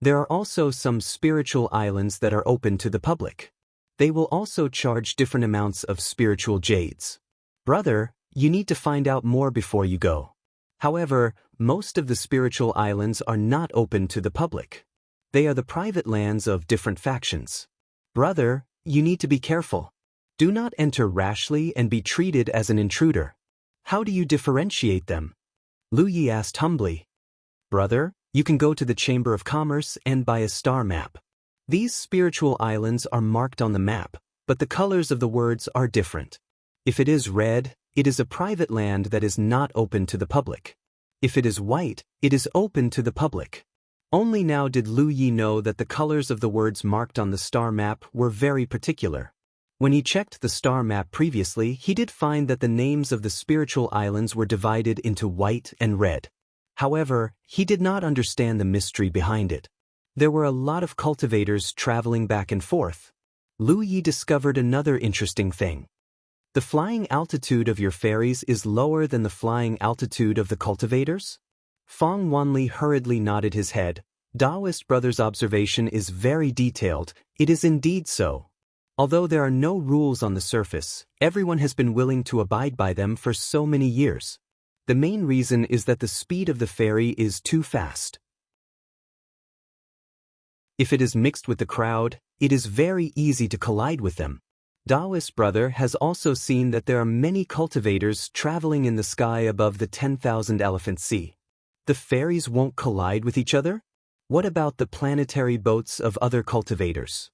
There are also some spiritual islands that are open to the public. They will also charge different amounts of spiritual jades. Brother, you need to find out more before you go. However, most of the spiritual islands are not open to the public. They are the private lands of different factions. Brother, you need to be careful. Do not enter rashly and be treated as an intruder. How do you differentiate them? Lu Yi asked humbly. Brother, you can go to the Chamber of Commerce and buy a star map. These spiritual islands are marked on the map, but the colors of the words are different. If it is red, it is a private land that is not open to the public. If it is white, it is open to the public. Only now did Lu Yi know that the colors of the words marked on the star map were very particular. When he checked the star map previously, he did find that the names of the spiritual islands were divided into white and red. However, he did not understand the mystery behind it. There were a lot of cultivators traveling back and forth. Lu Yi discovered another interesting thing. The flying altitude of your ferries is lower than the flying altitude of the cultivators? Fang Wanli hurriedly nodded his head. Taoist brother's observation is very detailed. It is indeed so. Although there are no rules on the surface, everyone has been willing to abide by them for so many years. The main reason is that the speed of the ferry is too fast. If it is mixed with the crowd, it is very easy to collide with them. Taoist brother has also seen that there are many cultivators traveling in the sky above the 10,000 elephant sea. The ferries won't collide with each other? What about the planetary boats of other cultivators?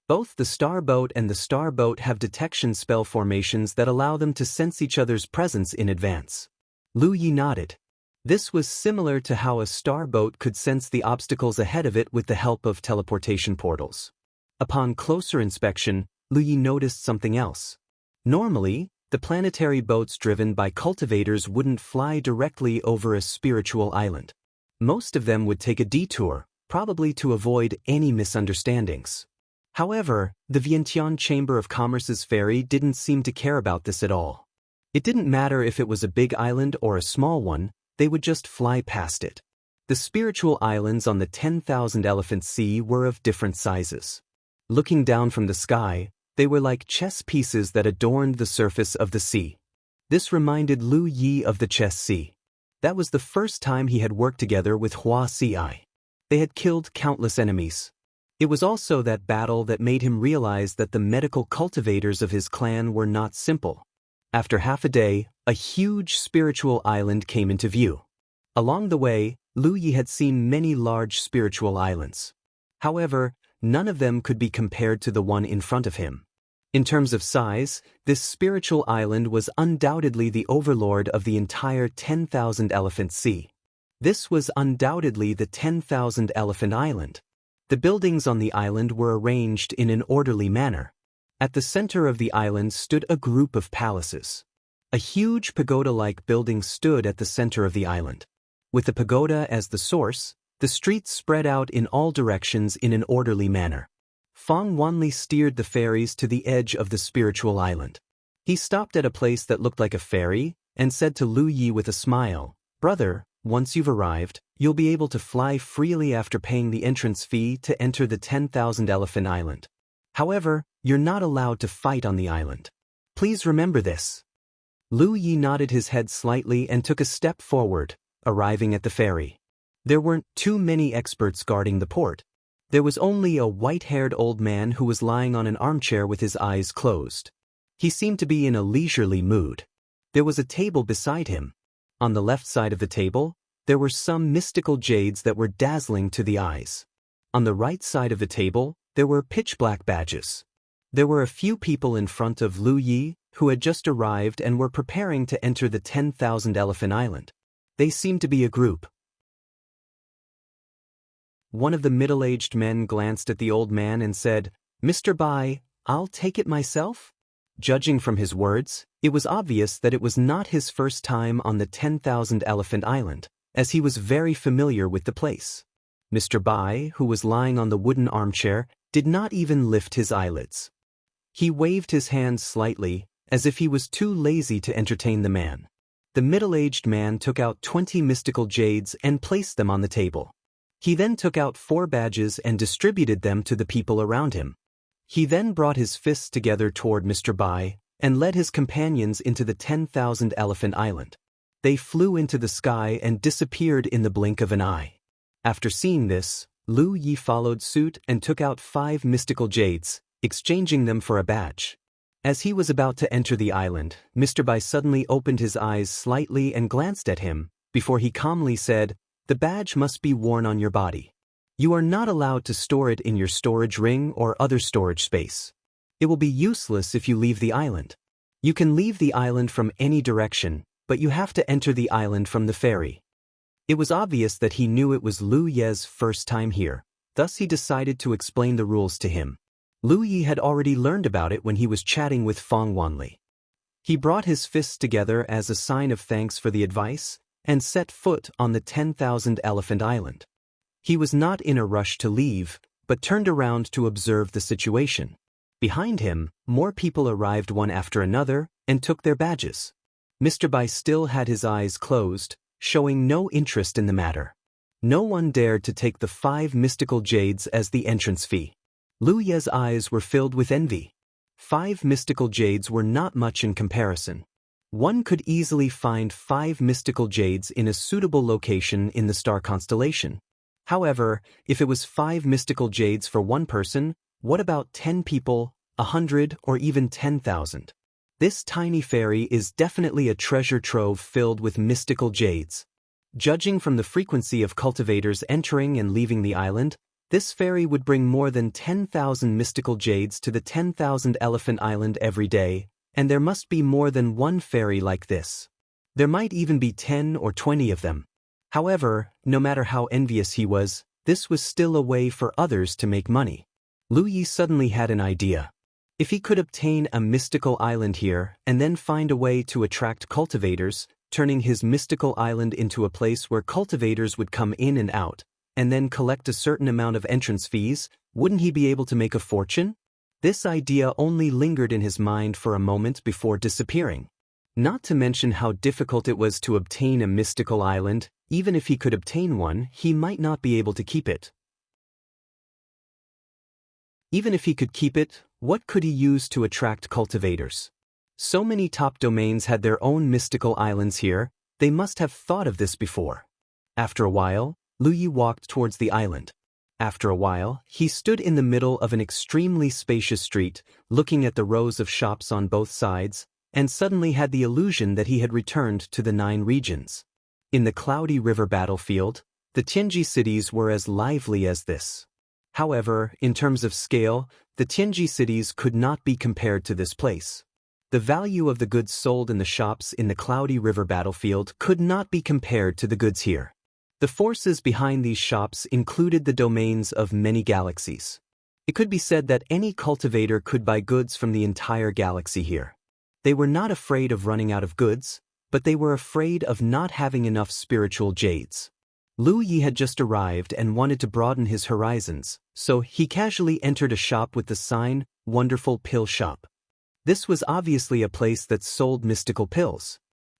Both the star boat and the star boat have detection spell formations that allow them to sense each other's presence in advance. Lu Yi nodded. This was similar to how a star boat could sense the obstacles ahead of it with the help of teleportation portals. Upon closer inspection, Lu Yi noticed something else. Normally, The planetary boats driven by cultivators wouldn't fly directly over a spiritual island. Most of them would take a detour, probably to avoid any misunderstandings. However, the Vientiane Chamber of Commerce's ferry didn't seem to care about this at all. It didn't matter if it was a big island or a small one, they would just fly past it. The spiritual islands on the 10,000 Elephant Sea were of different sizes. Looking down from the sky, they were like chess pieces that adorned the surface of the sea. This reminded Lu Yi of the chess sea. That was the first time he had worked together with Hua Ci. They had killed countless enemies. It was also that battle that made him realize that the medical cultivators of his clan were not simple. After half a day, a huge spiritual island came into view. Along the way, Lu Yi had seen many large spiritual islands. However, none of them could be compared to the one in front of him. In terms of size, this spiritual island was undoubtedly the overlord of the entire 10,000 Elephant Sea. This was undoubtedly the 10,000 Elephant Island. The buildings on the island were arranged in an orderly manner. At the center of the island stood a group of palaces. A huge pagoda-like building stood at the center of the island. With the pagoda as the source, the streets spread out in all directions in an orderly manner. Feng Wanli steered the ferries to the edge of the spiritual island. He stopped at a place that looked like a ferry and said to Lu Yi with a smile, "Brother, once you've arrived, you'll be able to fly freely after paying the entrance fee to enter the 10,000 Elephant Island. However, you're not allowed to fight on the island. Please remember this." Lu Yi nodded his head slightly and took a step forward, arriving at the ferry. There weren't too many experts guarding the port. There was only a white-haired old man who was lying on an armchair with his eyes closed. He seemed to be in a leisurely mood. There was a table beside him. On the left side of the table, there were some mystical jades that were dazzling to the eyes. On the right side of the table, there were pitch-black badges. There were a few people in front of Lu Yi who had just arrived and were preparing to enter the 10,000 Elephant Island. They seemed to be a group. One of the middle-aged men glanced at the old man and said, "Mr. Bai, I'll take it myself?" Judging from his words, it was obvious that it was not his first time on the 10,000 Elephant Island, as he was very familiar with the place. Mr. Bai, who was lying on the wooden armchair, did not even lift his eyelids. He waved his hand slightly, as if he was too lazy to entertain the man. The middle-aged man took out 20 mystical jades and placed them on the table. He then took out 4 badges and distributed them to the people around him. He then brought his fists together toward Mr. Bai and led his companions into the 10,000 Elephant Island. They flew into the sky and disappeared in the blink of an eye. After seeing this, Lu Yi followed suit and took out 5 mystical jades, exchanging them for a badge. As he was about to enter the island, Mr. Bai suddenly opened his eyes slightly and glanced at him, before he calmly said, "The badge must be worn on your body. You are not allowed to store it in your storage ring or other storage space. It will be useless if you leave the island. You can leave the island from any direction, but you have to enter the island from the ferry." It was obvious that he knew it was Lu Ye's first time here, thus he decided to explain the rules to him. Lu Yi had already learned about it when he was chatting with Feng Wanli. He brought his fists together as a sign of thanks for the advice, and set foot on the 10,000 Elephant Island. He was not in a rush to leave, but turned around to observe the situation. Behind him, more people arrived one after another and took their badges. Mr. Bai still had his eyes closed, showing no interest in the matter. No one dared to take the 5 mystical jades as the entrance fee. Lu Ye's eyes were filled with envy. 5 mystical jades were not much in comparison. One could easily find 5 mystical jades in a suitable location in the star constellation. However, if it was 5 mystical jades for one person, what about 10 people, 100, or even 10,000? This tiny ferry is definitely a treasure trove filled with mystical jades. Judging from the frequency of cultivators entering and leaving the island, this ferry would bring more than 10,000 mystical jades to the 10,000 Elephant Island every day, and there must be more than one ferry like this. There might even be 10 or 20 of them. However, no matter how envious he was, this was still a way for others to make money. Lu Yi suddenly had an idea. If he could obtain a mystical island here and then find a way to attract cultivators, turning his mystical island into a place where cultivators would come in and out, and then collect a certain amount of entrance fees, wouldn't he be able to make a fortune? This idea only lingered in his mind for a moment before disappearing. Not to mention how difficult it was to obtain a mystical island. Even if he could obtain one, he might not be able to keep it. Even if he could keep it, what could he use to attract cultivators? So many top domains had their own mystical islands here, they must have thought of this before. After a while, Lu Yi walked towards the island. After a while, he stood in the middle of an extremely spacious street, looking at the rows of shops on both sides, and suddenly had the illusion that he had returned to the 9 regions. In the cloudy river battlefield, the Tianji cities were as lively as this. However, in terms of scale, the Tianji cities could not be compared to this place. The value of the goods sold in the shops in the cloudy river battlefield could not be compared to the goods here. The forces behind these shops included the domains of many galaxies. It could be said that any cultivator could buy goods from the entire galaxy here. They were not afraid of running out of goods, but they were afraid of not having enough spiritual jades. Lu Yi had just arrived and wanted to broaden his horizons, so he casually entered a shop with the sign, Wonderful Pill Shop. This was obviously a place that sold mystical pills.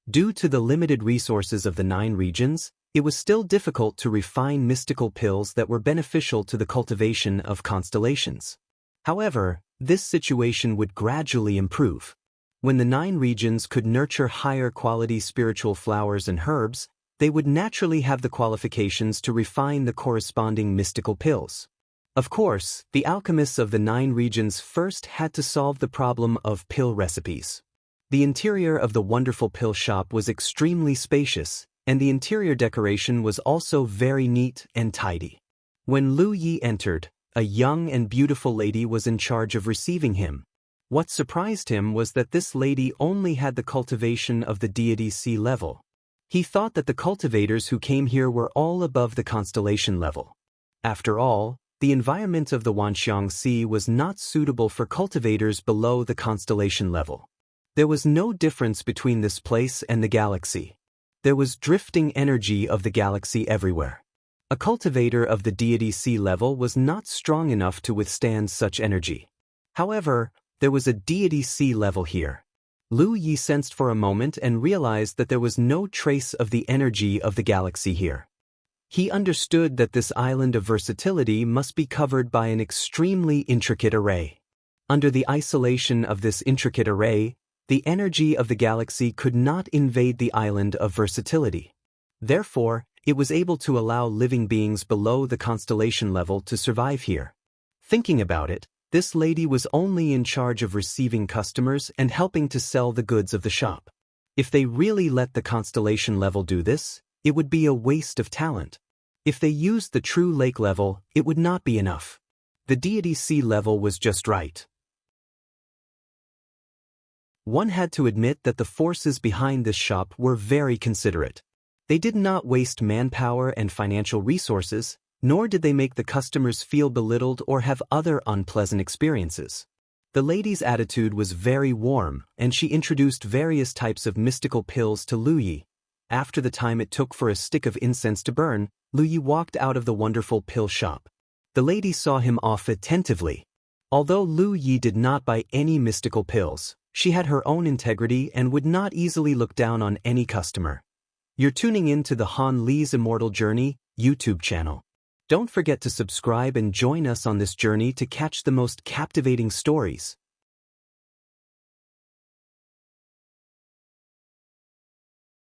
Due to the limited resources of the 9 regions, it was still difficult to refine mystical pills that were beneficial to the cultivation of constellations. However, this situation would gradually improve. When the 9 regions could nurture higher quality spiritual flowers and herbs, they would naturally have the qualifications to refine the corresponding mystical pills. Of course, the alchemists of the 9 regions first had to solve the problem of pill recipes. The interior of the Wonderful Pill Shop was extremely spacious, and the interior decoration was also very neat and tidy. When Lu Yi entered, a young and beautiful lady was in charge of receiving him. What surprised him was that this lady only had the cultivation of the deity C level. He thought that the cultivators who came here were all above the constellation level. After all, the environment of the Wanxiang Sea was not suitable for cultivators below the constellation level. There was no difference between this place and the galaxy. There was drifting energy of the galaxy everywhere. A cultivator of the deity C level was not strong enough to withstand such energy. However, there was a deity C level here. Lu Yi sensed for a moment and realized that there was no trace of the energy of the galaxy here. He understood that this island of versatility must be covered by an extremely intricate array. Under the isolation of this intricate array, the energy of the galaxy could not invade the island of versatility. Therefore, it was able to allow living beings below the constellation level to survive here. Thinking about it, this lady was only in charge of receiving customers and helping to sell the goods of the shop. If they really let the constellation level do this, it would be a waste of talent. If they used the true lake level, it would not be enough. The deity C level was just right. One had to admit that the forces behind this shop were very considerate. They did not waste manpower and financial resources, nor did they make the customers feel belittled or have other unpleasant experiences. The lady's attitude was very warm, and she introduced various types of mystical pills to Lu Yi. After the time it took for a stick of incense to burn, Lu Yi walked out of the Wonderful Pill Shop. The lady saw him off attentively. Although Lu Yi did not buy any mystical pills, she had her own integrity and would not easily look down on any customer. You're tuning in to the Han Li's Immortal Journey YouTube channel. Don't forget to subscribe and join us on this journey to catch the most captivating stories.